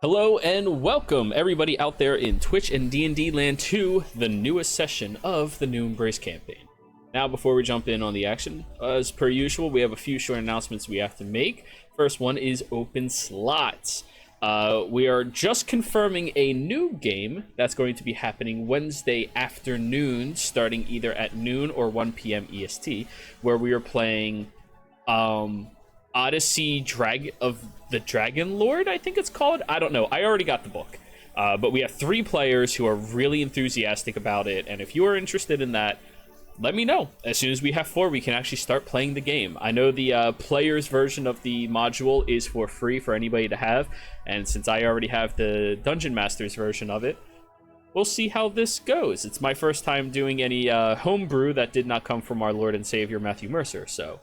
Hello and welcome everybody out there in Twitch and D&D land to the newest session of the New Embrace campaign. Now, before we jump in on the action, as per usual, we have a few short announcements we have to make. First one is open slots. We are just confirming a new game that's going to be happening Wednesday afternoon, starting either at noon or 1 p.m. EST, where we are playing Odyssey of the Dragon Lord, I think it's called. I don't know. I already got the book. But we have 3 players who are really enthusiastic about it, and if you are interested in that, let me know. As soon as we have 4, we can actually start playing the game. I know the player's version of the module is for free for anybody to have, and since I already have the Dungeon Master's version of it, we'll see how this goes. It's my first time doing any homebrew that did not come from our Lord and Savior Matthew Mercer, so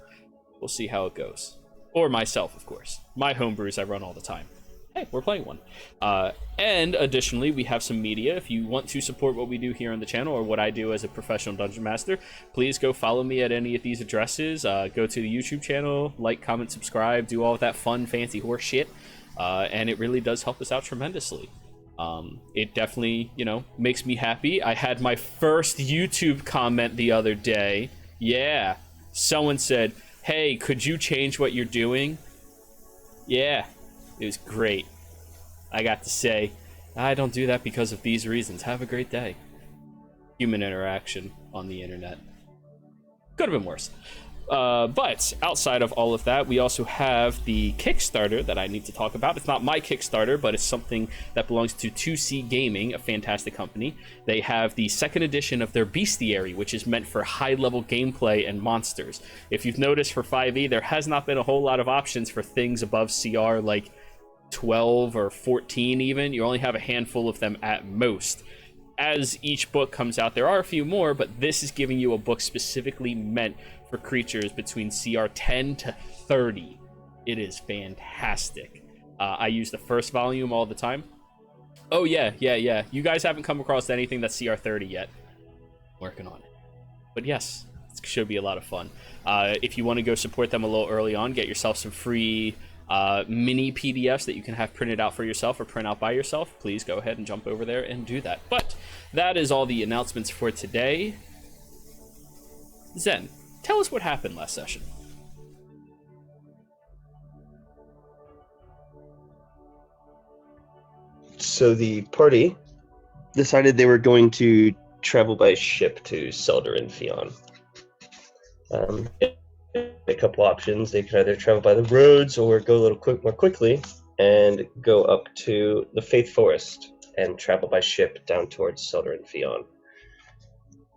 we'll see how it goes. Or myself, of course. My homebrews I run all the time. Hey, we're playing one. And additionally, we have some media. If you want to support what we do here on the channel or what I do as a professional Dungeon Master, please go follow me at any of these addresses. Go to the YouTube channel, like, comment, subscribe, do all of that fun, fancy horse shit. And it really does help us out tremendously. It definitely, makes me happy. I had my first YouTube comment the other day. Yeah. Someone said, "Hey, could you change what you're doing?" Yeah, it was great. I got to say, I don't do that because of these reasons. Have a great day. Human interaction on the internet. Could have been worse. But outside of all of that, we also have the Kickstarter that I need to talk about. It's not my Kickstarter, but it's something that belongs to 2C Gaming, a fantastic company. They have the 2nd edition of their Bestiary, which is meant for high-level gameplay and monsters. If you've noticed for 5e, there has not been a whole lot of options for things above CR, like 12 or 14 even. You only have a handful of them at most. As each book comes out, there are a few more, but this is giving you a book specifically meant for creatures between CR 10 to 30. It is fantastic. I use the first volume all the time. Oh, yeah. You guys haven't come across anything that's CR 30 yet. Working on it. But yes, it should be a lot of fun. If you want to go support them a little early on, get yourself some free mini PDFs that you can have printed out for yourself or print out by yourself, please go ahead and jump over there and do that. But that is all the announcements for today. Zen, tell us what happened last session. So the party decided they were going to travel by ship to Selder and Fion. A couple options. They could either travel by the roads or go a little more quickly and go up to the Faith Forest and travel by ship down towards Selder and Fion.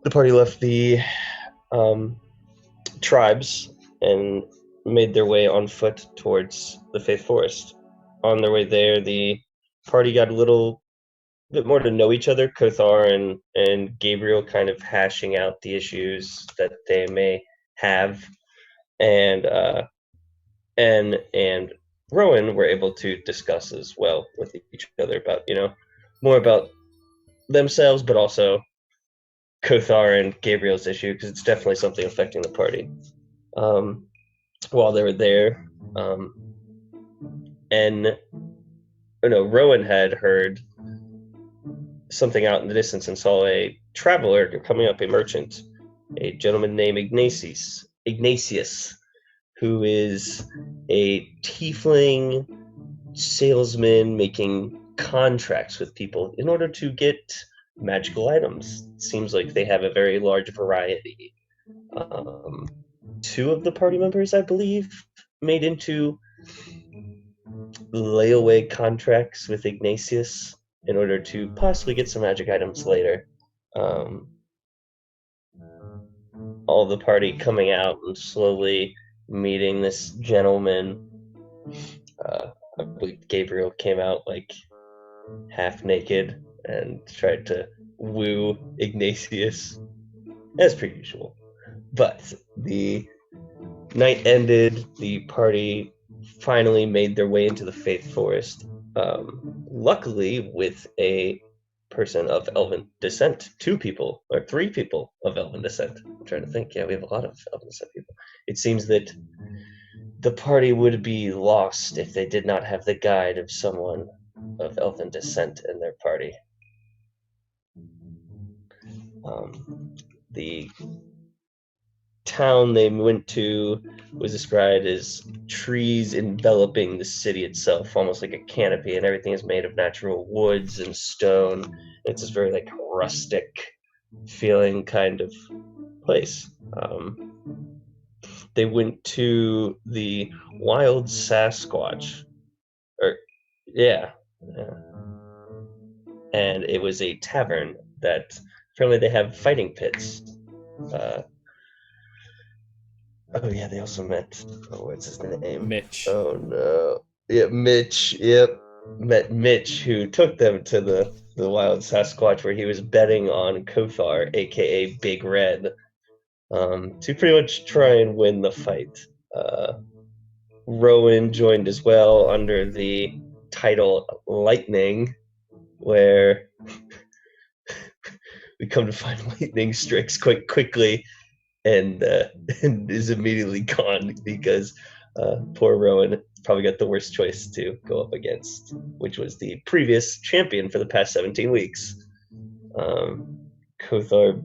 The party left the tribes and made their way on foot towards the Faith Forest. On their way there, the party got a little bit more to know each other. Kothar and Gabriel kind of hashing out the issues that they may have, and Rowan were able to discuss as well with each other about more about themselves, but also Kothar and Gabriel's issue, because it's definitely something affecting the party. While they were there, Rowan had heard something out in the distance and saw a traveler coming up, a merchant, a gentleman named Ignatius, who is a tiefling salesman making contracts with people in order to get magical items. Seems like they have a very large variety. 2 of the party members, I believe, made into layaway contracts with Ignatius in order to possibly get some magic items later. All the party coming out and slowly meeting this gentleman. I believe Gabriel came out like half naked and tried to woo Ignatius, as per usual. But the night ended, the party finally made their way into the Faith Forest, luckily with a person of elven descent. 3 people of elven descent. I'm trying to think. Yeah, we have a lot of elven descent people. It seems that the party would be lost if they did not have the guide of someone of elfin descent in their party. The town they went to was described as trees enveloping the city itself, almost like a canopy, and everything is made of natural woods and stone. It's this very like rustic feeling kind of place. They went to the Wild Sasquatch, or yeah, and it was a tavern that apparently they have fighting pits. Oh yeah, they also met. Oh, what's his name? Mitch. Oh no. Yeah, Mitch. Yep, met Mitch, who took them to the Wild Sasquatch, where he was betting on Kothar, aka Big Red, to pretty much try and win the fight. Rowan joined as well under the title Lightning, where we come to find Lightning strikes quite quickly and is immediately gone because poor Rowan probably got the worst choice to go up against, which was the previous champion for the past 17 weeks. Kothar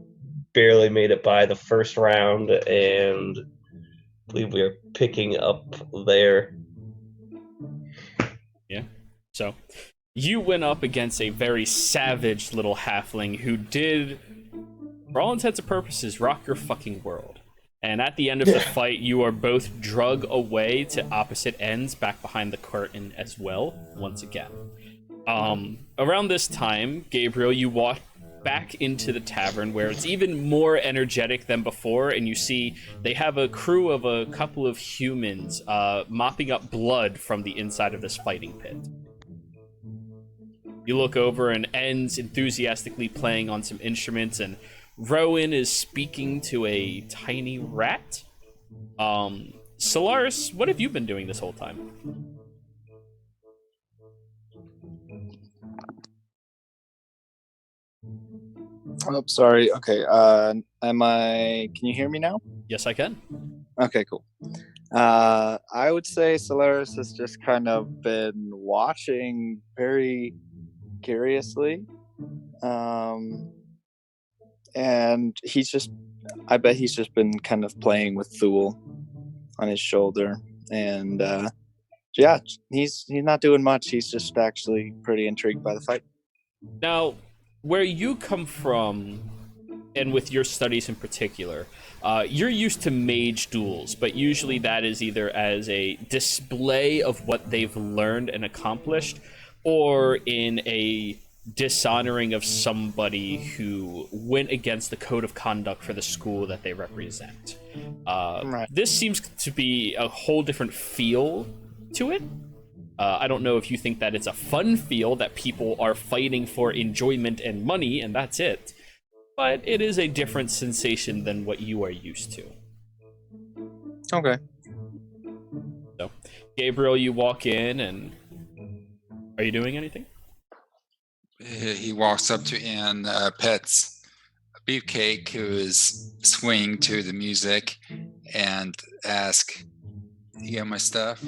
barely made it by the first round, and I believe we are picking up there. Yeah. So you went up against a very savage little halfling who did, for all intents and purposes, rock your fucking world. And at the end of the fight, you are both drug away to opposite ends back behind the curtain as well, once again. Around this time, Gabriel, you walk back into the tavern where it's even more energetic than before, and you see they have a crew of a couple of humans mopping up blood from the inside of this fighting pit. You look over and En's enthusiastically playing on some instruments, and Rowan is speaking to a tiny rat. Solaris, what have you been doing this whole time? Oh, sorry. Okay. Can you hear me now? Yes, I can. Okay, cool. I would say Solaris has just kind of been watching very curiously. And I bet he's just been kind of playing with Thule on his shoulder. And yeah, he's not doing much. He's just actually pretty intrigued by the fight. Now, where you come from, and with your studies in particular, you're used to mage duels, but usually that is either as a display of what they've learned and accomplished, or in a dishonoring of somebody who went against the code of conduct for the school that they represent. Right. This seems to be a whole different feel to it. I don't know if you think that it's a fun feel that people are fighting for enjoyment and money, and that's it. But it is a different sensation than what you are used to. Okay. So, Gabriel, you walk in, and are you doing anything? He walks up to Anne, pets a beefcake who is swinging to the music, and asks, "You got my stuff?"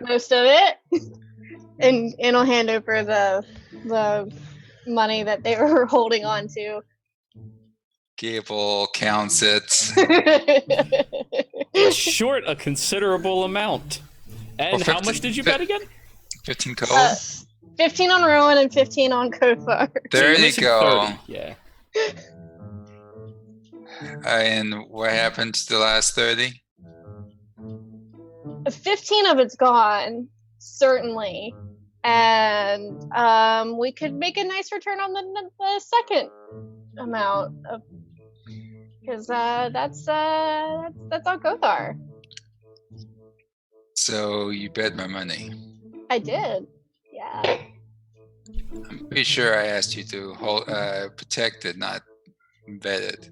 Most of it, and I'll hand over the money that they were holding on to. Gable counts it. It's short a considerable amount. And Well, how much did you bet again? 15 gold. 15 on Rowan and 15 on Kothar. There So you missing go. 30. Yeah. And what happened to the last 30? 15 of it's gone, certainly. And we could make a nice return on the second amount of, because that's on Kothar. So you bet my money. I did, yeah. I'm pretty sure I asked you to hold, protect it, not bet it.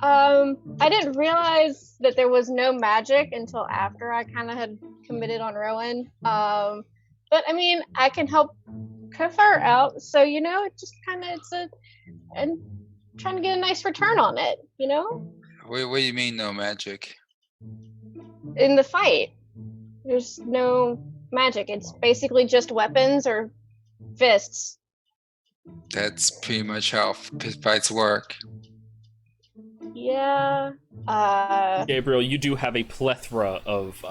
I didn't realize that there was no magic until after I kind of had committed on Rowan. But I mean, I can help Kothar out, so it just kind of trying to get a nice return on it, you know? What do you mean no magic? In the fight, there's no magic. It's basically just weapons or fists. That's pretty much how pit fights work. Yeah. Gabriel, you do have a plethora of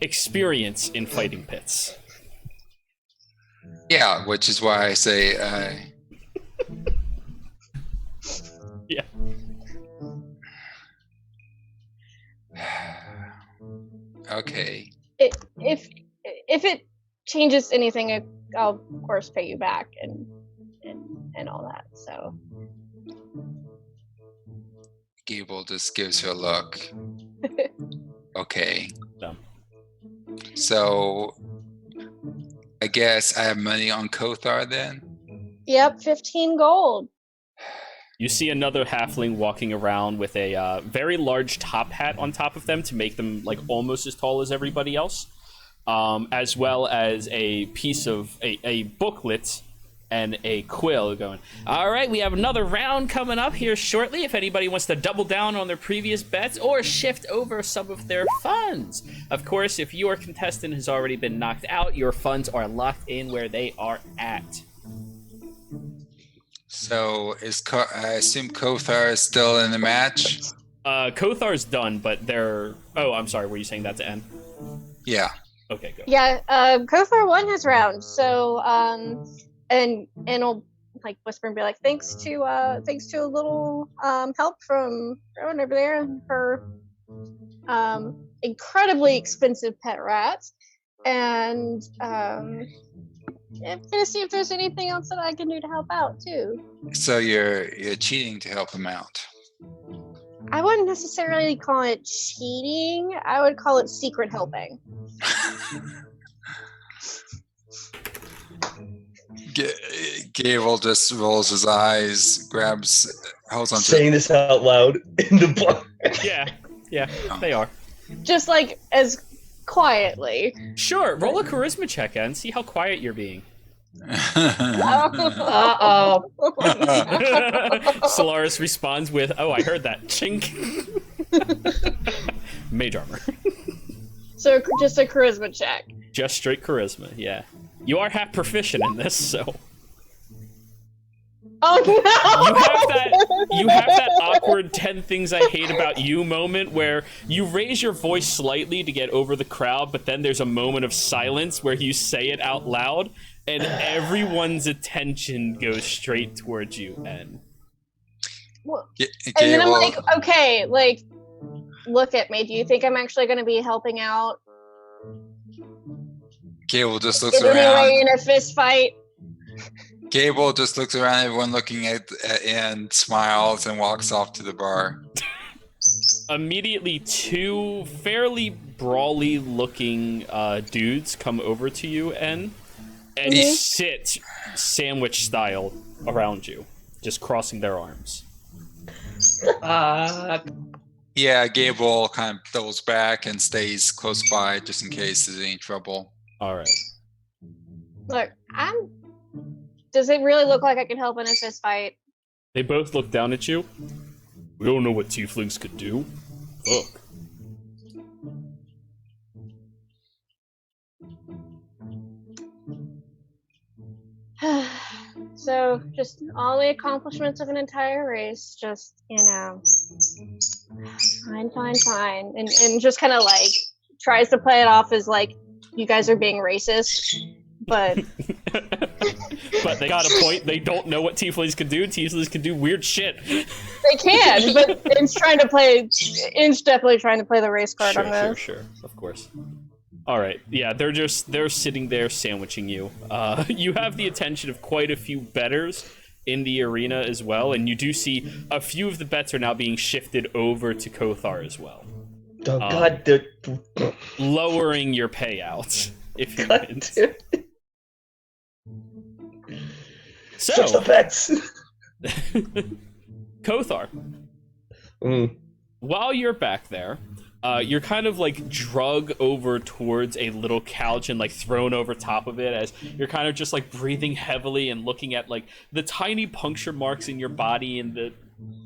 experience in fighting pits. Yeah, which is why I say Yeah. okay. If it changes anything, I'll of course pay you back and all that. So Gable just gives her a look. Okay. No. So I guess I have money on Kothar then? yep, 15 gold. You see another halfling walking around with a very large top hat on top of them to make them like almost as tall as everybody else, as well as a piece of a booklet and a quill going, all right, we have another round coming up here shortly if anybody wants to double down on their previous bets or shift over some of their funds. Of course, if your contestant has already been knocked out, your funds are locked in where they are at. So I assume Kothar is still in the match? Kothar's done, but they're... Oh, I'm sorry, were you saying that to end? Yeah. Okay, go. Yeah, Kothar won his round. So and he'll like whisper and be like, thanks to a little help from everyone over there and her incredibly expensive pet rat. And I'm gonna see if there's anything else that I can do to help out too. So you're cheating to help him out. I wouldn't necessarily call it cheating. I would call it secret helping. Gable just rolls his eyes, holds on to Saying this out loud in the bar. Yeah, they are. Just like as quietly. Sure, roll a charisma check and see how quiet you're being. Uh-oh. Solaris responds with, oh, I heard that. Chink. Mage armor. So just a charisma check. Just straight charisma, yeah. You are half proficient in this, so... Oh no! You have that awkward 10 things I hate about you moment where you raise your voice slightly to get over the crowd, but then there's a moment of silence where you say it out loud, and everyone's attention goes straight towards you, and... And then I'm like, okay, like, look at me. Do you think I'm actually going to be helping out? Gable just looks In any around. way in a fist fight? Gable just looks around, everyone looking at and smiles and walks off to the bar. Immediately, two fairly brawly looking dudes come over to you and sit sandwich style around you, just crossing their arms. Yeah, Gable kind of doubles back and stays close by just in case there's any trouble. All right. Look, does it really look like I can help in a fist fight? They both look down at you. We don't know what tieflings could do. Fuck. So, just all the accomplishments of an entire race, just, you know, fine. And just kind of like tries to play it off as like, you guys are being racist, but... But they got a point. They don't know what tieflings can do. Tieflings can do weird shit. They can, but Inch definitely trying to play the race card on this. Sure, of course. All right, yeah, they're sitting there sandwiching you. You have the attention of quite a few bettors in the arena as well, and you do see a few of the bets are now being shifted over to Kothar as well. Oh God, they're... Lowering your payouts if you God, win. dude. So, Switch the bets. Kothar, while you're back there, You're kind of like drug over towards a little couch and like thrown over top of it as you're kind of just like breathing heavily and looking at like the tiny puncture marks in your body and the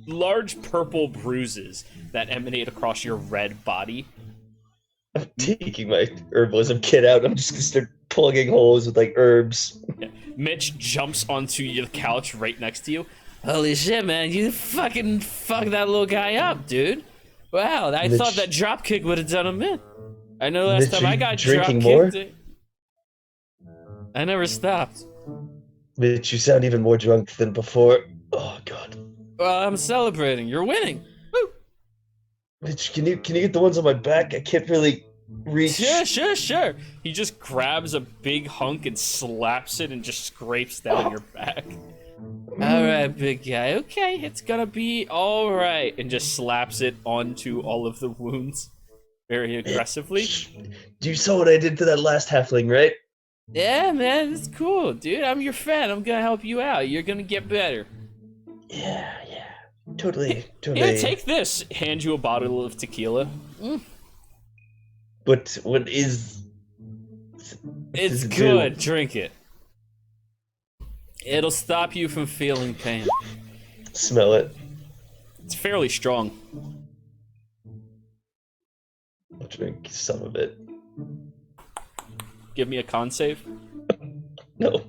large purple bruises that emanate across your red body. I'm taking my herbalism kit out. I'm just gonna start plugging holes with like herbs. Yeah. Mitch jumps onto your couch right next to you. Holy shit, man! You fucking fucked that little guy up, dude. Wow, I Mitch, thought that drop kick would have done him in. I know last Mitch, time are I you got drinking drop more? kicked, I never stopped. Mitch, you sound even more drunk than before. Oh god. Well, I'm celebrating. You're winning. Woo! Mitch, can you get the ones on my back? I can't really reach. Sure. He just grabs a big hunk and slaps it and just scrapes down your back. All right, big guy. Okay, it's gonna be all right, and just slaps it onto all of the wounds very aggressively. You saw what I did to that last halfling, right? Yeah, man, it's cool, dude. I'm your friend. I'm gonna help you out. You're gonna get better. Yeah. Totally. Here, take this. Hand you a bottle of tequila. But what is? It's does it good. do? Drink it. It'll stop you from feeling pain. Smell it. It's fairly strong. I'll drink some of it. Give me a con save. No.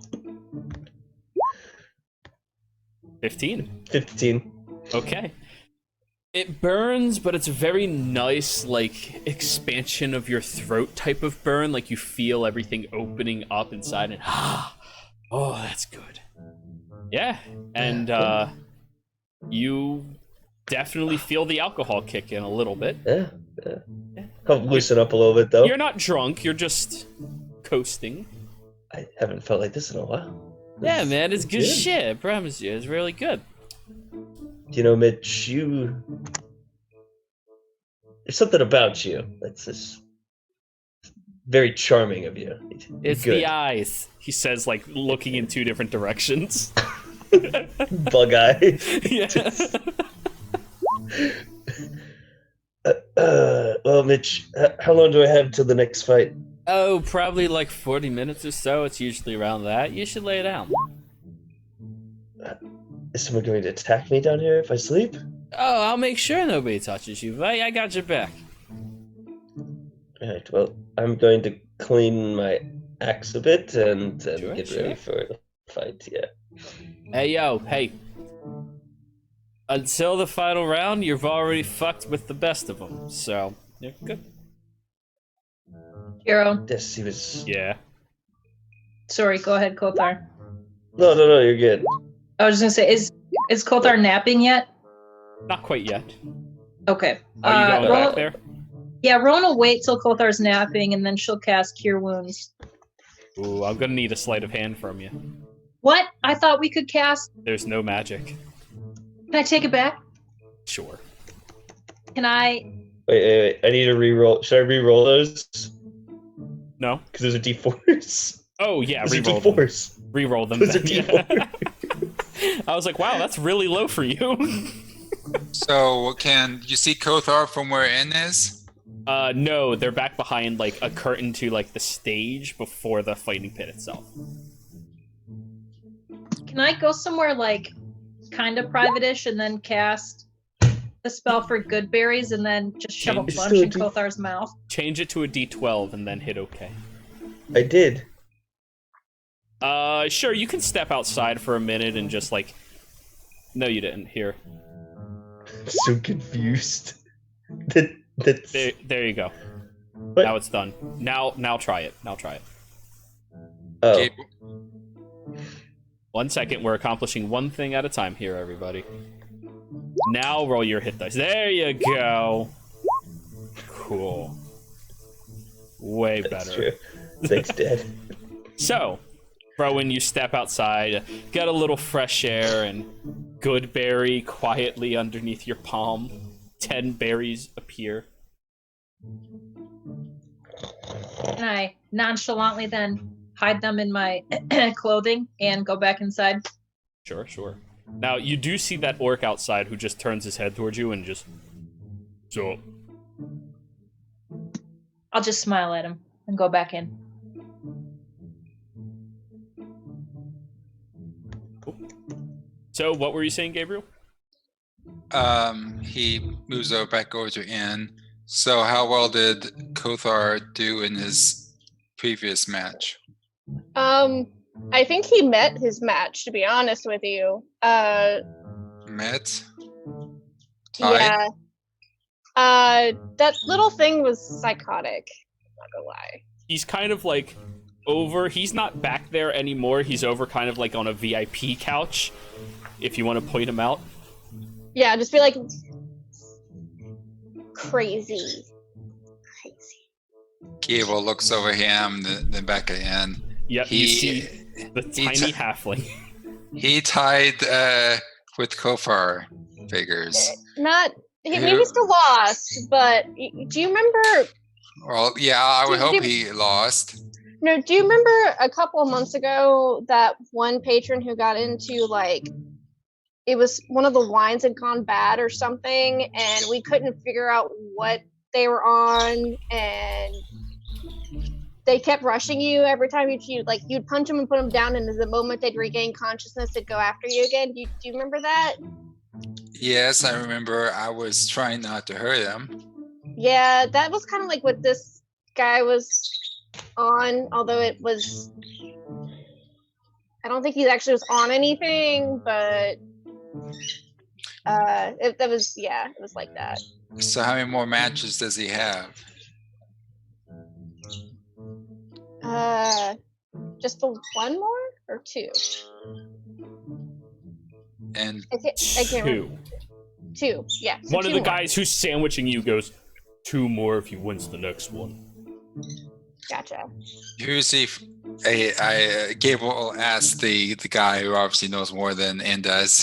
15. 15. Okay. It burns, but it's a very nice, like, expansion of your throat type of burn. Like, you feel everything opening up inside and, oh, that's good. Yeah, and, you definitely feel the alcohol kick in a little bit. Yeah. I'll loosen up a little bit, though. You're not drunk, you're just coasting. I haven't felt like this in a while. Yeah, man, it's good shit, I promise you. It's really good. You know, Mitch, there's something about you that's just very charming of you. It's good. the eyes, he says, like, looking in two different directions. Bug eye. Yeah. Well, Mitch, how long do I have till the next fight? Oh, probably like 40 minutes or so. It's usually around that. You should lay down. Is someone going to attack me down here if I sleep? Oh, I'll make sure nobody touches you, but I got your back. Alright, well, I'm going to clean my axe a bit and Sure, get sure. ready for the fight, yeah. Hey. Until the final round, you've already fucked with the best of them, so you're good. Hero. Yes, he was... Yeah. Sorry, go ahead, Kothar. No, you're good. I was just gonna say, is Kothar napping yet? Not quite yet. Okay. Are you going Ro- back there? Yeah, Rona will wait till Kothar's napping, and then she'll cast Cure Wounds. Ooh, I'm gonna need a sleight of hand from you. What? I thought we could cast. There's no magic. Can I take it back? Sure. Can I? Wait. I need to re-roll. Should I re-roll those? No? Because those are D4s. Oh, yeah, Those are re-roll them. D4s. Re-roll them Those are then. D4s. I was like, wow, that's really low for you. So can you see Kothar from where N is? No, they're back behind, like, a curtain to, like, the stage before the fighting pit itself. Can I go somewhere like kind of private-ish and then cast the spell for good berries and then just shove a Change. bunch in Kothar's mouth? Change it to a D12 and then hit OK. I did. Sure, you can step outside for a minute and just, like... No, you didn't. Here. I'm so confused. That's... There you go. What? Now it's done. Now try it. Oh. Gabe, 1 second, we're accomplishing one thing at a time here, everybody. Now roll your hit dice. There you go. Cool. Way That's better. true. Thanks, Dad. So, Rowan, you step outside, get a little fresh air, and good berry quietly underneath your palm. 10 berries appear. And I nonchalantly then hide them in my clothing and go back inside. Sure. Now, you do see that orc outside who just turns his head towards you and just... So, I'll just smile at him and go back in. So, what were you saying, Gabriel? He moves back over to Anne. So how well did Kothar do in his previous match? I think he met his match, to be honest with you. Met? Tied? Yeah. That little thing was psychotic. I'm not gonna lie. He's kind of like over. He's not back there anymore. He's over kind of like on a VIP couch, if you want to point him out. Yeah, just be like crazy. Gable looks over him, then back at Anne. Yep, you see the tiny halfling. He tied with Kofar figures. Maybe he's still lost, but do you remember? Well, yeah, I would hope he lost. No, do you remember a couple of months ago that one patron who got into it was one of the wines had gone bad or something, and we couldn't figure out what they were on, and they kept rushing you every time you'd punch them and put them down, and the moment they'd regain consciousness, they'd go after you again. Do you remember that? Yes, I remember. I was trying not to hurt him. Yeah, that was kind of like what this guy was on, although it was... I don't think he actually was on anything, but... it was like that. So how many more matches does he have? Just the one more or two? And I can't remember. Two, yeah. So One of the more. guys who's sandwiching you goes, 2 more if he wins the next one. Gotcha. who's the? Gable asked the guy who obviously knows more than Ann does.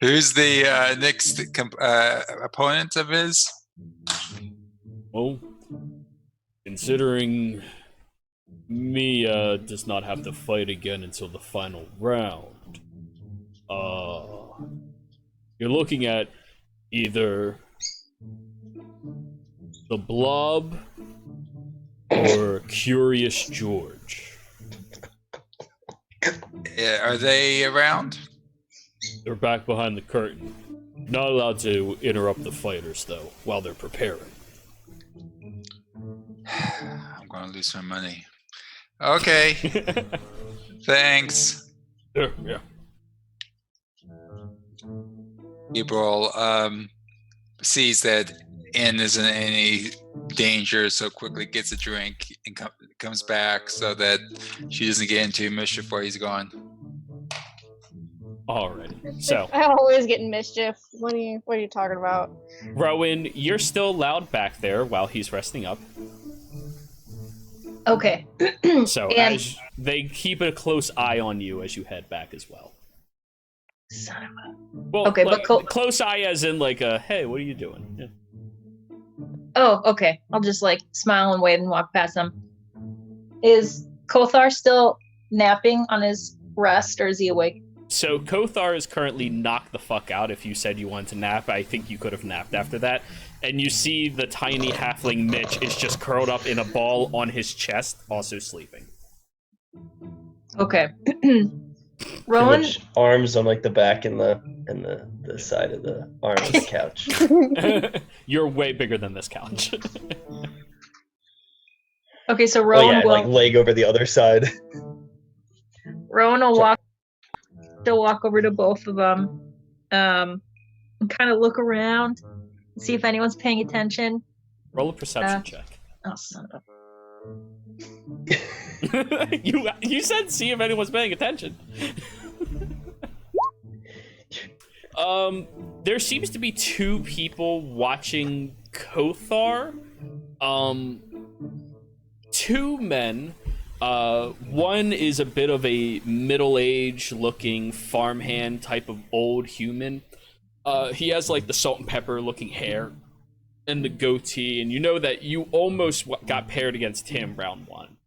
Who's the next opponent of his? Well, considering Mia does not have to fight again until the final round, you're looking at either the Blob or Curious George. Are they around? They're back behind the curtain. Not allowed to interrupt the fighters, though, while they're preparing. I'm going to lose some money. Okay. Thanks. Yeah. Gabriel sees that Ann isn't in any danger, so quickly gets a drink and comes back so that she doesn't get into mischief while he's gone. Alrighty. So, I always get in mischief. What are you talking about? Rowan, you're still loud back there while he's resting up. Okay. So, And- as they keep a close eye on you as you head back as well. Son of a... Well, Okay, like, but close eye as in like a, hey, what are you doing? Yeah. Oh, okay. I'll just like smile and wave and walk past them. Is Kothar still napping on his rest, or is he awake? So Kothar is currently knocked the fuck out. If you said you wanted to nap, I think you could have napped after that. And you see the tiny halfling Mitch is just curled up in a ball on his chest, also sleeping. Okay. Rowan, Which arms on like the back and the side of the arm of the couch. You're way bigger than this couch. okay, so Oh Rowan yeah, will like leg over the other side. Rowan will walk over to both of them, and kind of look around, see if anyone's paying attention. Roll a perception check. Oh, son of a... You said see if anyone's paying attention. There seems to be 2 people watching Kothar. 2 men. One is a bit of a middle-aged looking farmhand type of old human. He has like the salt and pepper looking hair and the goatee, and you know that you almost got paired against him round 1.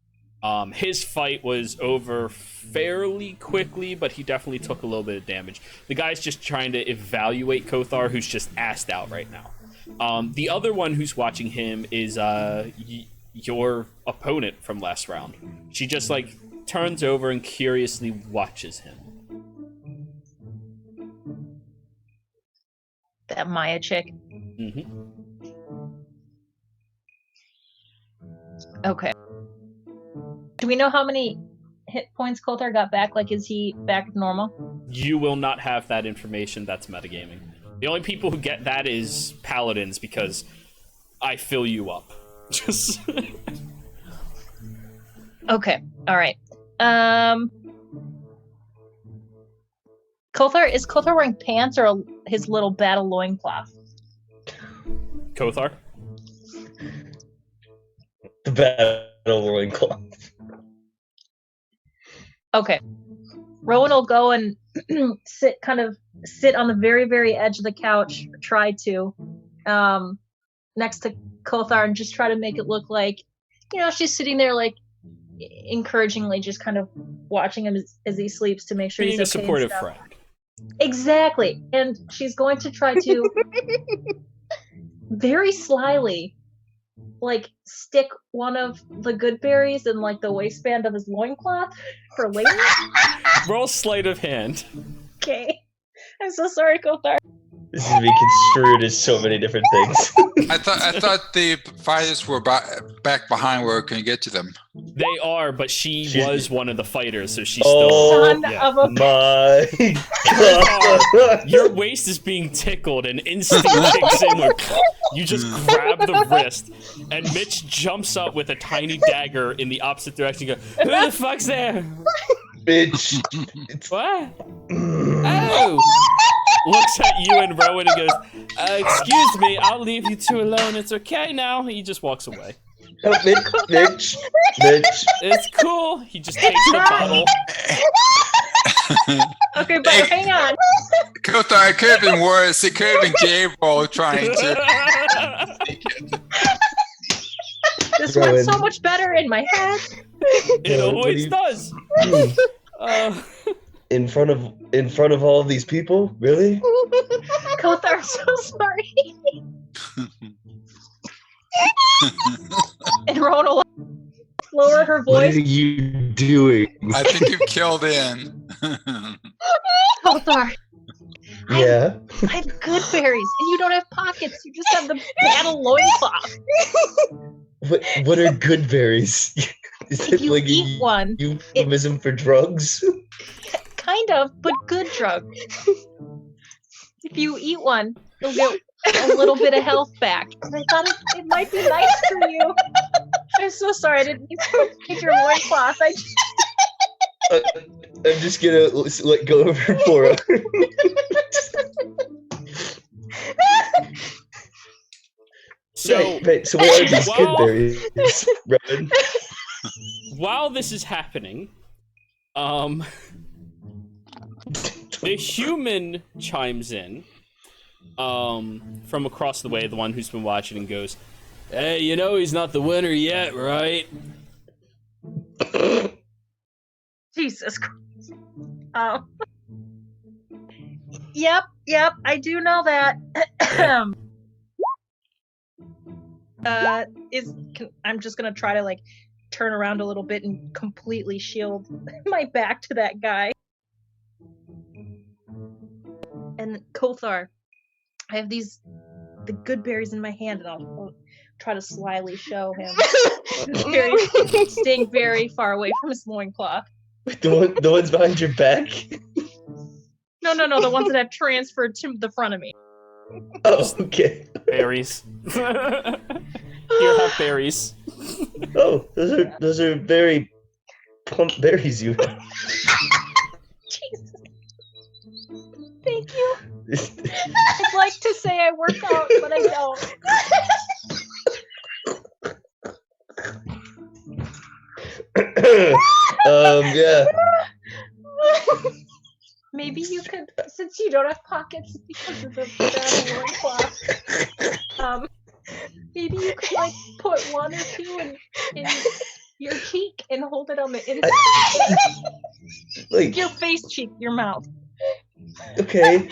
His fight was over fairly quickly, but he definitely took a little bit of damage. The guy's just trying to evaluate Kothar, who's just assed out right now. The other one who's watching him is your opponent from last round. She just like turns over and curiously watches him. That Maya chick. Mm-hmm. Okay. Do we know how many hit points Coulthar got back? Like, is he back to normal? You will not have that information. That's metagaming. The only people who get that is paladins, because I fill you up. Just Okay. All right. Coulthar, is Coulthar wearing pants or his little battle loincloth? Coulthar? The battle loincloth. Okay. Rowan will go and sit on the very, very edge of the couch, or try to, next to Coulthar, and just try to make it look like, she's sitting there like encouragingly, just kind of watching him as he sleeps to make sure Being he's a okay supportive and stuff. friend. Exactly. And she's going to try to very slyly like stick one of the good berries in like the waistband of his loincloth for later. Roll sleight of hand. Okay. I'm so sorry, Coulthar. This is being construed as so many different things. I thought the fighters were back behind where we can get to them. They are, but she was one of the fighters, so she's Son still. Yeah. of a My God. Your waist is being tickled, and instinct kicks in. Where you just grab the wrist, and Mitch jumps up with a tiny dagger in the opposite direction. And go, who the fuck's there? Bitch. What? Oh! Looks at you and Rowan and goes, excuse me, I'll leave you two alone. It's okay now. He just walks away. Help me, bitch. Bitch. It's cool. He just takes the bottle. Okay, but hang on. Coulthar, it could have been worse. It could have been Gabriel trying to. This went so much better in my head. It always does. In front of all these people? Really? Coulthar, I'm so sorry. And Rona will lower her What voice. are you doing? I think you've killed in. Coulthar, Yeah. I have good berries, and you don't have pockets. You just have the battle loincloth. What are good berries? Is If it you like eat one, euphemism for drugs? kind of, but good drug. If you eat one, you'll get a little bit of health back. And I thought it might be nice for you. I'm so sorry, I didn't mean to take your loincloth. I'm just gonna let go of her Flora. So, right. So what are these good Well- berries, Robin? while this is happening, the human chimes in from across the way, the one who's been watching, and goes, hey, he's not the winner yet, right? Jesus Christ. Yep, I do know that. I'm just gonna try to like turn around a little bit and completely shield my back to that guy. And Coulthar, I have the good berries in my hand, and I'll try to slyly show him. Staying very far away from his loincloth. The ones behind your back? No, the ones that I've transferred to the front of me. Oh, okay. Berries. Here, have berries. Oh, those are very plump berries you have. Jesus. Thank you. I'd like to say I work out, but I don't. Yeah. Maybe you could, since you don't have pockets because of the battle loincloth, maybe you could like put one or two in your cheek and hold it on the inside. Like Your face cheek, your mouth. okay.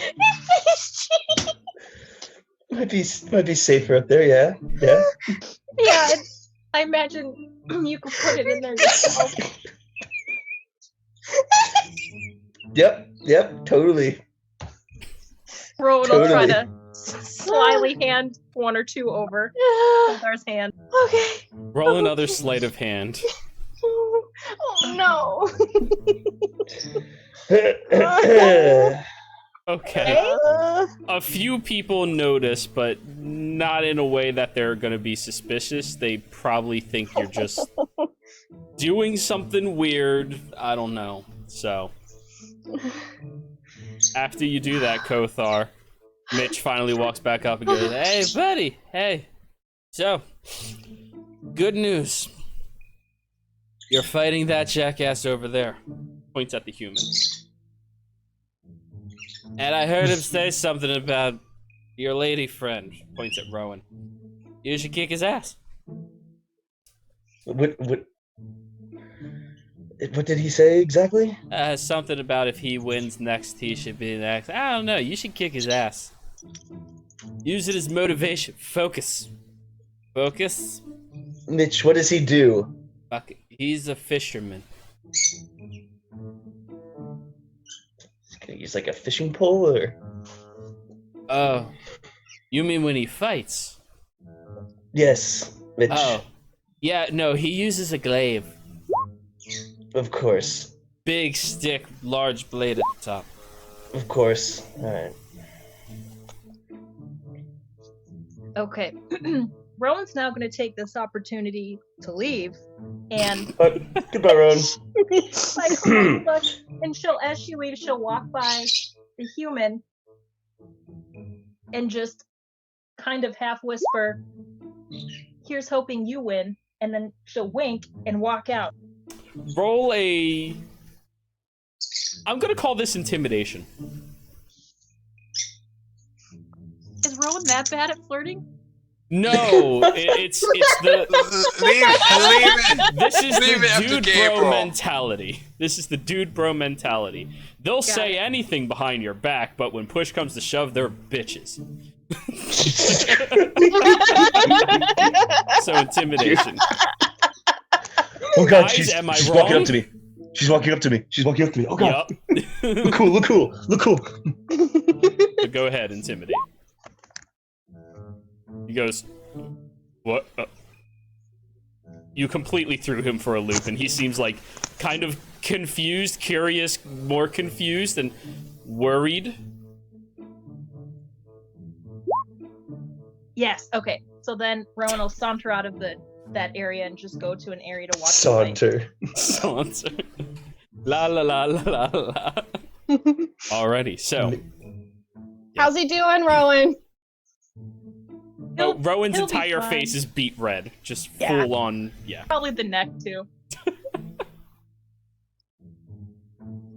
Might be safer up there. Yeah. Yeah, I imagine you could put it in there yourself. Yep. Totally. Rowan will try Totally. to slyly hand one or two over Kothar's hand. Okay. Roll another sleight of hand. Oh no. Okay. A few people notice, but not in a way that they're going to be suspicious. They probably think you're just doing something weird. I don't know. So, after you do that, Kothar, Mitch finally walks back up and goes, "Hey, buddy. Hey. So, good news. You're fighting that jackass over there." Points at the human. "And I heard him say something about your lady friend." Points at Rowan. "You should kick his ass." What did he say exactly? Something about if he wins next, he should be next. I don't know. You should kick his ass. Use it as motivation. Focus. Focus. Mitch, what does he do? Fuck it. He's a fisherman. Can he use like a fishing pole or? Oh. You mean when he fights? Yes, Mitch. Oh. Yeah, no, he uses a glaive. Of course. Big stick, large blade at the top. Of course. Alright. Okay. Rowan's now going to take this opportunity to leave, and Goodbye, Rowan. and as she leaves, she'll walk by the human and just kind of half whisper, "Here's hoping you win," and then she'll wink and walk out. Roll a... I'm gonna call this intimidation. Is Rowan that bad at flirting? No, it's the... This is the dude bro mentality. This is the dude bro mentality. They'll say anything behind your back, but when push comes to shove, they're bitches. So intimidation. Oh god, Guys, she's am I walking wrong? up to me. She's walking up to me. Oh god. Yup. Look cool. So go ahead, intimidate. He goes, "What?" You completely threw him for a loop, and he seems like kind of confused, curious, more confused, and worried. Yes. Okay. So then Rowan will saunter out of that area and just go to an area to watch the fight. Saunter. La la la la la la. Alrighty, so. How's he doing, Rowan? Oh, Rowan's he'll be entire fine. face is beat red. Just Yeah. full on, yeah. Probably the neck too.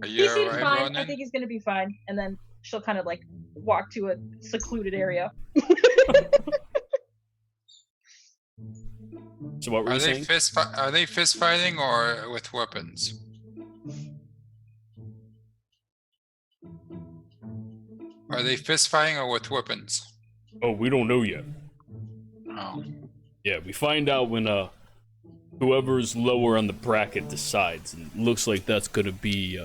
Are He you seems alright, fine. Ronan? I think he's gonna be fine. And then she'll kind of like walk to a secluded area. So what were Are you they saying? are they fist fighting or with weapons? Are they fist fighting or with weapons? Oh, we don't know yet. Oh. Yeah, we find out when whoever's lower on the bracket decides, and it looks like that's gonna be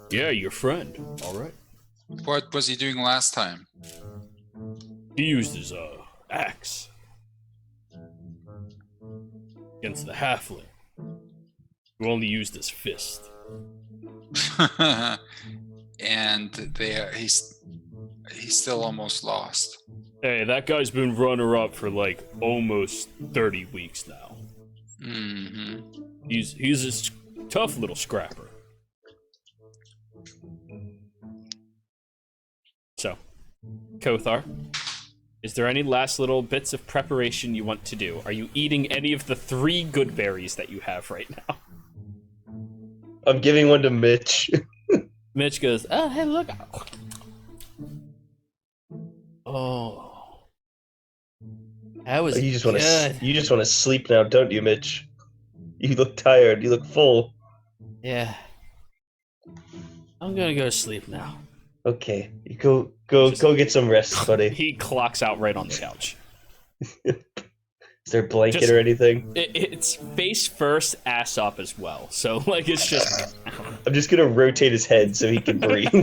yeah, your friend. All right. What was he doing last time? He used his axe against the halfling, who only used his fist. And he's still almost lost. Hey, that guy's been runner-up for like almost 30 weeks now. Mm-hmm. He's a tough little scrapper. So, Kothar, is there any last little bits of preparation you want to do? Are you eating any of the 3 good berries that you have right now? I'm giving one to Mitch. Mitch goes, "Oh, hey, look." Oh. That was You just good. want to sleep now, don't you, Mitch? You look tired. You look full. Yeah. I'm gonna go to sleep now. Okay, you go get some rest, buddy. He clocks out right on the couch. Is there a blanket Just- or anything? It's face first, ass up as well. So like it's just. I'm just gonna rotate his head so he can breathe.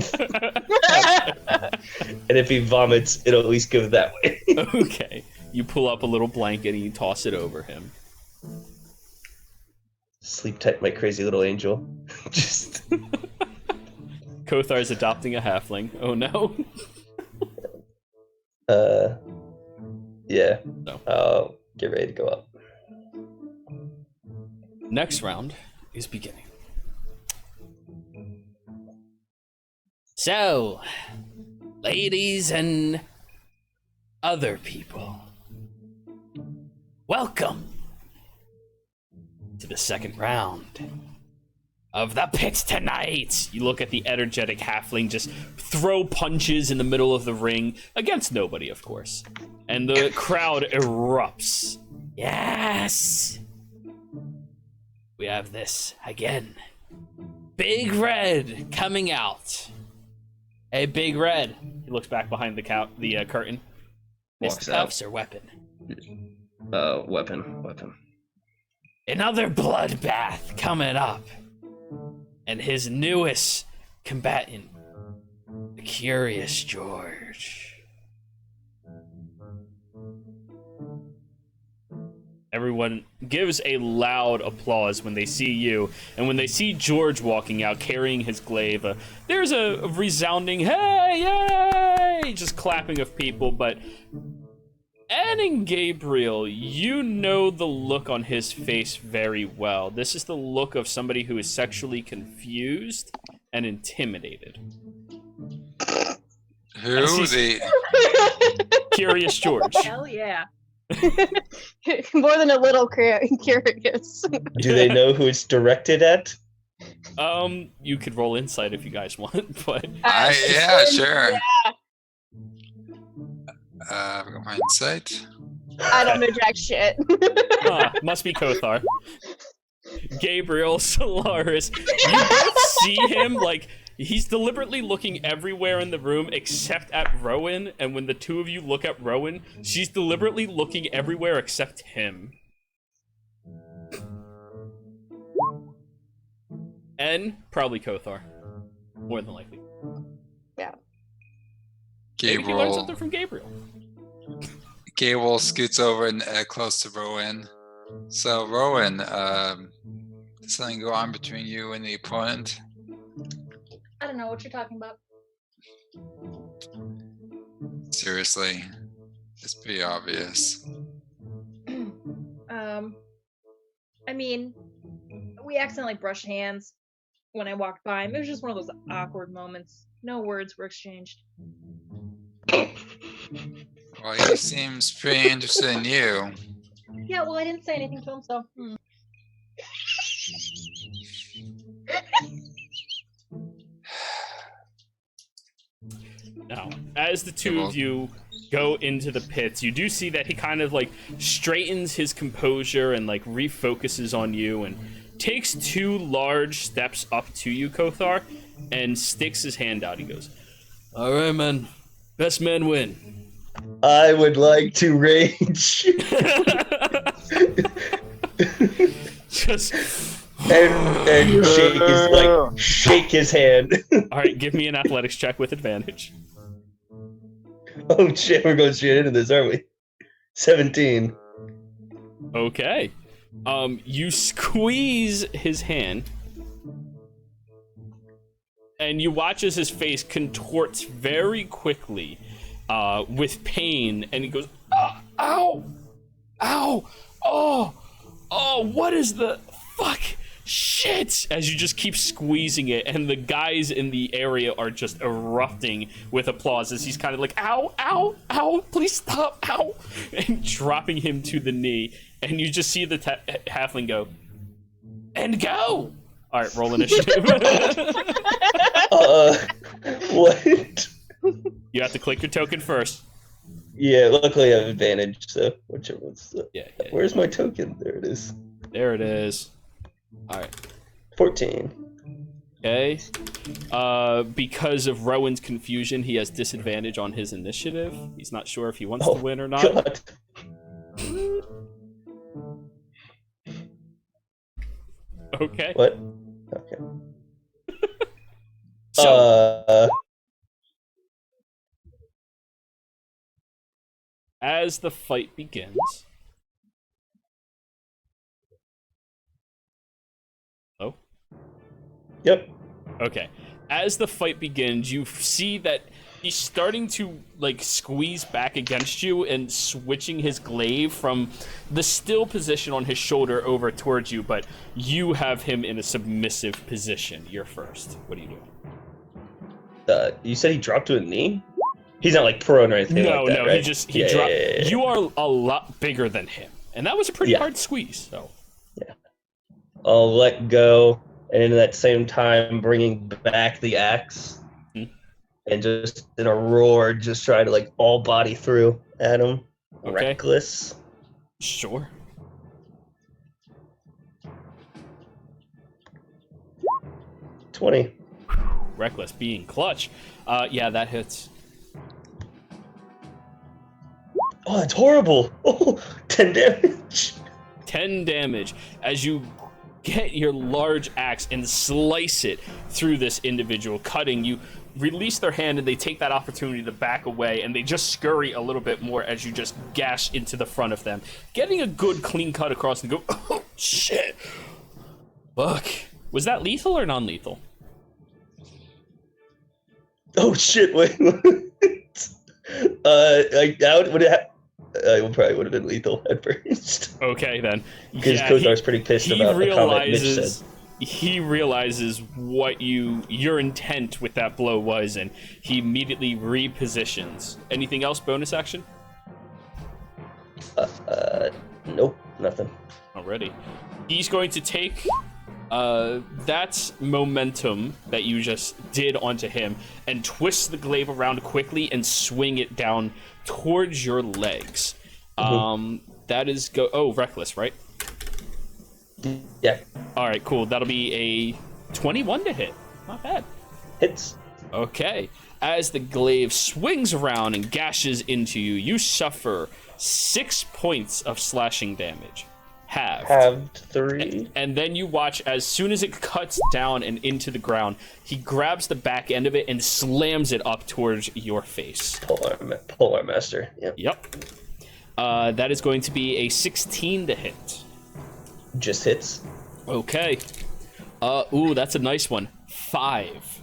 And if he vomits, it'll at least go that way. Okay. You pull up a little blanket and you toss it over him. Sleep tight, my crazy little angel. Just Kothar's adopting a halfling. Oh no. yeah. No. I'll get ready to go up. Next round is beginning. So, ladies and other people, welcome to the second round of the pits tonight. You look at the energetic halfling just throw punches in the middle of the ring against nobody, of course. And the crowd erupts. Yes! We have this again. Big Red coming out. Hey, Big Red. He looks back behind the curtain. Walks Fisticuffs or weapon? Weapon. Another bloodbath coming up. And his newest combatant, the Curious George. Everyone gives a loud applause when they see you, and when they see George walking out carrying his glaive, there's a resounding hey, yay, just clapping of people. But Ed and Gabriel, you know the look on his face very well. This is the look of somebody who is sexually confused and intimidated. Who? The Curious George. Hell yeah. More than a little curious. Do they know who it's directed at? You could roll insight if you guys want, but yeah, sure. I've got my insight. I don't know jack shit. Must be Kothar. Gabriel, Solaris, you both see him like he's deliberately looking everywhere in the room except at Rowan, and when the two of you look at Rowan, she's deliberately looking everywhere except him. And probably Kothar. More than likely. Yeah. Maybe he learned Gabriel something from Gabriel. scoots over and close to Rowan. So Rowan, did something go on between you and the opponent? I don't know what you're talking about. Seriously, it's pretty obvious. I mean, we accidentally brushed hands when I walked by him. It was just one of those awkward moments. No words were exchanged. Well, he seems pretty interested in you. Yeah, well, I didn't say anything to him, so. Now, as the two of you go into the pits, you do see that he kind of like straightens his composure and like refocuses on you and takes two large steps up to you, Kothar, and sticks his hand out. He goes, "All right, man. Best man win." I would like to rage. Just and shake his hand. all right. Give me an athletics check with advantage. Oh shit, we're going straight into this, aren't we? 17. Okay. You squeeze his hand, and you watch as his face contorts very quickly, with pain, and he goes, "Ow, ow, oh, what is the fuck? Shit!" As you just keep squeezing it, and the guys in the area are just erupting with applause as he's kind of like, "Ow, ow, ow, please stop, ow," and dropping him to the knee. And you just see the halfling go, "And go!" All right, roll initiative. What? You have to click your token first. Yeah, luckily I have advantage, so whichever one's the... Yeah. Where's my token? There it is. There it is. All right. 14. Okay. Because of Rowan's confusion, he has disadvantage on his initiative. He's not sure if he wants to win or not. God. Okay. What? Okay. So, as the fight begins... Oh? Yep. Okay. As the fight begins, you see that he's starting to, like, squeeze back against you and switching his glaive from the still position on his shoulder over towards you, but you have him in a submissive position. You're first. What are you doing? You said he dropped to a knee? He's not, like, prone or anything like that, No, right? he dropped. Yeah. You are a lot bigger than him, and that was a pretty hard squeeze, so... Yeah. I'll let go, and in that same time, bringing back the axe, and just in a roar, just try to like all body through at him. Okay. Reckless. Sure. 20. Reckless being clutch. Yeah, that hits. Oh, that's horrible. Oh, 10 damage. 10 damage as you get your large axe and slice it through this individual, cutting. You release their hand and they take that opportunity to back away, and they just scurry a little bit more as you just gash into the front of them, getting a good clean cut across and go, oh shit. Fuck. Was that lethal or non-lethal? Oh shit, wait. It probably would have been lethal at first. Okay, then. Because Kozar's pretty pissed about the comment Mitch said. He realizes what your intent with that blow was, and he immediately repositions. Anything else bonus action? Nope, nothing. Already. He's going to take that momentum that you just did onto him and twist the glaive around quickly and swing it down towards your legs. That is reckless, right? Yeah. All right, cool. That'll be a 21 to hit. Not bad. Hits. Okay. As the glaive swings around and gashes into you, you suffer 6 points of slashing damage. Halved 3. And then you watch as soon as it cuts down and into the ground, he grabs the back end of it and slams it up towards your face. Polar Master. Yep. That is going to be a 16 to hit. Just hits. Okay. That's a nice one. 5.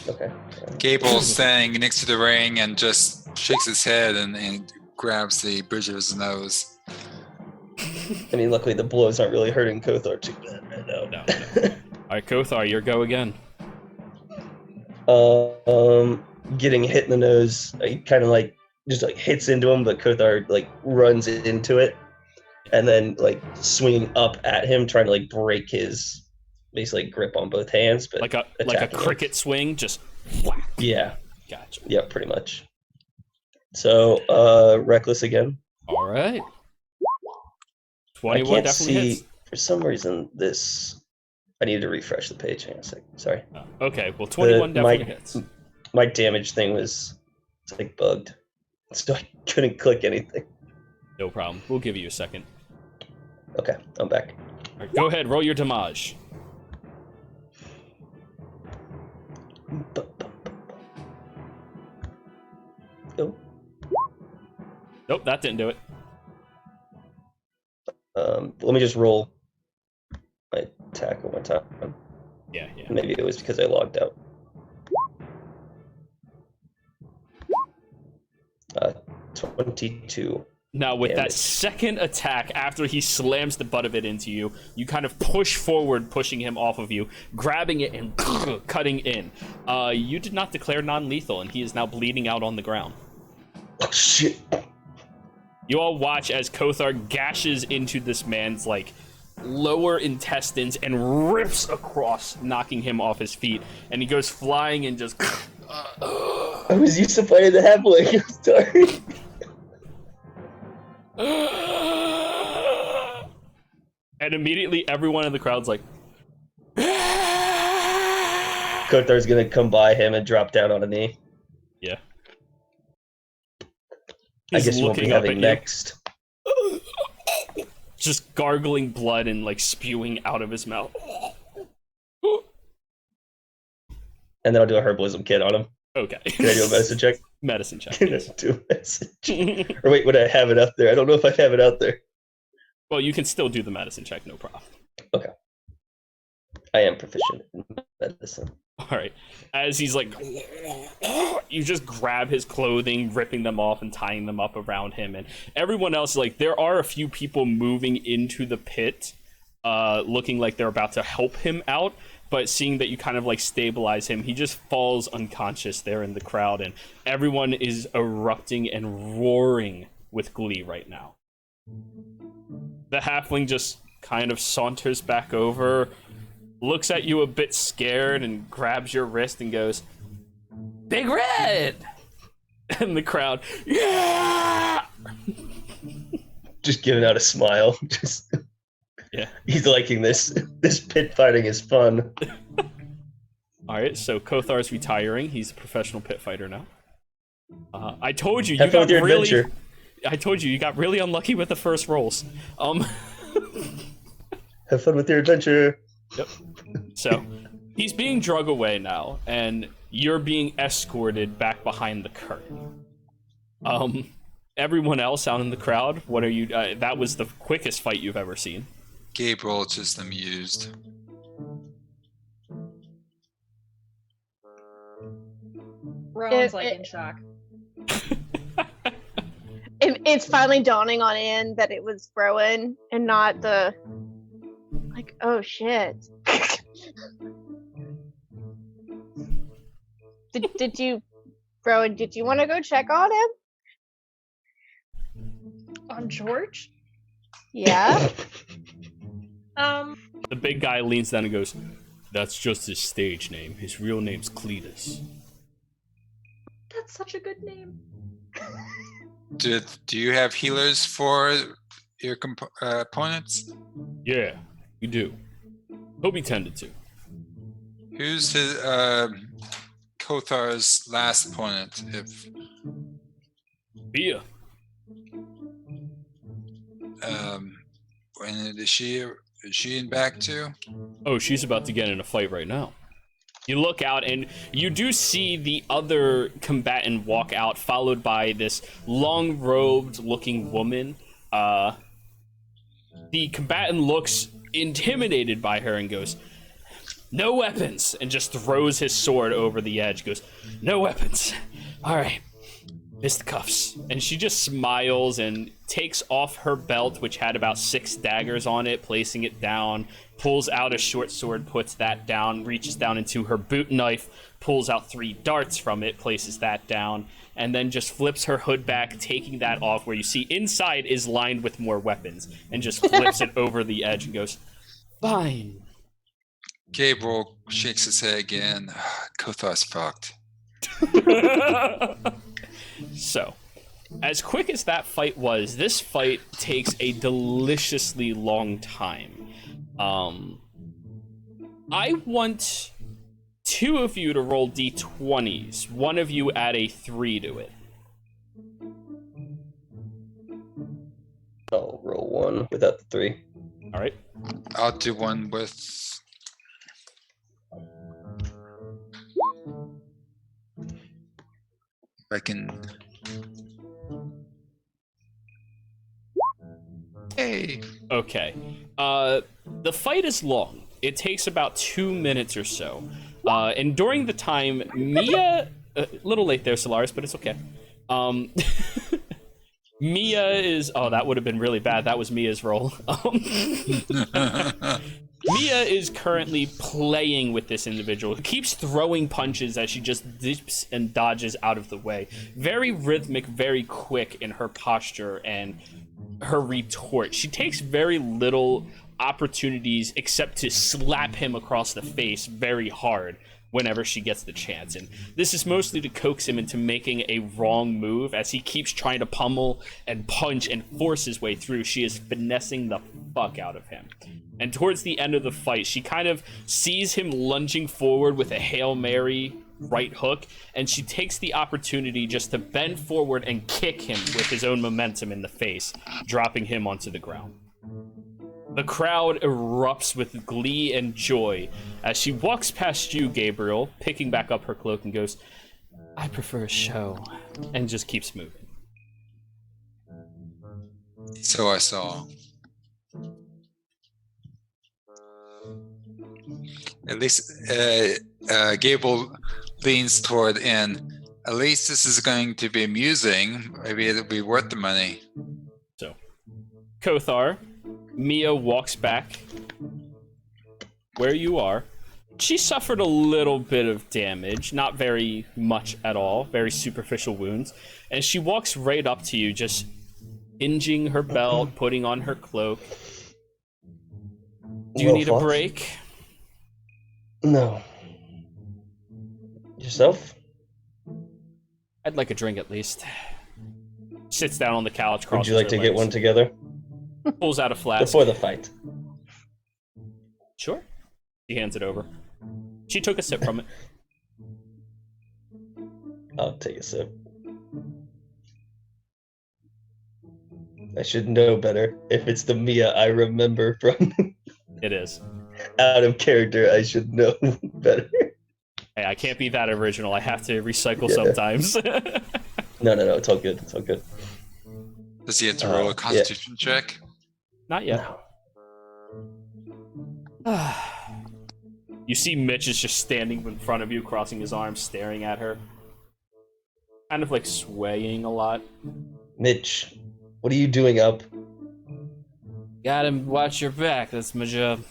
Okay. Gable's standing next to the ring and just shakes his head and grabs the bridge of his nose. I mean, luckily the blows aren't really hurting Kothar too bad right now. No. All right, Kothar, your go again. Getting hit in the nose, he kind of like just like hits into him, but Kothar like runs into it, and then like swinging up at him, trying to like break his basically grip on both hands, but like a cricket swing, just whack. Yeah. Gotcha. Yeah, pretty much. So, reckless again. All right. I 21 can't definitely see, hits. for some reason, this... I need to refresh the page. Hang on a second. Sorry. Okay, well, 21 definitely hits. My damage thing was like bugged, so I couldn't click anything. No problem. We'll give you a second. Okay, I'm back. All right, go ahead, roll your damage. Oh. Nope, that didn't do it. Let me just roll my attack one more time. Yeah. Maybe it was because I logged out. 22. Now, with that damage. second attack, after he slams the butt of it into you, you kind of push forward, pushing him off of you, grabbing it and cutting in. You did not declare non-lethal, and he is now bleeding out on the ground. Oh, shit. You all watch as Kothar gashes into this man's, like, lower intestines and rips across, knocking him off his feet. And he goes flying and just... I was used to playing the halfway. I'm sorry. And immediately everyone in the crowd's like... Kothar's gonna come by him and drop down on a knee. Yeah. I He's guess you won't be looking up having at next. Just gargling blood and like spewing out of his mouth. And then I'll do a herbalism kit on him. Okay. Can I do a medicine check? Medicine check. Can I Yes. do a medicine check? Or wait, would I have it out there? I don't know if I have it out there. Well, you can still do the medicine check, no problem. I am proficient in medicine. All right. As he's like, you just grab his clothing, ripping them off and tying them up around him. And everyone else, like, there are a few people moving into the pit, looking like they're about to help him out. But seeing that you kind of like stabilize him, he just falls unconscious there in the crowd. And everyone is erupting and roaring with glee right now. The halfling just kind of saunters back over, looks at you a bit scared, and grabs your wrist and goes, "Big Red!" And the crowd, yeah! Just giving out a smile. Just Yeah. he's liking this. This pit fighting is fun. All right, so Kothar's retiring. He's a professional pit fighter now. I told you, Have fun with your adventure. I told you, you got really unlucky with the first rolls. Have fun with your adventure. Yep. So, he's being drug away now, and you're being escorted back behind the curtain. Everyone else out in the crowd, what are you? That was the quickest fight you've ever seen. Gabriel just amused. Rowan's like in shock. It's finally dawning on Anne that it was Rowan and not the like, oh shit. did you, Rowan, did you want to go check on him? On George? Yeah. The big guy leans down and goes, "That's just his stage name. His real name's Cletus." That's such a good name. Do you have healers for your opponents? Yeah, you do. He'll be tended to. Who's his Kothar's last opponent? If Bia. and is she in back too? Oh, she's about to get in a fight right now. You look out and you do see the other combatant walk out, followed by this long-robed looking woman. The combatant looks intimidated by her and goes, "No weapons," and just throws his sword over the edge. Goes, "No weapons. All right, fisticuffs." And she just smiles and takes off her belt, which had about 6 daggers on it, placing it down, pulls out a short sword, puts that down, reaches down into her boot knife, pulls out 3 darts from it, places that down, and then just flips her hood back, taking that off, where you see inside is lined with more weapons, and just flips it over the edge and goes, "Fine." Gabriel shakes his head again. Kothar's fucked. So, as quick as that fight was, this fight takes a deliciously long time. I want 2 of you to roll d20s. One of you add a 3 to it. I'll roll 1 without the 3. All right. I'll do one with. I can. Hey. Okay. The fight is long. It takes about 2 minutes or so. And during the time, Mia... A little late there, Solaris, but it's okay. Mia is... Oh, that would have been really bad. That was Mia's role. Mia is currently playing with this individual. Keeps throwing punches as she just dips and dodges out of the way. Very rhythmic, very quick in her posture and her retort. She takes very little opportunities except to slap him across the face very hard whenever she gets the chance. And this is mostly to coax him into making a wrong move as he keeps trying to pummel and punch and force his way through. She is finessing the fuck out of him. And towards the end of the fight, she kind of sees him lunging forward with a Hail Mary right hook, and she takes the opportunity just to bend forward and kick him with his own momentum in the face, dropping him onto the ground. The crowd erupts with glee and joy as she walks past you, Gabriel, picking back up her cloak and goes, "I prefer a show," and just keeps moving. So I saw. At least Gable leans toward in. At least this is going to be amusing. Maybe it'll be worth the money. So, Kothar, Mia walks back where you are. She suffered a little bit of damage, not very much at all, very superficial wounds. And she walks right up to you, just hinging her belt, putting on her cloak. Do you need a break? No. Yourself? I'd like a drink at least. Sits down on the couch. Would you like to get one together? Pulls out a flask. Before the fight. Sure. She hands it over. She took a sip from it. I'll take a sip. I should know better. If it's the Mia I remember from It is. out of character, I should know better. Hey, I can't be that original. I have to recycle Yeah. sometimes. No, it's all good. It's all good. Does he have to roll a constitution check? Not yet. No. You see Mitch is just standing in front of you, crossing his arms, staring at her. Kind of like swaying a lot. Mitch, what are you doing up? Gotta watch your back, that's my job.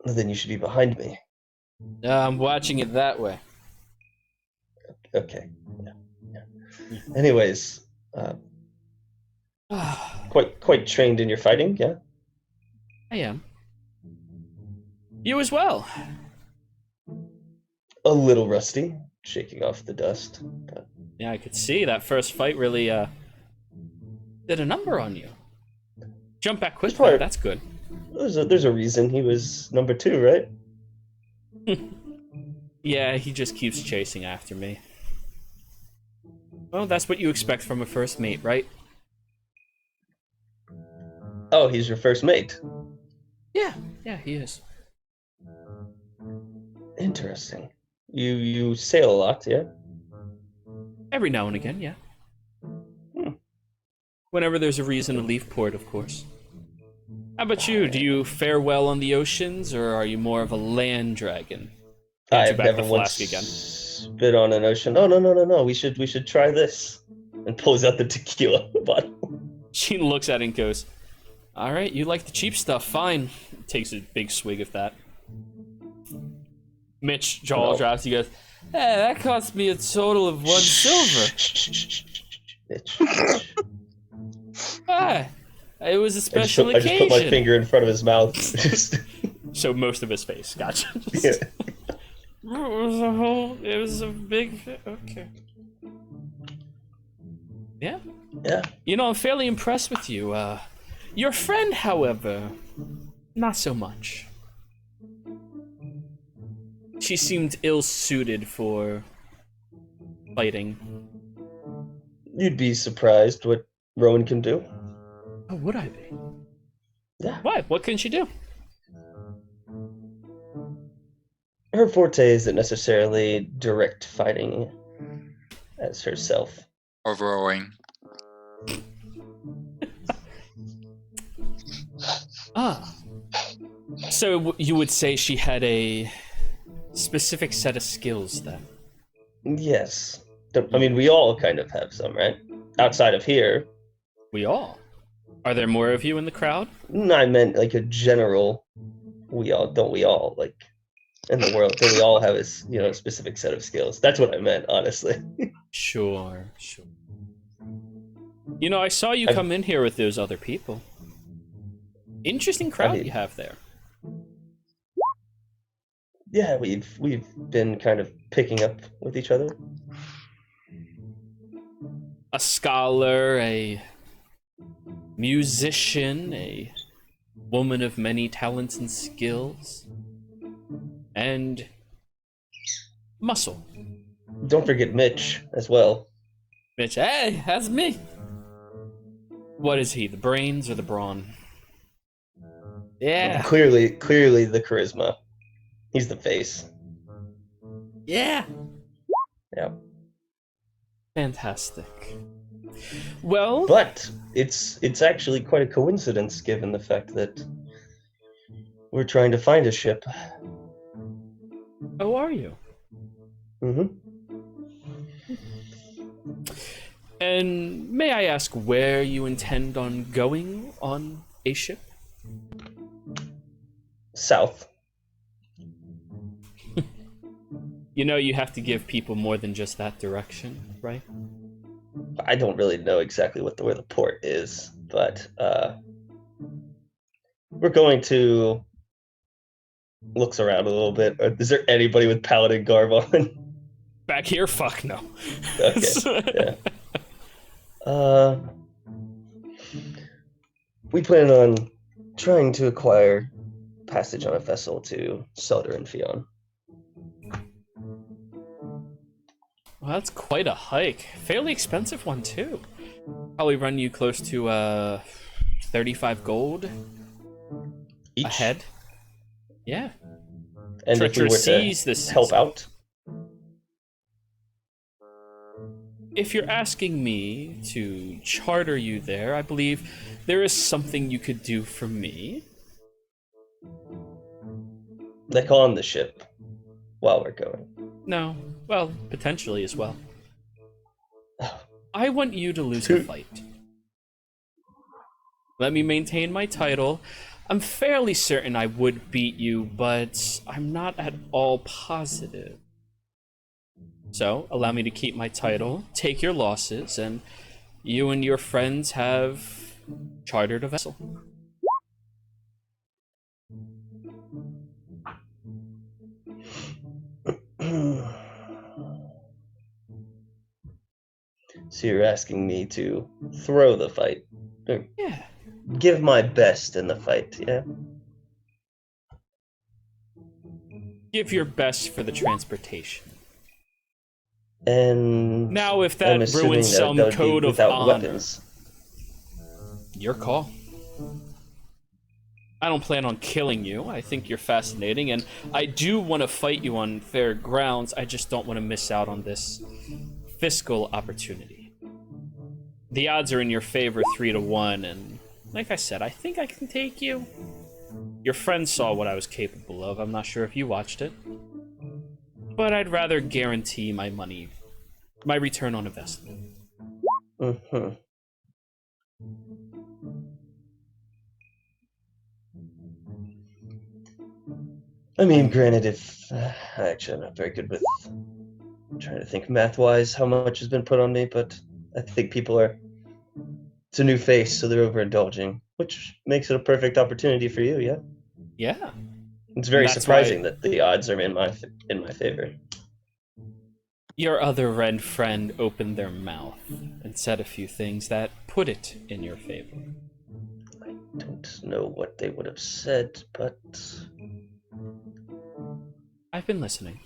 Well, then you should be behind me. I'm watching it that way. Okay. Yeah. Anyways, quite trained in your fighting, yeah? I am. You as well. A little rusty, shaking off the dust. But Yeah, I could see that first fight really did a number on you. Jump back quickly, Smart. that's good. there's a reason he was number 2, right? Yeah, he just keeps chasing after me. Well, that's what you expect from a first mate, right? Oh, he's your first mate. Yeah, he is. Interesting. You sail a lot, yeah? Every now and again, yeah. Whenever there's a reason to leave port, of course. How about you? Do you fare well on the oceans, or are you more of a land dragon? Hands you I've back never the once flask again. spit on an ocean. Oh, no. We should try this. And pulls out the tequila bottle. She looks at it and goes, "All right, you like the cheap stuff, fine." Takes a big swig of that. Mitch jaw drops. He goes, "Hey, that cost me a total of 1 silver." Mitch. Ah, it was a special I just occasion. put my finger in front of his mouth. So most of his face. Gotcha. Yeah. It was a big. Okay. Yeah. Yeah. You know, I'm fairly impressed with you. Your friend, however, not so much. She seemed ill-suited for fighting. You'd be surprised what Rowan can do. Oh, would I be? Yeah. Why? What can she do? Her forte isn't necessarily direct fighting as herself. Or rowing? Ah. So you would say she had a specific set of skills then? Yes. I mean, we all kind of have some, right? Outside of here. We all? Are there more of you in the crowd? I meant like a general. We all like in the world? Don't we all have a specific set of skills? That's what I meant, honestly. Sure. You know, I saw you come in here with those other people. Interesting crowd you have there. Yeah, we've been kind of picking up with each other. A scholar, a musician, a woman of many talents and skills, and muscle. Don't forget Mitch as well. Bitch, hey, that's me. What is he, the brains or the brawn? Yeah. Clearly the charisma. He's the face. Yeah. Yeah. Fantastic. Well, But it's actually quite a coincidence given the fact that we're trying to find a ship. how are you? Mm-hmm. And may I ask where you intend on going on a ship? South. You know you have to give people more than just that direction, right? I don't really know exactly where the port is, but we're going to looks around a little bit. Is there anybody with paladin garb on? Back here? Fuck no. Okay. Yeah. We plan on trying to acquire passage on a vessel to Selder and Fion. Well, that's quite a hike. Fairly expensive one, too. Probably run you close to 35 gold Each. a head. Yeah. And Treacherous if we were seas to this help season. out, If you're asking me to charter you there, I believe there is something you could do for me. like on the ship, while we're going. No, well, potentially as well. I want you to lose a fight. Let me maintain my title. I'm fairly certain I would beat you, but I'm not at all positive. So, allow me to keep my title, take your losses, and you and your friends have chartered a vessel. So you're asking me to throw the fight? Or Yeah. give my best in the fight, yeah? Give your best for the transportation. And Now, if I'm that assuming ruins some that would be code of without honor, weapons. your call. I don't plan on killing you. I think you're fascinating, and I do want to fight you on fair grounds. I just don't want to miss out on this fiscal opportunity. The odds are in your favor 3-1, and like I said, I think I can take you. Your friend saw what I was capable of. I'm not sure if you watched it. But I'd rather guarantee my money, my return on investment. Mm-hmm. I mean, granted, if actually I'm not very good with trying to think math-wise how much has been put on me, but I think people are. It's a new face, so they're overindulging, which makes it a perfect opportunity for you. Yeah. Yeah. It's very That's surprising why- that the odds are in my favor. Your other red friend opened their mouth and said a few things that put it in your favor. I don't know what they would have said, but I've been listening.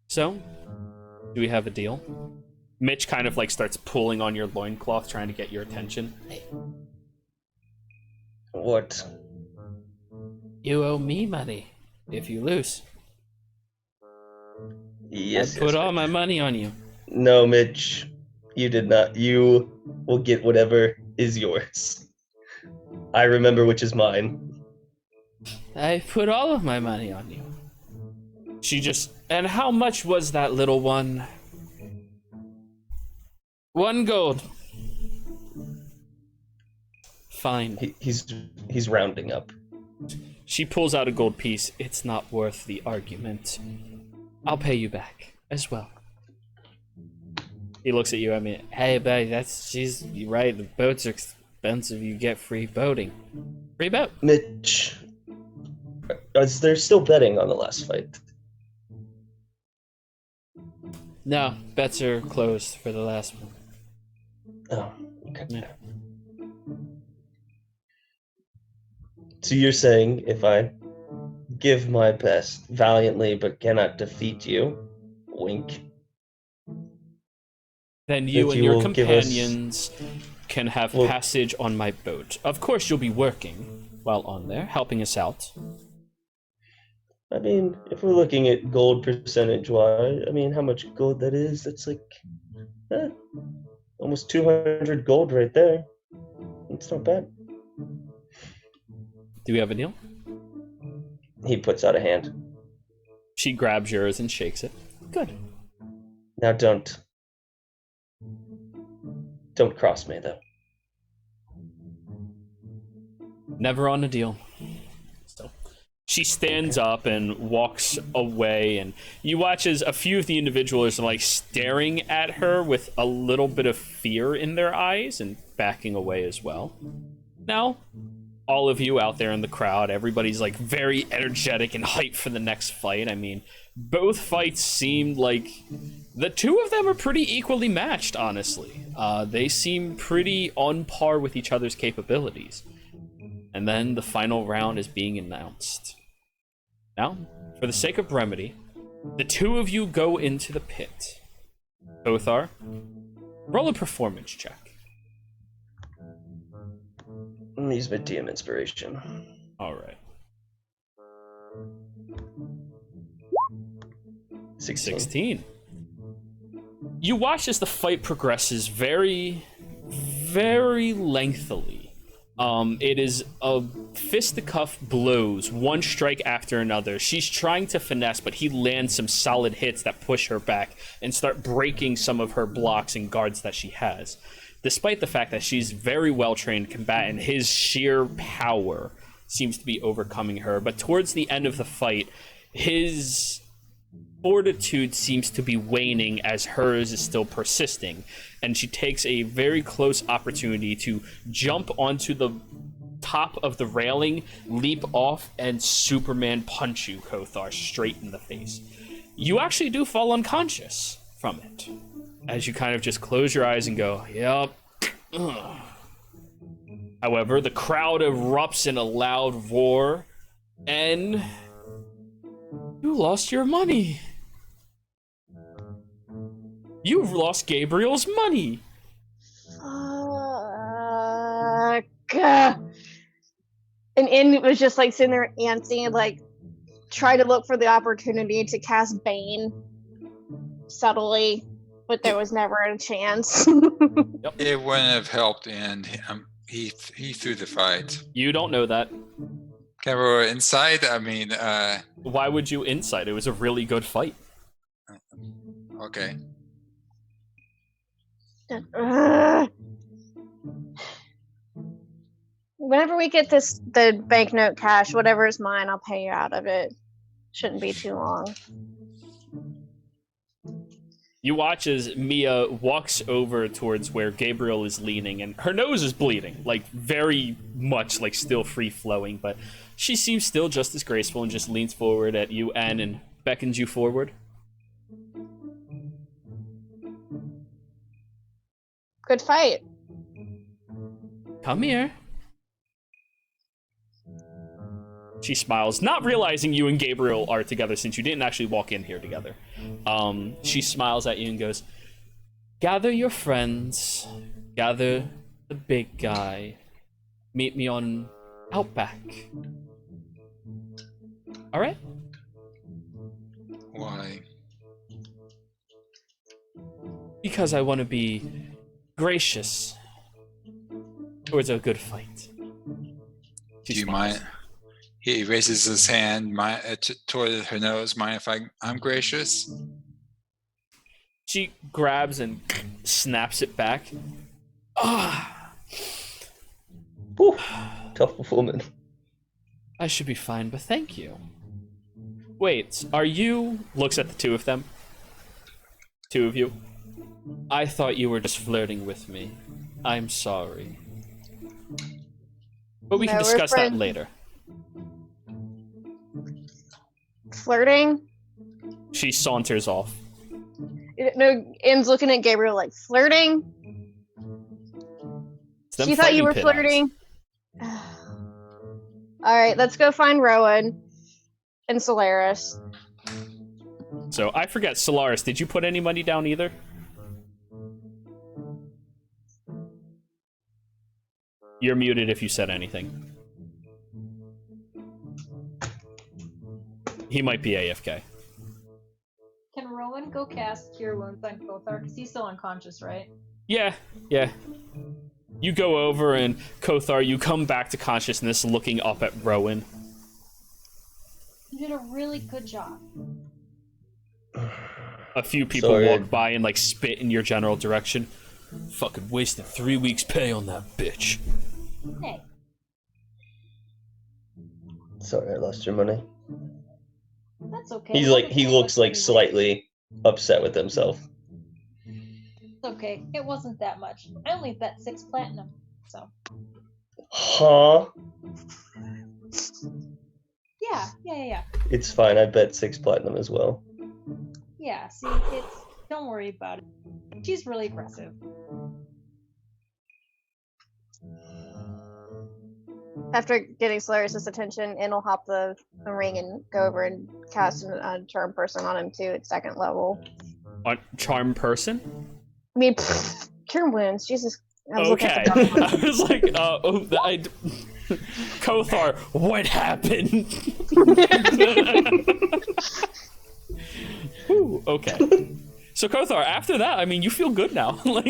So, do we have a deal? Mitch kind of like starts pulling on your loincloth, trying to get your attention. what? You owe me money if you lose. Yes. I put yes, all Mitch. my money on you. No, Mitch, you did not. You will get whatever is yours. I remember which is mine. I put all of my money on you. She just... And how much was that little one? 1 gold. Fine. He's rounding up. She pulls out a gold piece. It's not worth the argument. I'll pay you back as well. He looks at you. I mean, hey, buddy, you're right. The boats are expensive. You get free boating. Free boat. Mitch, Is there still betting on the last fight? No, bets are closed for the last one. Oh, okay. Yeah. So you're saying if I give my best valiantly but cannot defeat you, wink, Then you that and you your will give us- companions can have Well- passage on my boat. Of course, you'll be working while on there, helping us out. I mean, if we're looking at gold percentage-wise, I mean, how much gold that is, that's like almost 200 gold right there. It's not bad. Do we have a deal? He puts out a hand. She grabs yours and shakes it. Good. Now don't cross me, though. Never on a deal. So she stands up and walks away, and you watch as a few of the individuals are like staring at her with a little bit of fear in their eyes and backing away as well. Now, all of you out there in the crowd, everybody's like very energetic and hyped for the next fight. I mean, both fights seemed like the two of them are pretty equally matched, honestly. They seem pretty on par with each other's capabilities. And then the final round is being announced. Now, for the sake of brevity, the two of you go into the pit. Kothar, roll a performance check. Use my DM inspiration. All right. 16. You watch as the fight progresses very, very lengthily. It is a fisticuff blows, one strike after another. She's trying to finesse, but he lands some solid hits that push her back and start breaking some of her blocks and guards that she has. Despite the fact that she's very well-trained combatant, his sheer power seems to be overcoming her. But towards the end of the fight, his fortitude seems to be waning as hers is still persisting. And she takes a very close opportunity to jump onto the top of the railing, leap off, and Superman punch you, Kothar, straight in the face. You actually do fall unconscious from it, as you kind of just close your eyes and go, yep. Ugh. However, the crowd erupts in a loud roar, and you lost your money. You've lost Gabriel's money. Fuck. And In was just like sitting there antsy, like try to look for the opportunity to cast Bane subtly, but there was never a chance. It wouldn't have helped, and he threw the fight. You don't know that. Okay, we're inside. I mean, Why would you insight? It was a really good fight. okay. Whenever we get the banknote cash, whatever is mine, I'll pay you out of it. Shouldn't be too long. You watch as Mia walks over towards where Gabriel is leaning, and her nose is bleeding, like very much, like still free flowing, but she seems still just as graceful and just leans forward at you, Anne, and beckons you forward. Good fight. Come here. She smiles, not realizing you and Gabriel are together since you didn't actually walk in here together. She smiles at you and goes, gather your friends, gather the big guy, meet me on Outback. All right? Why? Because I want to be gracious towards a good fight. She Do you smiles. mind? He raises his hand toward her nose. Mind if I'm gracious? She grabs and snaps it back. Ah, Whew. Tough woman. I should be fine, but thank you. Wait, are you... Looks at the two of them. Two of you. I thought you were just flirting with me. I'm sorry. But we can No, we're discuss that friends. later. flirting? She saunters off. No, Im's looking at Gabriel like, flirting? It's them She thought you fighting were pit flirting? Alright, let's go find Rowan and Solaris. eyes. So I forget, Solaris, did you put any money down either? You're muted if you said anything. He might be AFK. Can Rowan go cast Cure Wounds on Kothar? Because he's still unconscious, right? Yeah. You go over and Kothar, you come back to consciousness looking up at Rowan. You did a really good job. A few people Sorry. walk by and like spit in your general direction. Fucking wasted 3 weeks pay on that bitch. Hey, Sorry, I lost your money. that's okay. He looks like slightly upset with himself. It's okay. It wasn't that much. I only bet 6 platinum, so. Huh? Yeah. It's fine. I bet 6 platinum as well. Yeah, see, don't worry about it. She's really aggressive. After getting Solaris' attention, In will hop the ring and go over and cast a charm person on him too at 2nd level. On charm person? I mean, cure wounds, Jesus. I was looking Okay. at the I was like, Kothar, what happened? Whew, okay. So Kothar, after that, I mean, you feel good now. Like,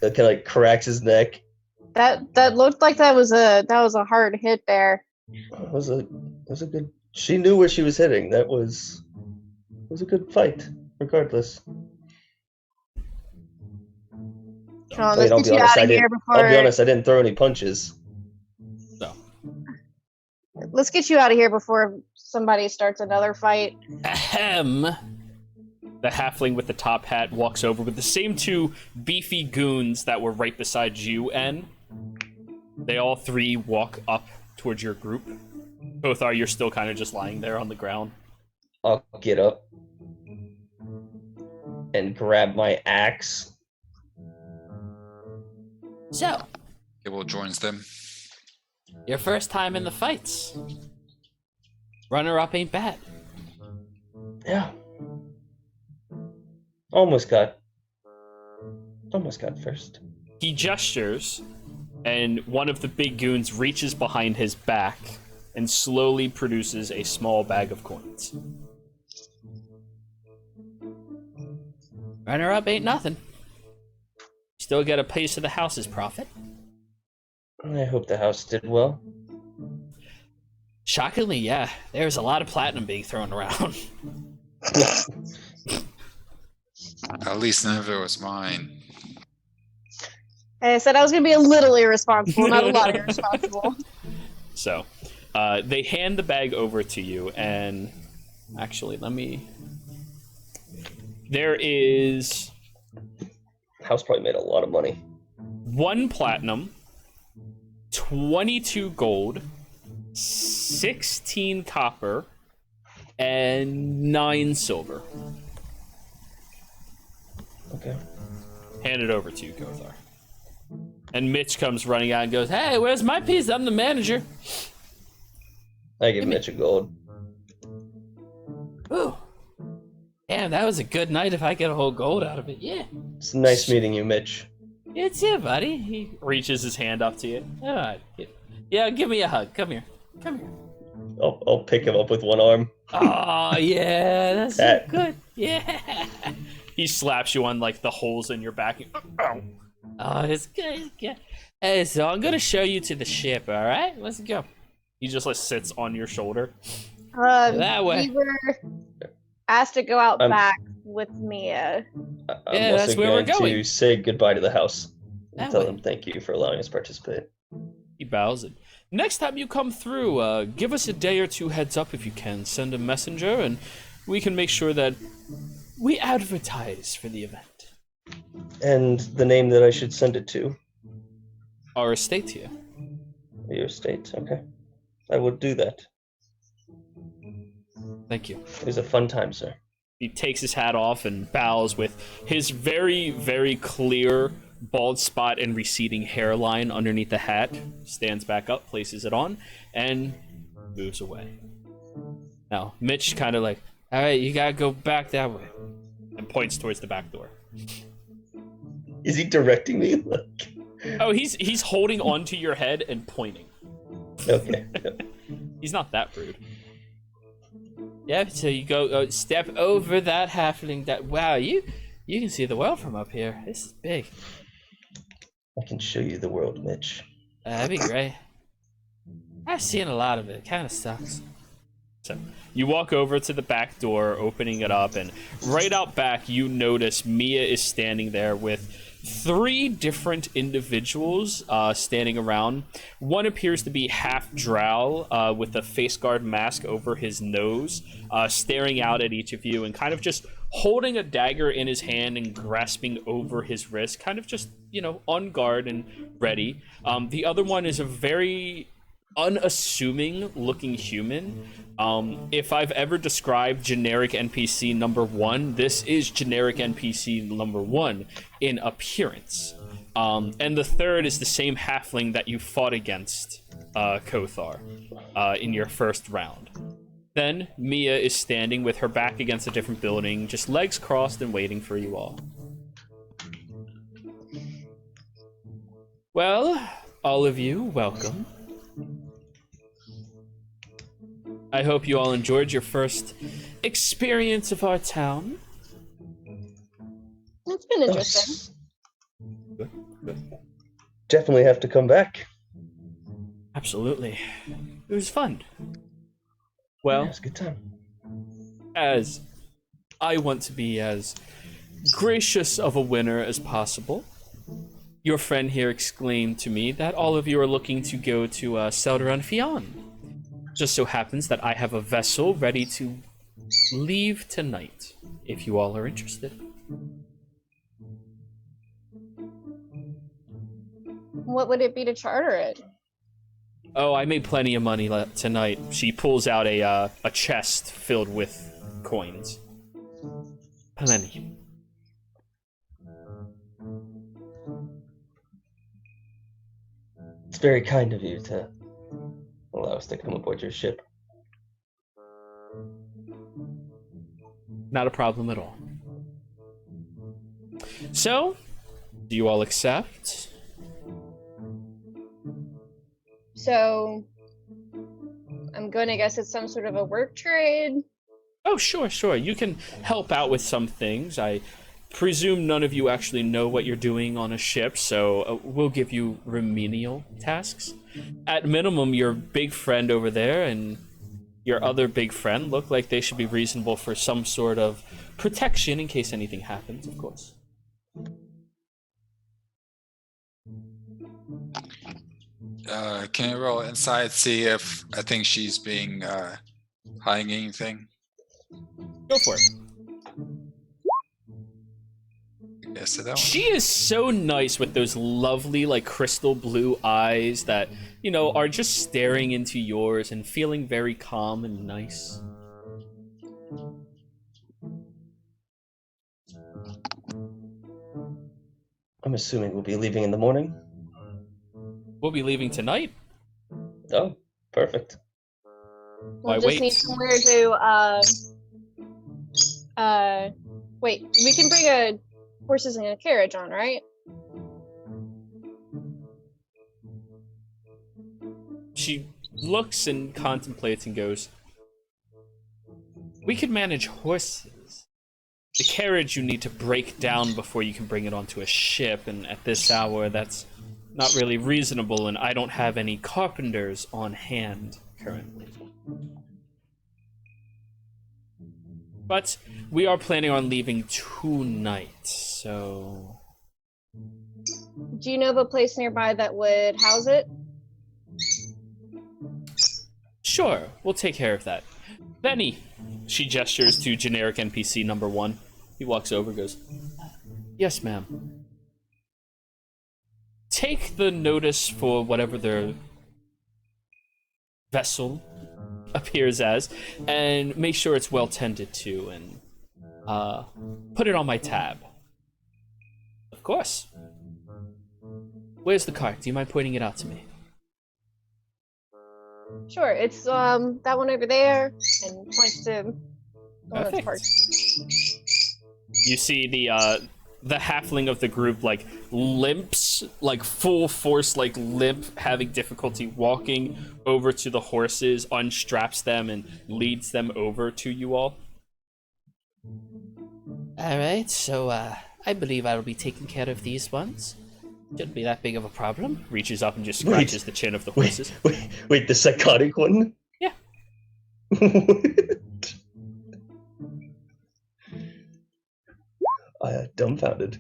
It kind of like cracks his neck. That looked like that was a hard hit there. It was a good. She knew where she was hitting. It was a good fight, regardless. Come on, let's get you out of here before. I'll be honest, I didn't throw any punches. so. Let's get you out of here before somebody starts another fight. Ahem. The halfling with the top hat walks over with the same 2 beefy goons that were right beside you, and they all 3 walk up towards your group. Kothar, you're still kind of just lying there on the ground. I'll get up and grab my axe. So, Gable joins them. your first time in the fights. Runner-up ain't bad. Yeah. Almost got first. He gestures, and one of the big goons reaches behind his back and slowly produces a small bag of coins. Runner-up ain't nothing. Still get a piece of the house's profit. I hope the house did well. Shockingly, yeah. There's a lot of platinum being thrown around. At least none of it was mine. I said I was going to be a little irresponsible, not a lot irresponsible. So, they hand the bag over to you, and actually, there is House probably made a lot of money. 1 platinum, 22 gold, 16 copper, and 9 silver. Okay. Hand it over to you, Kothar. And Mitch comes running out and goes, "Hey, where's my piece? I'm the manager." I give Mitch a gold. Ooh. Damn, that was a good night if I get a whole gold out of it. Yeah. It's nice meeting you, Mitch. It's you, buddy. He reaches his hand up to you. All right. Yeah, give me a hug. Come here. I'll pick him up with one arm. Oh, yeah, that's so That- good. Yeah. He slaps you on, like, the holes in your back. Oh, it's good. It's good. Hey, so I'm going to show you to the ship, all right? Let's go. He just, like, sits on your shoulder. That way. We were asked to go out I'm- back with Mia. I'm Yeah, also that's where we're going going. to say goodbye to the house. That And tell way. them thank you for allowing us to participate. He bows it. Next time you come through, give us a day or 2 heads up if you can. Send a messenger, and we can make sure that we advertise for the event. And the name that I should send it to? Our estate here. Your estate. Okay. I will do that. Thank you. It was a fun time, sir. He takes his hat off and bows with his very, very clear bald spot and receding hairline underneath the hat. Stands back up, places it on, and moves away. Now, Mitch kind of like, all right, you gotta go back that way, and points towards the back door. Is he directing me? Like... Oh, he's holding onto your head and pointing. Okay. He's not that rude. Yeah, so you go step over that halfling. Wow, you can see the world from up here. This is big. I can show you the world, Mitch. That'd be great. I've seen a lot of it. It kind of sucks. So you walk over to the back door, opening it up, and right out back, you notice Mia is standing there with 3 different individuals standing around. One appears to be half drow with a face guard mask over his nose, staring out at each of you and kind of just holding a dagger in his hand and grasping over his wrist, kind of just, on guard and ready. The other one is a very unassuming looking human. If I've ever described generic NPC number 1, this is generic NPC number 1 in appearance. And the third is the same halfling that you fought against, Kothar, in your first round. Then Mia is standing with her back against a different building, just legs crossed and waiting for you all. Well, all of you, welcome. I hope you all enjoyed your first experience of our town. It's been interesting. Good. Definitely have to come back. Absolutely. It was fun. Well, Yeah, it's a good time. as I want to be as gracious of a winner as possible, your friend here exclaimed to me that all of you are looking to go to Selderan Fion. Just so happens that I have a vessel ready to leave tonight, if you all are interested. What would it be to charter it? Oh, I made plenty of money tonight. She pulls out a chest filled with coins. Plenty. It's very kind of you to allow us to come aboard your ship. Not a problem at all. So, do you all accept? So, I'm going to guess it's some sort of a work trade. Oh, sure. You can help out with some things. I presume none of you actually know what you're doing on a ship, so we'll give you remedial tasks. At minimum, your big friend over there and your other big friend look like they should be reasonable for some sort of protection in case anything happens, of course. Can you roll inside, see if I think she's being hiding anything? Go for it. Yes, I don't. She is so nice with those lovely, like, crystal blue eyes that, are just staring into yours and feeling very calm and nice. I'm assuming we'll be leaving in the morning. We'll be leaving tonight. Oh, perfect. Why We'll just wait? need somewhere to, wait, we can bring horses and a carriage on, right? She looks and contemplates and goes, we could manage horses. The carriage you need to break down before you can bring it onto a ship, and at this hour that's not really reasonable, and I don't have any carpenters on hand currently. But we are planning on leaving tonight, so... Do you know of a place nearby that would house it? Sure, we'll take care of that. Benny! She gestures to generic NPC number 1. He walks over and goes, yes, ma'am. Take the notice for whatever their vessel appears as, and make sure it's well tended to, and put it on my tab. Of course. Where's the cart? Do you mind pointing it out to me? Sure, it's that one over there, and points to the one that's Perfect. parked. You see the halfling of the group like limps, like full force, like limp, having difficulty walking over to the horses, unstraps them, and leads them over to you all. All right, so I believe I will be taking care of these ones. Shouldn't be that big of a problem. Reaches up and just scratches the chin of the horses. Wait, the psychotic one? Yeah. What? I am dumbfounded.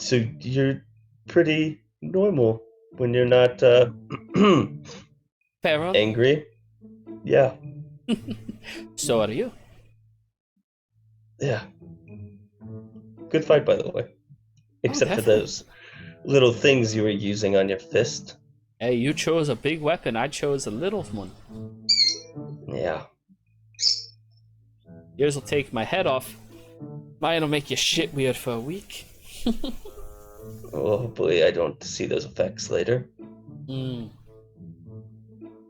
So you're pretty normal when you're not Pharaoh, angry? Yeah, so are you. yeah. Good fight, by the way. Except for definitely. those little things you were using on your fist. Hey, you chose a big weapon. I chose a little one. Yeah. Yours will take my head off. Mine'll make you shit weird for a week. Well, hopefully I don't see those effects later.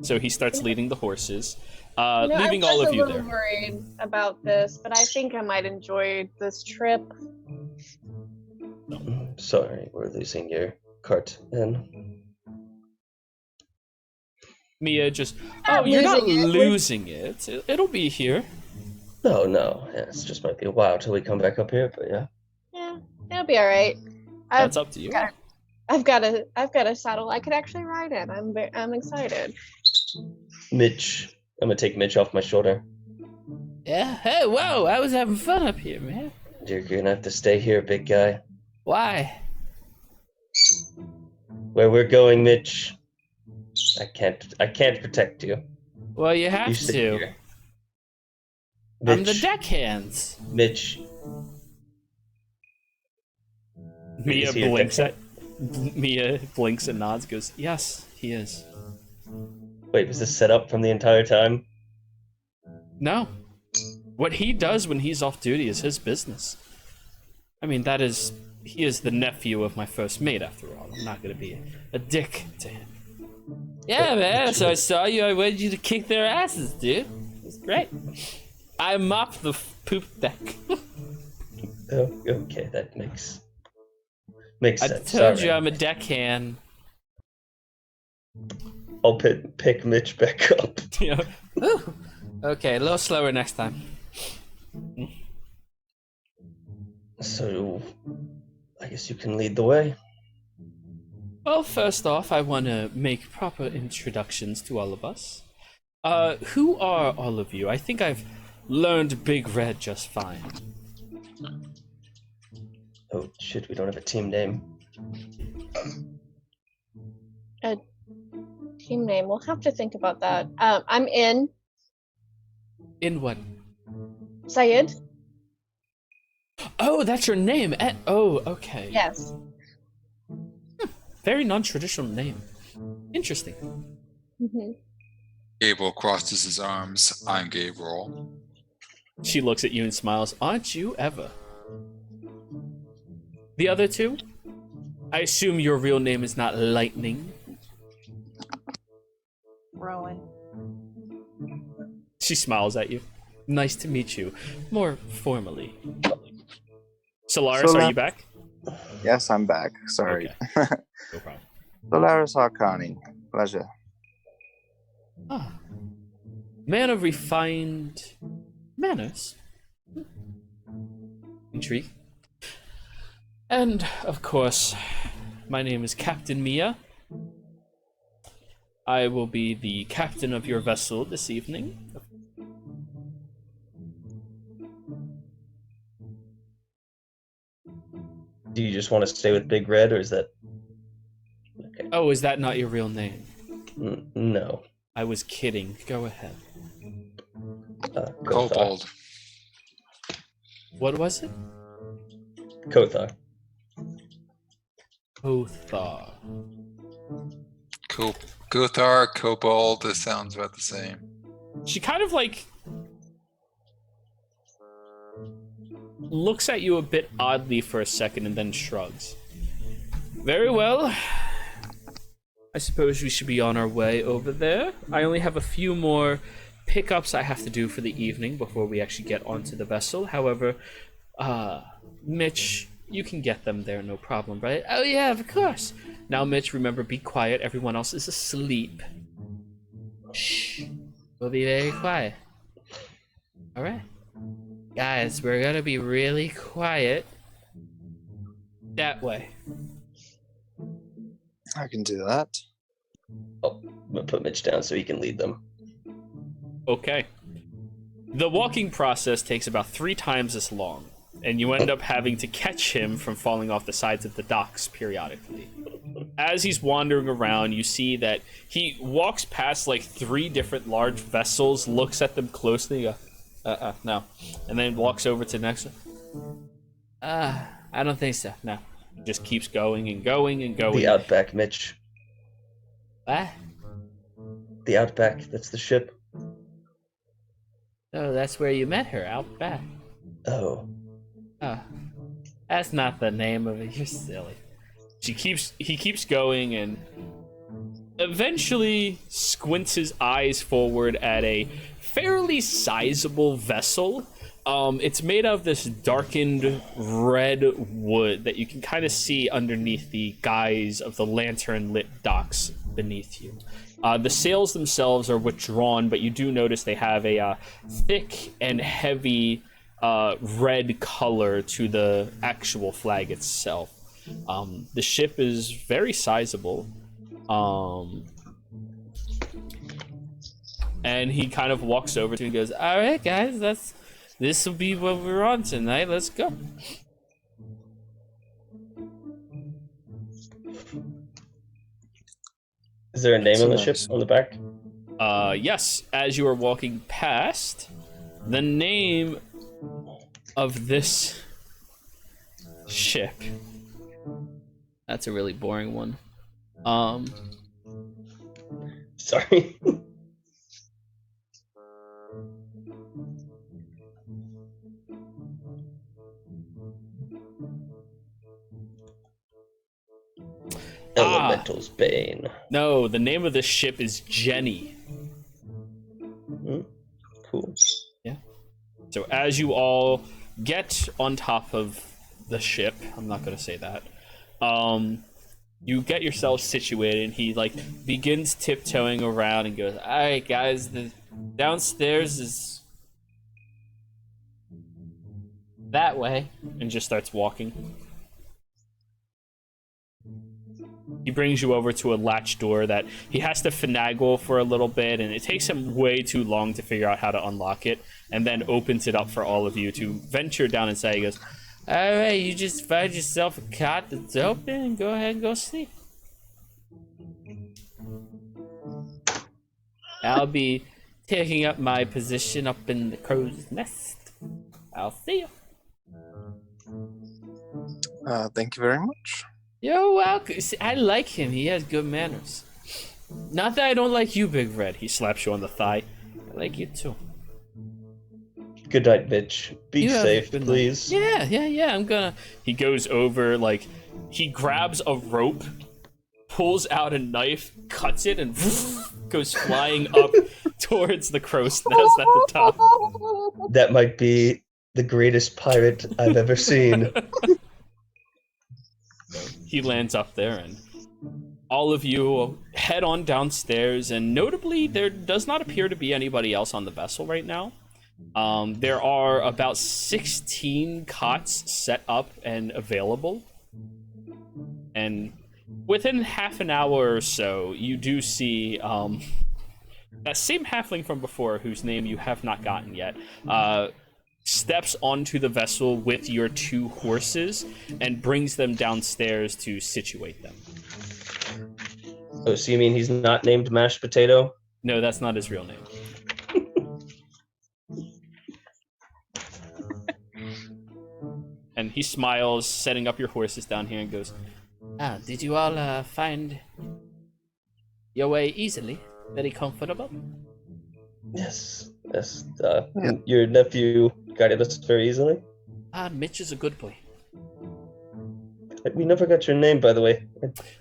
So he starts leading the horses, I leaving was all of you a little there. worried about this, but I think I might enjoy this trip. Sorry, we're losing your cart then. Mia just, Not you're not losing it, we're- losing it. It'll be here. No. Yeah, it's just might be a while till we come back up here, but yeah. Yeah, it'll be all right. That's up to you. I've got a saddle I could actually ride in. I'm excited. Mitch, I'm gonna take Mitch off my shoulder. Yeah. Hey, whoa! I was having fun up here, man. You're gonna have to stay here, big guy. Why? Where we're going, Mitch. I can't protect you. Well, you have You stay to. here. I'm the Mitch, deckhands. Mitch. Mia Is he a blinks deckhand? Mia blinks and nods. Goes, yes, he is. Wait, was this set up from the entire time? No. What he does when he's off duty is his business. I mean, he is the nephew of my first mate, after all. I'm not gonna be a dick to him. Yeah, man, so I saw you, I wanted you to kick their asses, dude. It was great. I mopped the poop deck. Oh, okay, that makes I sense. told you Sorry. I'm a deckhand. I'll pick Mitch back up. Yeah. Ooh. Okay, a little slower next time. So, I guess you can lead the way. Well, first off, I want to make proper introductions to all of us. Who are all of you? I think I've learned Big Red just fine. Oh shit, we don't have a team name. Team name. We'll have to think about that. I'm in In what? Syed. Oh, that's your name. Oh, okay. Yes. Very non-traditional name. Interesting. Hmm. Gabriel crosses his arms. I'm Gabriel. She looks at you and smiles. Aren't you ever? The other two? I assume your real name is not Lightning. Rowan. She smiles at you. Nice to meet you. More formally. Solaris, are you back? Yes, I'm back. Sorry. Okay. No problem. Solaris Arcani. Pleasure. Ah. Man of refined manners. Intrigue. And, of course, my name is Captain Mia. I will be the captain of your vessel this evening. Do you just want to stay with Big Red, or is that... Okay. Oh, is that not your real name? No. I was kidding. Go ahead. Kothar. Kobold. What was it? Kothar. Kothar. Gothar, Kobold, this sounds about the same. She kind of like looks at you a bit oddly for a second and then shrugs. Very well. I suppose we should be on our way over there. I only have a few more pickups I have to do for the evening before we actually get onto the vessel. However, Mitch, you can get them there, no problem, right? Oh yeah, of course. Now, Mitch, remember, be quiet. Everyone else is asleep. Shh. We'll be very quiet. All right. Guys, we're gonna be really quiet. That way. I can do that. Oh, I'm gonna put Mitch down so he can lead them. Okay. The walking process takes about 3 times as long, and you end up having to catch him from falling off the sides of the docks periodically. As he's wandering around, you see that he walks past like 3 different large vessels, looks at them closely, no, and then walks over to the next one. I don't think so, no. Just keeps going and going and going. The Outback, Mitch. What? The Outback, that's the ship. Oh, that's where you met her, out back. Oh. Oh, that's not the name of it. You're silly. He keeps going and eventually squints his eyes forward at a fairly sizable vessel. It's made of this darkened red wood that you can kind of see underneath the guise of the lantern-lit docks beneath you. The sails themselves are withdrawn, but you do notice they have a thick and heavy red color to the actual flag itself. The ship is very sizable. And he kind of walks over to you and goes, all right, guys, this will be what we're on tonight. Let's go. Is there a name on the ship on the back? Yes. As you are walking past, the name of this ship. That's a really boring one. Sorry. Elemental's Bane. No, the name of this ship is Jenny. Cool. Yeah. So as you all get on top of the ship, I'm not gonna say that. You get yourself situated, and he like begins tiptoeing around and goes, "All right, guys, the downstairs is that way," and just starts walking. He brings you over to a latch door that he has to finagle for a little bit, and it takes him way too long to figure out how to unlock it, and then opens it up for all of you to venture down inside. He goes, all right, you just find yourself a cot that's open and go ahead and go sleep. I'll be taking up my position up in the crow's nest. I'll see you. Thank you very much. You're welcome. See, I like him. He has good manners. Not that I don't like you, Big Red. He slaps you on the thigh. I like you too. Good night, Mitch. Be safe, please. Yeah. I'm gonna. He goes over, like, he grabs a rope, pulls out a knife, cuts it, and goes flying up towards the crow's nest at the top. That might be the greatest pirate I've ever seen. He lands up there, and all of you head on downstairs, and notably, there does not appear to be anybody else on the vessel right now. There are about 16 cots set up and available, and within half an hour or so, you do see that same halfling from before, whose name you have not gotten yet, steps onto the vessel with your 2 horses and brings them downstairs to situate them. Oh, so you mean he's not named Mashed Potato? No, that's not his real name. And he smiles, setting up your horses down here, and goes, did you all find Your way easily. Very comfortable. Yes. Your nephew guided us very easily. Mitch is a good boy. We never got your name, by the way.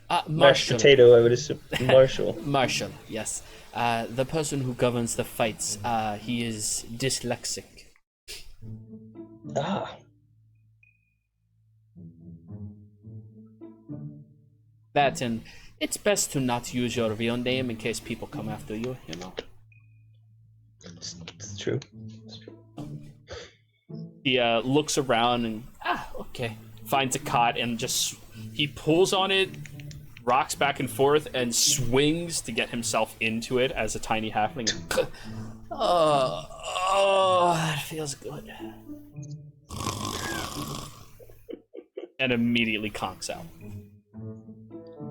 Mashed Marshall. potato, I would assume. Marshall. Marshall, yes. The person who governs the fights, he is dyslexic. Ah. That, and it's best to not use your real name in case people come after you, you know? It's true. It's true. He looks around and, okay. Finds a cot and just, he pulls on it, rocks back and forth, and swings to get himself into it as a tiny halfling. Oh, that feels good. And immediately conks out.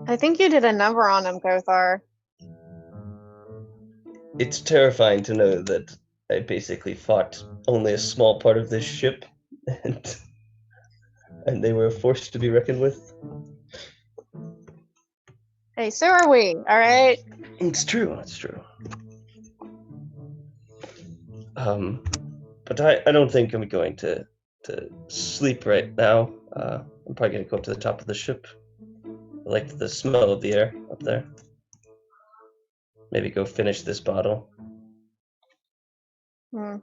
I think you did a number on him, Gothar. It's terrifying to know that I basically fought only a small part of this ship, and they were forced to be reckoned with. Hey, so are we, alright? It's true. But I don't think I'm going to sleep right now. I'm probably going to go up to the top of the ship. I like the smell of the air up there. Maybe go finish this bottle. Want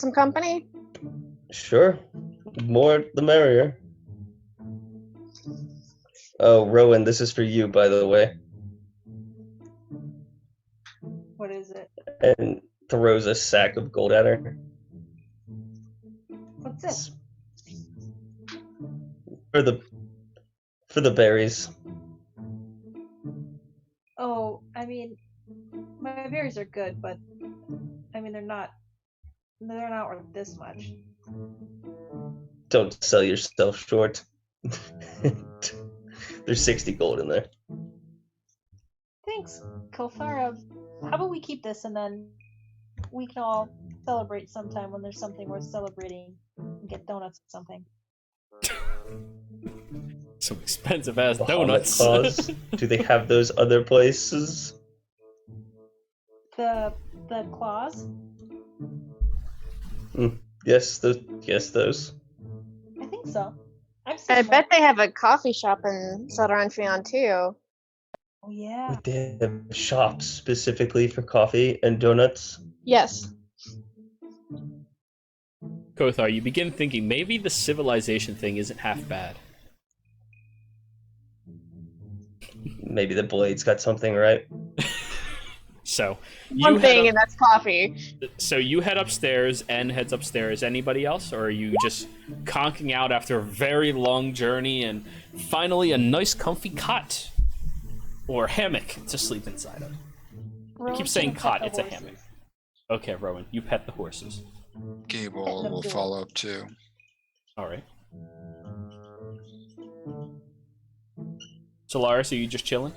some company? Sure. More the merrier. Oh, Rowan, this is for you, by the way. What is it? And throws a sack of gold at her. What's this? For the berries. Oh, I mean, my berries are good, but I mean they're not worth this much. Don't sell yourself short. There's 60 gold in there. Thanks, Kothara. How about we keep this and then we can all celebrate sometime when there's something worth celebrating and get donuts or something. Some expensive ass Bahamut donuts. Claws? Do they have those other places? The claws? Yes, those. I think so. I've seen I one. bet they have a coffee shop in Southern too. Oh yeah. Wait, they have shops specifically for coffee and donuts. Yes. Kothar, you begin thinking maybe the civilization thing isn't half bad. Maybe the Blade's got something right. So One thing, and that's coffee. So you head upstairs, and heads upstairs. Anybody else, or are you just conking out after a very long journey and finally a nice comfy cot or hammock to sleep inside of? I keep saying cot, it's a hammock. Okay, Rowan, you pet the horses. Gable will follow up too. All right. Solaris, are you just chilling?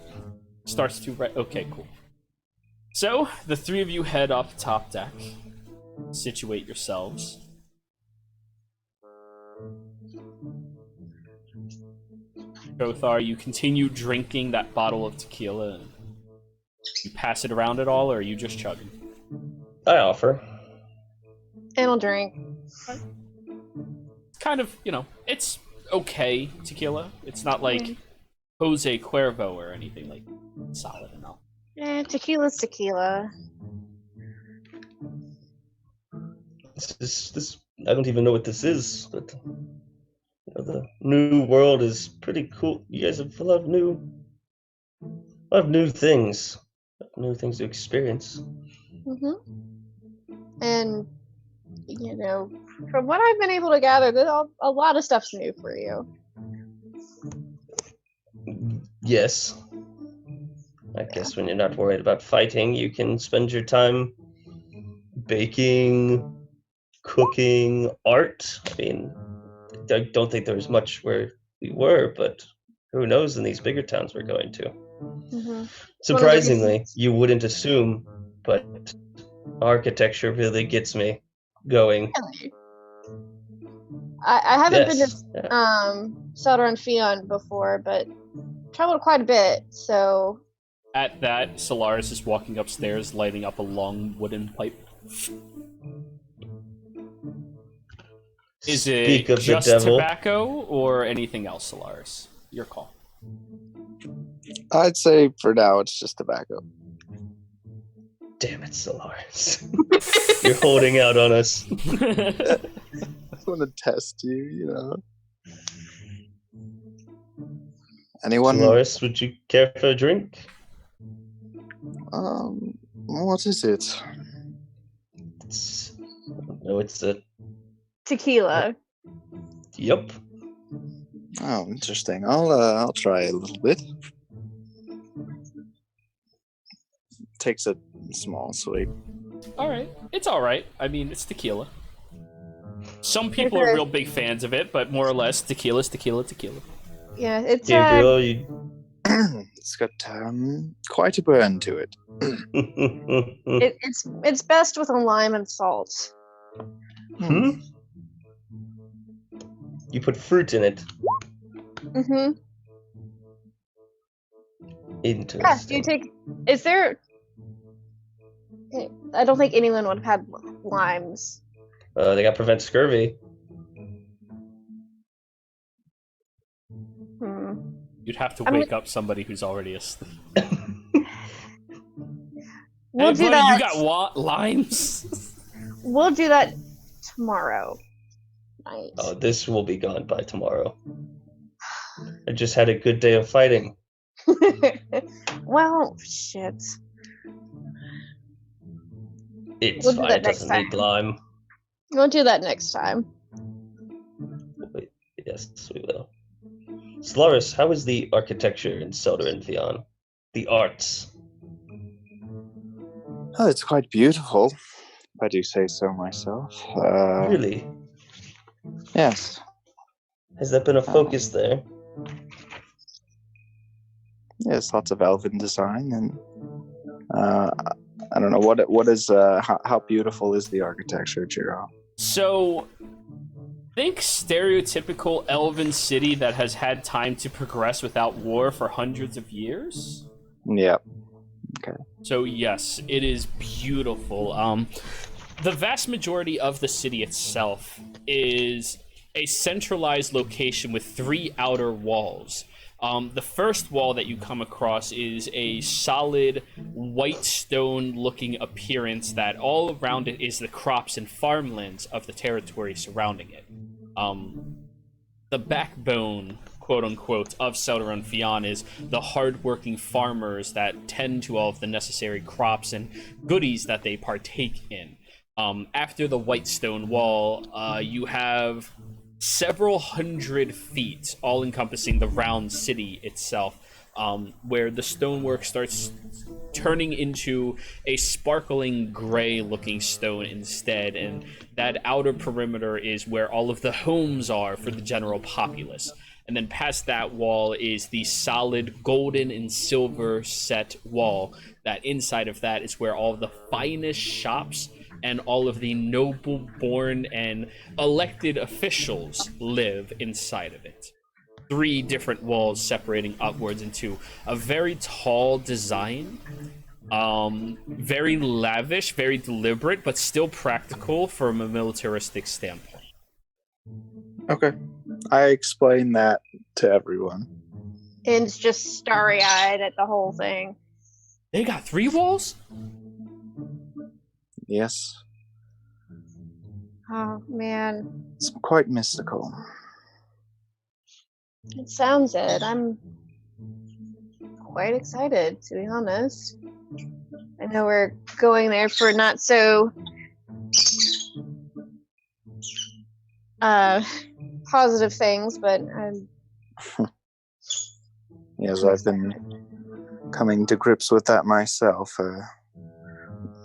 Starts to right. Okay, cool. So the three of you head up top deck, situate yourselves. Gothar, you continue drinking that bottle of tequila. You pass it around at all, or are you just chugging? I offer. And I'll drink. Kind of, it's okay tequila. It's not like Jose Cuervo or anything like solid enough. Tequila's tequila. This I don't even know what this is, but the new world is pretty cool. You guys have a lot of new things to experience. And from what I've been able to gather, a lot of stuff's new for you. Yes. I guess when you're not worried about fighting, you can spend your time baking, cooking, art. I mean, I don't think there was much where we were, but who knows in these bigger towns we're going to. Surprisingly, you wouldn't assume, but architecture really gets me going. Really? I haven't been Yes. to Sauter and Fion before, but traveled quite a bit, so At that, Solaris is walking upstairs, lighting up a long wooden pipe. Is Speak it of the just devil. tobacco or anything else, Solaris? Your call. I'd say for now it's just tobacco. Damn it, Solaris. You're holding out on us. I want to test you, you know. Anyone? Solaris, would you care for a drink? What is it? It's a... tequila. Yup. Oh, interesting. I'll try a little bit. Takes a small swig. All right, it's all right. I mean, it's tequila. Some people are real big fans of it, but more or less, tequila's tequila. Yeah, it's Gabriel, you... It's got quite a burn to it. it's best with a lime and salt. You put fruit in it. Mm-hmm. Interesting. Yeah, do you take... Is there... I don't think anyone would have had limes. They got prevent scurvy. You'd have to wake up somebody who's already asleep. We'll Hey, do buddy, that. You got limes? We'll do that tomorrow night. Oh, this will be gone by tomorrow. I just had a good day of fighting. Well, shit. It's We'll do fine. that It next doesn't need time. lime. We'll do that next time. Wait, yes, we will. Solaris, how is the architecture in Sauter and Fion? The arts. Oh, it's quite beautiful, if I do say so myself. Really? Yes. Has that been a focus there? Yes, lots of elven design, and I don't know what is how beautiful is the architecture, Jiro? So, think stereotypical elven city that has had time to progress without war for hundreds of years. Yep. Okay. So yes, it is beautiful. The vast majority of the city itself is a centralized location with 3 outer walls. The first wall that you come across is a solid white stone-looking appearance that all around it is the crops and farmlands of the territory surrounding it. The backbone, quote-unquote, of Sauter and Fion is the hard-working farmers that tend to all of the necessary crops and goodies that they partake in. After the white stone wall, you have several hundred feet, all encompassing the round city itself, where the stonework starts turning into a sparkling gray looking stone instead, and that outer perimeter is where all of the homes are for the general populace. And then past that wall is the solid golden and silver set wall, that inside of that is where all of the finest shops and all of the noble-born and elected officials live inside of it. 3 different walls separating upwards into a very tall design, very lavish, very deliberate, but still practical from a militaristic standpoint. Okay. I explain that to everyone. And it's just starry-eyed at the whole thing. They got 3 walls? Yes. Oh, man. It's quite mystical. It sounds it. I'm quite excited, to be honest. I know we're going there for not so positive things, but I'm... Yes, I've been coming to grips with that myself.